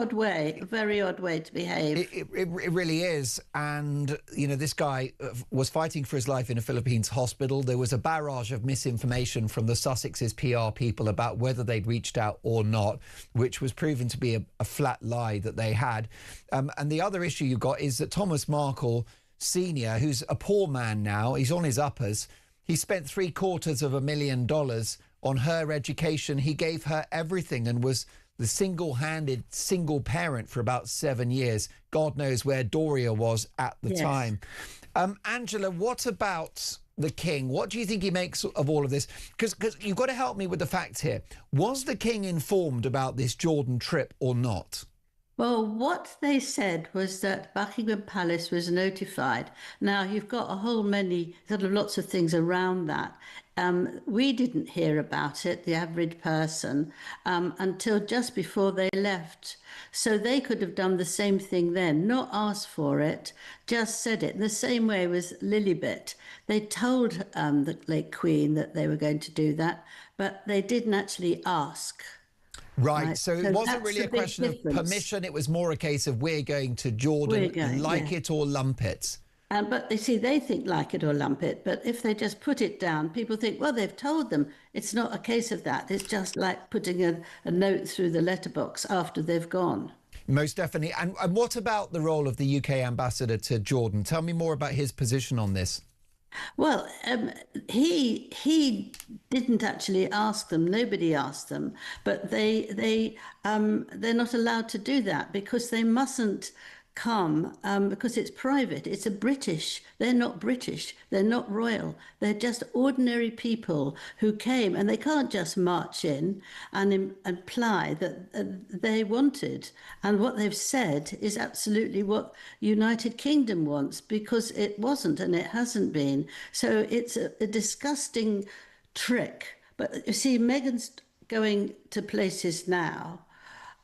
odd way to behave. It really is. And, this guy was fighting for his life in a Philippines hospital. There was a barrage of misinformation from the Sussex's PR people about whether they'd reached out or not, which was proven to be a flat lie that they had. And the other issue you've got is that Thomas Markle Senior, who's a poor man now, he's on his uppers. He spent $750,000 on her education. He gave her everything and was the single parent for about 7 years. God knows where Doria was at the time. Angela, what about the king? What do you think he makes of all of this? Because you've got to help me with the facts here. Was the king informed about this Jordan trip or not? Well, what they said was that Buckingham Palace was notified. Now, you've got lots of things around that. We didn't hear about it, the average person, until just before they left. So they could have done the same thing then, not asked for it, just said it. The same way with Lilibet. They told the late Queen that they were going to do that, but they didn't actually ask. Right, so it wasn't really a question of permission, it was more a case of we're going to Jordan, it or lump it. But you see, they think like it or lump it, but if they just put it down, people think, well, they've told them. It's not a case of that. It's just like putting a note through the letterbox after they've gone. Most definitely. And what about the role of the UK ambassador to Jordan? Tell me more about his position on this. Well, he didn't actually ask them. Nobody asked them, but they're not allowed to do that because they mustn't come because it's private. It's they're not British, they're not royal, they're just ordinary people who came, and they can't just march in and imply that they wanted. And what they've said is absolutely what United Kingdom wants, because it wasn't and it hasn't been. So it's a disgusting trick. But you see, Meghan's going to places now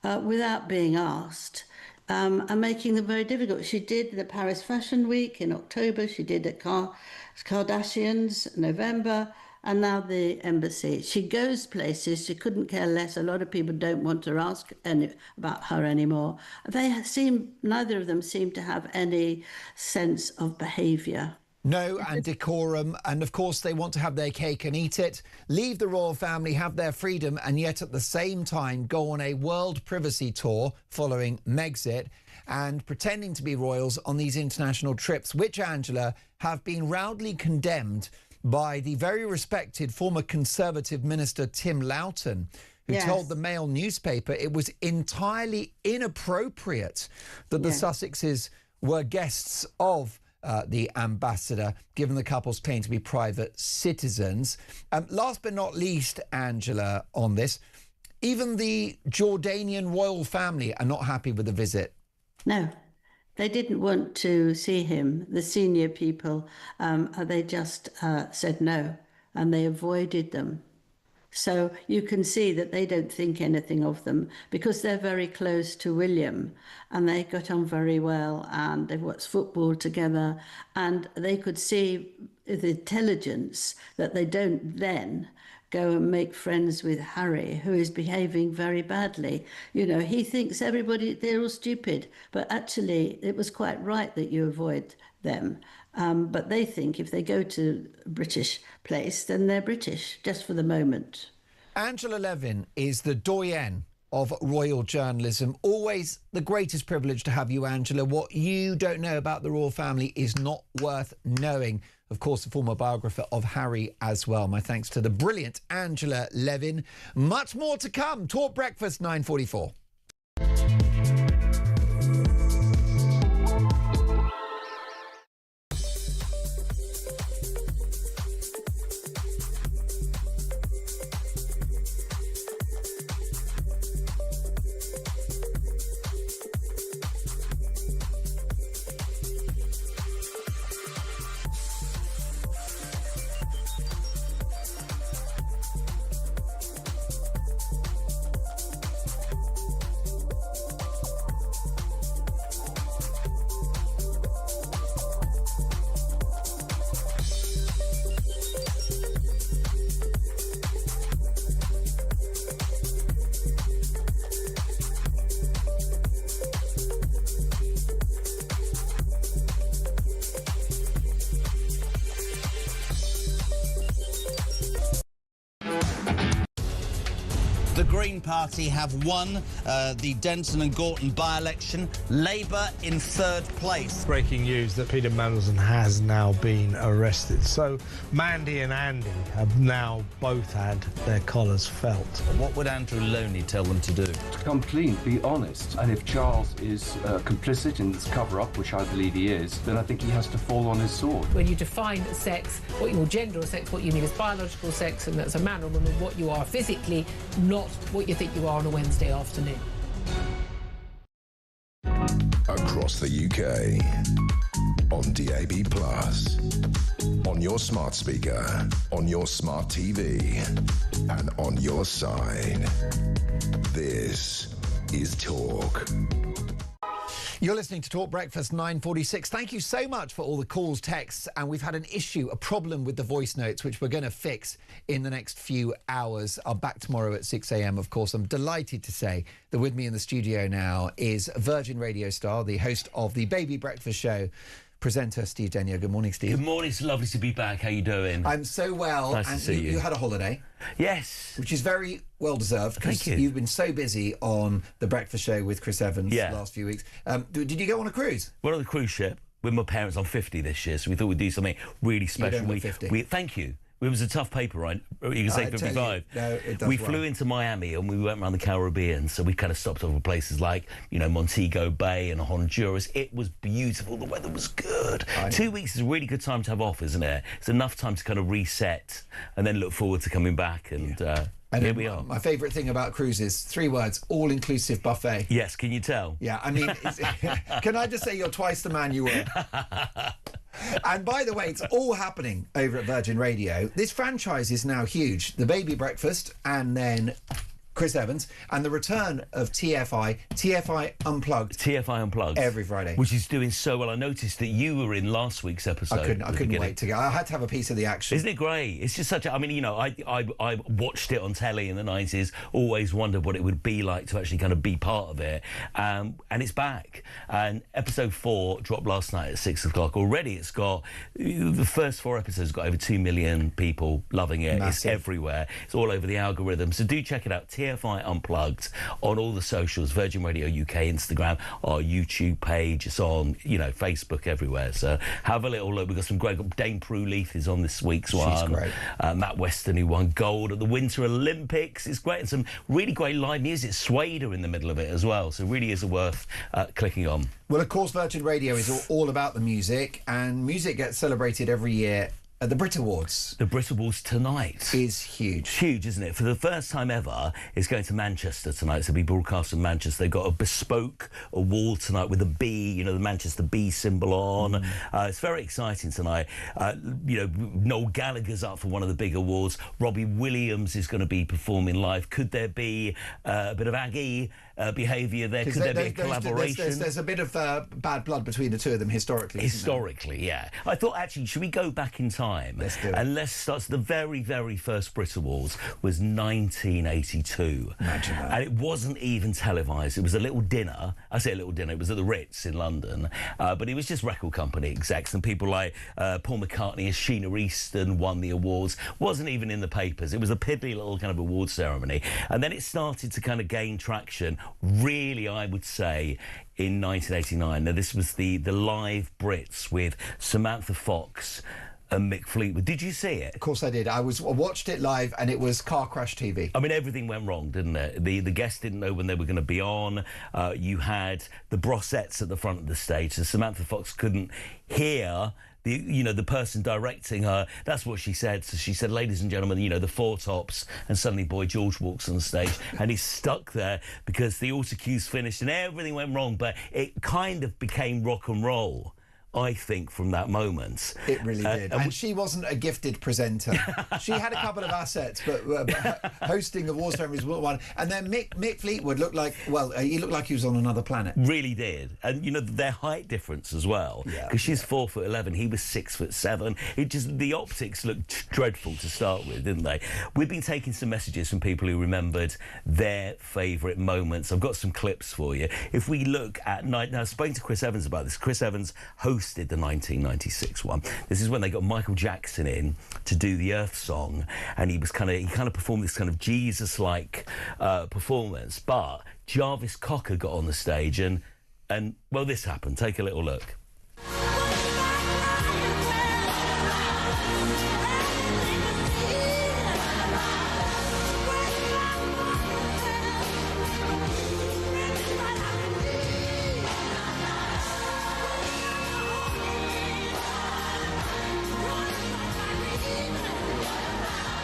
without being asked. And making them very difficult. She did the Paris Fashion Week in October, she did at Kardashians November, and now the embassy. She goes places, she couldn't care less. A lot of people don't want to ask about her anymore. Neither of them seem to have any sense of behaviour. No, and decorum, and of course they want to have their cake and eat it, leave the royal family, have their freedom, and yet at the same time go on a world privacy tour following Megxit and pretending to be royals on these international trips, which, Angela, have been roundly condemned by the very respected former Conservative minister Tim Loughton, who told the Mail newspaper it was entirely inappropriate that the Sussexes were guests of the ambassador, given the couple's claim to be private citizens. Last but not least, Angela, on this, even the Jordanian royal family are not happy with the visit. No, they didn't want to see him. The senior people, they just said no, and they avoided them. So you can see that they don't think anything of them because they're very close to William and they got on very well and they've watched football together and they could see the intelligence that they don't then go and make friends with Harry, who is behaving very badly. You know, he thinks everybody, they're all stupid, but actually it was quite right that you avoid them. But they think if they go to a British place, then they're British, just for the moment. Angela Levin is the doyenne of royal journalism. Always the greatest privilege to have you, Angela. What you don't know about the royal family is not worth knowing. Of course, the former biographer of Harry as well. My thanks to the brilliant Angela Levin. Much more to come. Talk Breakfast, 9:44. The Green Party have won the Denton and Gorton by-election. Labour in third place. Breaking news that Peter Mandelson has now been arrested. So Mandy and Andy have now both had their collars felt. What would Andrew Loney tell them to do? To come clean, be honest. And if Charles is complicit in this cover-up, which I believe he is, then I think he has to fall on his sword. When you define sex, or gender or sex, what you mean is biological sex, and that's a man or woman, what you are physically, not what you think you are on a Wednesday afternoon. Across the UK, on DAB+, on your smart speaker, on your smart TV, and on your side. This is Talk. You're listening to Talk Breakfast 9:46. Thank you so much for all the calls, texts, and we've had an issue, a problem with the voice notes, which we're going to fix in the next few hours. I'm back tomorrow at 6 a.m, of course. I'm delighted to say that with me in the studio now is Virgin Radio star, the host of the Baby Breakfast Show, presenter Steve Denyer. Good morning, Steve. Good morning. It's lovely to be back. How you doing? I'm so well. Nice to see you. You had a holiday. Yes. Which is very well deserved. Thank you. You've been so busy on the Breakfast Show with Chris Evans the last few weeks. Did you go on a cruise? We're on the cruise ship with my parents. I'm 50 this year, so we thought we'd do something really special. You don't look 50. Thank you. It was a tough paper, right? You can say 55. It does we well. flew into Miami and we went around the Caribbean, so we kind of stopped over places like, Montego Bay and Honduras. It was beautiful. The weather was good. 2 weeks is a really good time to have off, isn't it? It's enough time to kind of reset and then look forward to coming back. And here we are. My favourite thing about cruises, 3 words, all-inclusive buffet. Yes, can you tell? Yeah, I mean, can I just say you're twice the man you were? And by the way, it's all happening over at Virgin Radio. This franchise is now huge. The Baby Breakfast and then Chris Evans, and the return of TFI Unplugged. TFI Unplugged. Every Friday. Which is doing so well. I noticed that you were in last week's episode. I couldn't wait to go. I had to have a piece of the action. Isn't it great? It's just such a... I mean, you know, I watched it on telly in the 90s, always wondered what it would be like to actually kind of be part of it. And it's back. And episode 4 dropped last night at 6 o'clock. Already it's got... The first 4 episodes got over 2 million people loving it. Massive. It's everywhere. It's all over the algorithm. So do check it out. TFI Unplugged on all the socials, Virgin Radio UK, Instagram, our YouTube page. It's on, you know, Facebook, everywhere. So have a little look. We've got some great... Dame Prue Leith is on this week's one. She's great. Matt Weston, who won gold at the Winter Olympics. It's great. And some really great live music. Swader in the middle of it as well. So it really is worth clicking on. Well, of course, Virgin Radio is all about the music, and music gets celebrated every year at the Brit Awards. The Brit Awards tonight is huge. Huge, isn't it? For the first time ever, it's going to Manchester tonight. It's going to be broadcast from Manchester. They've got a bespoke award tonight with a B, you know, the Manchester B symbol on. It's very exciting tonight. You know, Noel Gallagher's up for one of the big awards. Robbie Williams is going to be performing live. Could there be a bit of Aggie behaviour there? Could there be a collaboration? There's a bit of bad blood between the two of them historically. Historically, yeah. I thought, actually, should we go back in time? Let's do it. And let's start. The very, very first Brit Awards was 1982. Imagine that. And it wasn't even televised. It was a little dinner. I say a little dinner. It was at the Ritz in London. But it was just record company execs and people like Paul McCartney and Sheena Easton won the awards. Wasn't even in the papers. It was a piddly little kind of award ceremony. And then it started to kind of gain traction, really, I would say, in 1989. Now, this was the live Brits with Samantha Fox and Mick Fleetwood. Did you see it? Of course I did. I watched it live, and it was car crash TV. I mean, everything went wrong, didn't it? The guests didn't know when they were going to be on. You had the Brossettes at the front of the stage, so Samantha Fox couldn't hear the person directing her. That's what she said. So she said, ladies and gentlemen, you know, the Four Tops, and suddenly Boy George walks on the stage and he's stuck there because the auto cue's finished and everything went wrong, but it kind of became rock and roll, I think, from that moment. It really did. And she wasn't a gifted presenter. She had a couple of assets, but hosting awards ceremonies was one. And then Mick Fleetwood looked like, he looked like he was on another planet. Really did. And, you know, their height difference as well. Because she's 4'11", he was 6'7". It just, the optics looked dreadful to start with, didn't they? We've been taking some messages from people who remembered their favourite moments. I've got some clips for you. If we look at... Now, I was speaking to Chris Evans about this. Chris Evans hosted the 1996 one. This is when they got Michael Jackson in to do the Earth Song, and he kind of performed this kind of Jesus-like performance. But Jarvis Cocker got on the stage, and well, this happened. Take a little look.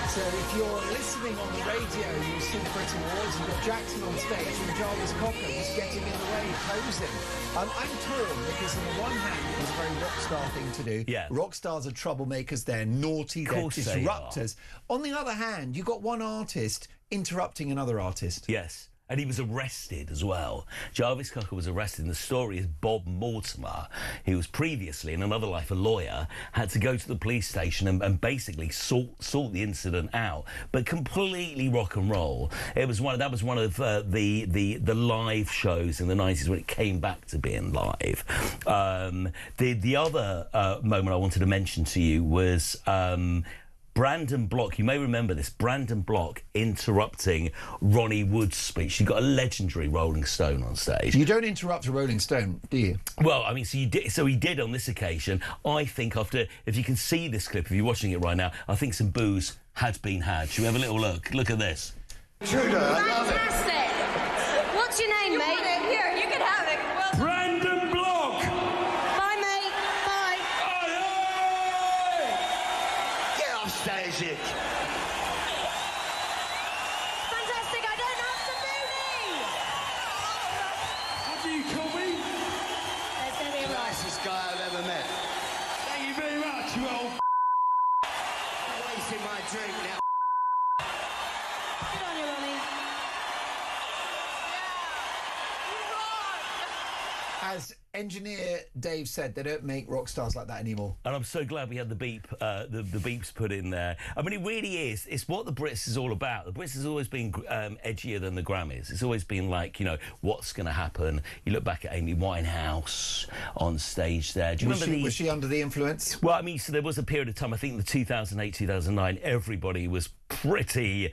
So if you're listening on the radio, you see the Brit Awards, you've got Jackson on stage and Jarvis Cocker just getting in the way, posing. I'm torn because on the one hand, it was a very rock star thing to do. Yeah. Rock stars are troublemakers, they're naughty, they're disruptors. On the other hand, you've got one artist interrupting another artist. Yes. And he was arrested as well. Jarvis Cocker was arrested, and the story is Bob Mortimer, who was previously, in another life, a lawyer, had to go to the police station and basically sort the incident out. But completely rock and roll. That was one of the live shows in the 90s when it came back to being live. The other moment I wanted to mention to you was... Brandon Block, you may remember this, Brandon Block interrupting Ronnie Wood's speech. You got a legendary Rolling Stone on stage. You don't interrupt a Rolling Stone, do you? Well, I mean, so he did on this occasion. I think if you can see this clip, if you're watching it right now, I think some booze had been had. Should we have a little look? Look at this. Judah, I love it. Fantastic. What's your name, mate? Here, you can have it. Well, Brandon Block. Bye, mate. Bye. Get off stage, it. Fantastic. I don't have to booty. What do you call me? There's going to be a Nicest guy I've ever met. Thank you very much, you old wasting my drink now. Good on you, Ronnie. as engineer Dave said, they don't make rock stars like that anymore. And I'm so glad we had the beeps put in there. I mean, it really is. It's what the Brits is all about. The Brits has always been edgier than the Grammys. It's always been like, you know, what's going to happen? You look back at Amy Winehouse on stage there. Do you remember was she under the influence? Well, I mean, so there was a period of time, I think in the 2008, 2009, everybody was pretty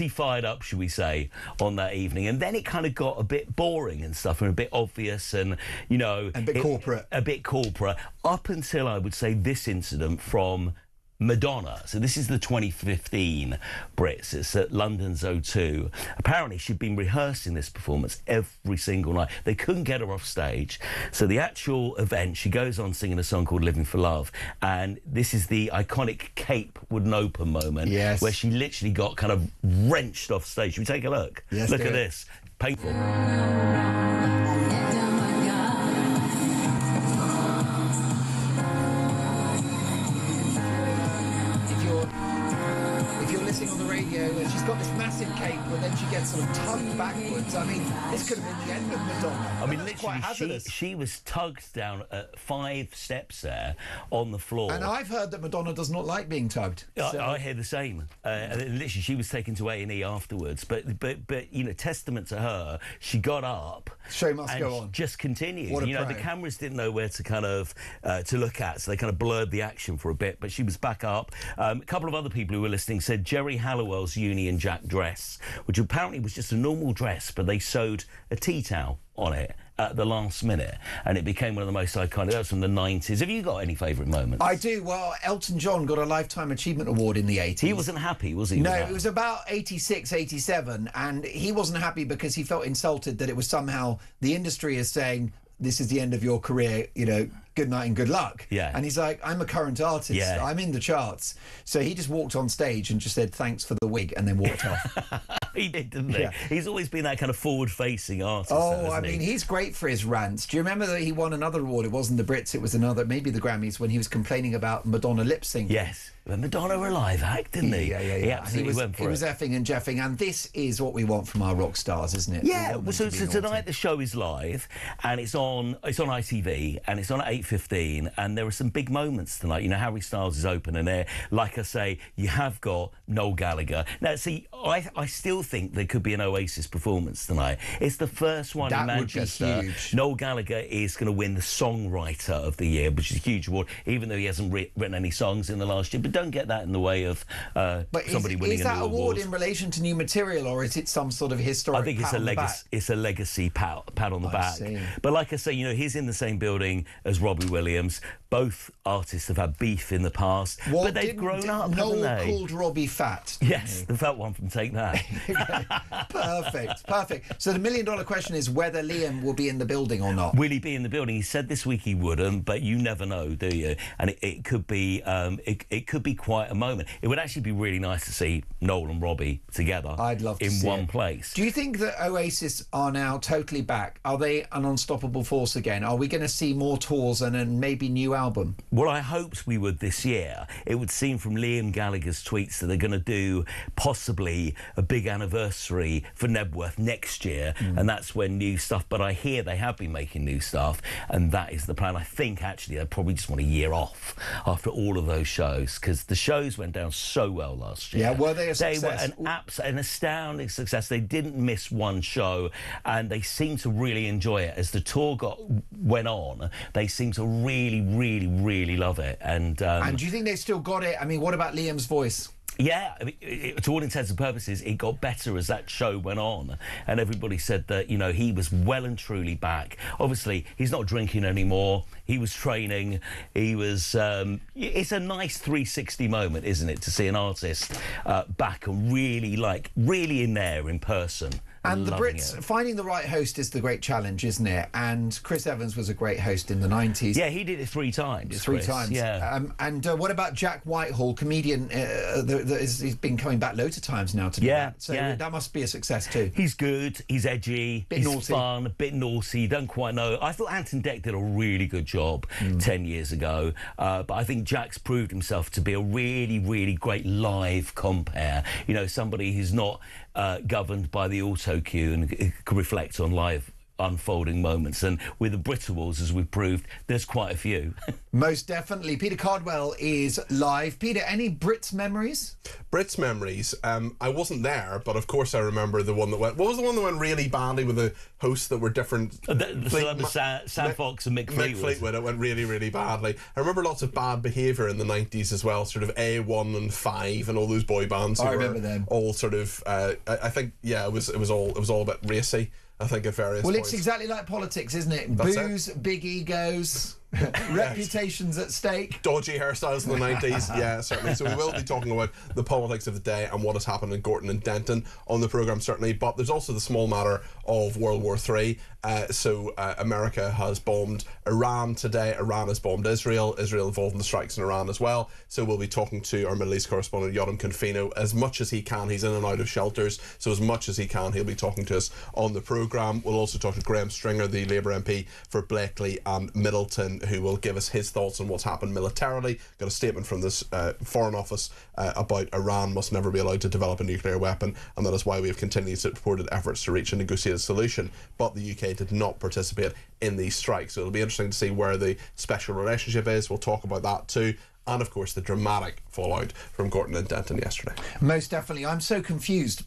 fired up, should we say, on that evening. And then it kind of got a bit boring and stuff and a bit obvious and, you know... A bit corporate. A bit corporate, up until, I would say, this incident from Madonna. So this is the 2015 Brits. It's at London's O2. Apparently she'd been rehearsing this performance every single night. They couldn't get her off stage. So the actual event, she goes on singing a song called Living for Love. And this is the iconic Cape Wooden Open moment. Yes. Where she literally got kind of wrenched off stage. Should we take a look? Yes, look at this. Painful. On the radio, and she's got this massive cape, but then she gets sort of tugged backwards. I mean, this could have been the end of Madonna. I mean, literally, she was tugged down 5 steps there on the floor. And I've heard that Madonna does not like being tugged. So. I hear the same. And literally, she was taken to A&E afterwards. But you know, testament to her, she got up. Show must go on. Just continued. What a you know, pro. the cameras didn't know where to kind of to look at, so they kind of blurred the action for a bit. But she was back up. A couple of other people who were listening said Jerry Halliwell's Union Jack dress, which apparently was just a normal dress, but they sewed a tea towel on it at the last minute, and it became one of the most iconic. That was from the 90s. Have you got any favourite moments? I do. Well, Elton John got a Lifetime Achievement Award in the 80s. He wasn't happy, was he? No, it was about 86, 87, and he wasn't happy because he felt insulted that it was somehow the industry is saying, this is the end of your career, you know, good night and good luck. Yeah. And he's like, I'm a current artist. Yeah. I'm in the charts. So he just walked on stage and just said, thanks for the wig, and then walked off. He did, didn't he? Yeah. He's always been that kind of forward-facing artist. Oh, I mean, he's great for his rants. Do you remember that he won another award? It wasn't the Brits, it was another, maybe the Grammys, when he was complaining about Madonna lip syncing. Yes. But Madonna were a live act, didn't he? Yeah. He absolutely went for it. He was effing and jeffing, and this is what we want from our rock stars, isn't it? Yeah, so tonight the show is live, and it's on ITV, and it's on at 8:15, and there are some big moments tonight. You know, Harry Styles is opening there. Like I say, you have got Noel Gallagher. Now, see, I still think there could be an Oasis performance tonight. It's the first one in Manchester. Would be huge. Noel Gallagher is going to win the Songwriter of the Year, which is a huge award, even though he hasn't written any songs in the last year. But don't get that in the way of somebody winning a new award. Is that award in relation to new material, or is it some sort of historic? I think it's a legacy pat on the back. See. But like I say, you know, he's in the same building as Robbie Williams. Both artists have had beef in the past, but they've grown up, haven't they? Noel called Robbie fat. Yes, the fat one from Take That. Perfect. So the $1 million question is whether Liam will be in the building or not. Will he be in the building? He said this week he wouldn't, but you never know, do you? And it could be it could be quite a moment. It would actually be really nice to see Noel and Robbie together. I'd love to see in one it. place. Do you think that Oasis are now totally back? Are they an unstoppable force again? Are we going to see more tours and then maybe new album? Well, I hoped we would this year. It would seem from Liam Gallagher's tweets that they're going to do possibly a big anniversary for Nebworth next year, and that's when new stuff. But I hear they have been making new stuff, and that is the plan. I think actually they probably just want a year off after all of those shows, because the shows went down so well last year. Yeah, were they a success? They were an astounding success. They didn't miss one show, and they seemed to really enjoy it. As the tour went on, they seemed to really love it. And do you think they still got it? I mean, what about Liam's voice? Yeah, I mean, to all intents and purposes, it got better as that show went on, and everybody said that, you know, he was well and truly back. Obviously, he's not drinking anymore. He was training. He was. It's a nice 360 moment, isn't it, to see an artist back and really in there in person. And the Brits, finding the right host is the great challenge, isn't it? And Chris Evans was a great host in the 90s. Yeah, he did it 3 times. Three times. Yeah. And what about Jack Whitehall, comedian? He's been coming back loads of times now to do that. So that must be a success too. He's good. He's edgy. He's naughty. Fun. A bit naughty. You don't quite know. I thought Anton Deck did a really good job 10 years ago. But I think Jack's proved himself to be a really great live compere. You know, somebody who's not governed by the auto cue and can reflect on live unfolding moments. And with the Brit Awards, as we've proved, there's quite a few. Most definitely. Peter Cardwell is live. Peter, any Brits memories? Brits memories. I wasn't there, but of course I remember the one that went... What was the one that went really badly with the hosts that were different? Sam Fox and Mick Fleetwood. It went really, really badly. I remember lots of bad behaviour in the 90s as well, sort of A1 and 5 and all those boy bands. I remember them. All sort of... I think, yeah, it was all a bit racy, I think, at various points. Well, it's exactly like politics, isn't it? Booze, big egos... reputations at stake. Dodgy hairstyles in the 90s, yeah, certainly. So we will be talking about the politics of the day and what has happened in Gorton and Denton on the programme, certainly. But there's also the small matter of World War III. America has bombed Iran today. Iran has bombed Israel. Israel involved in the strikes in Iran as well. So we'll be talking to our Middle East correspondent, Yotam Confino, as much as he can. He's in and out of shelters, so as much as he can, he'll be talking to us on the programme. We'll also talk to Graham Stringer, the Labour MP for Blakely and Middleton, who will give us his thoughts on what's happened militarily. Got a statement from this Foreign Office about Iran must never be allowed to develop a nuclear weapon, and that is why we have continued supported efforts to reach a negotiated solution. But the UK did not participate in these strikes. So it'll be interesting to see where the special relationship is. We'll talk about that too. And of course, the dramatic fallout from Gorton and Denton yesterday. Most definitely. I'm so confused.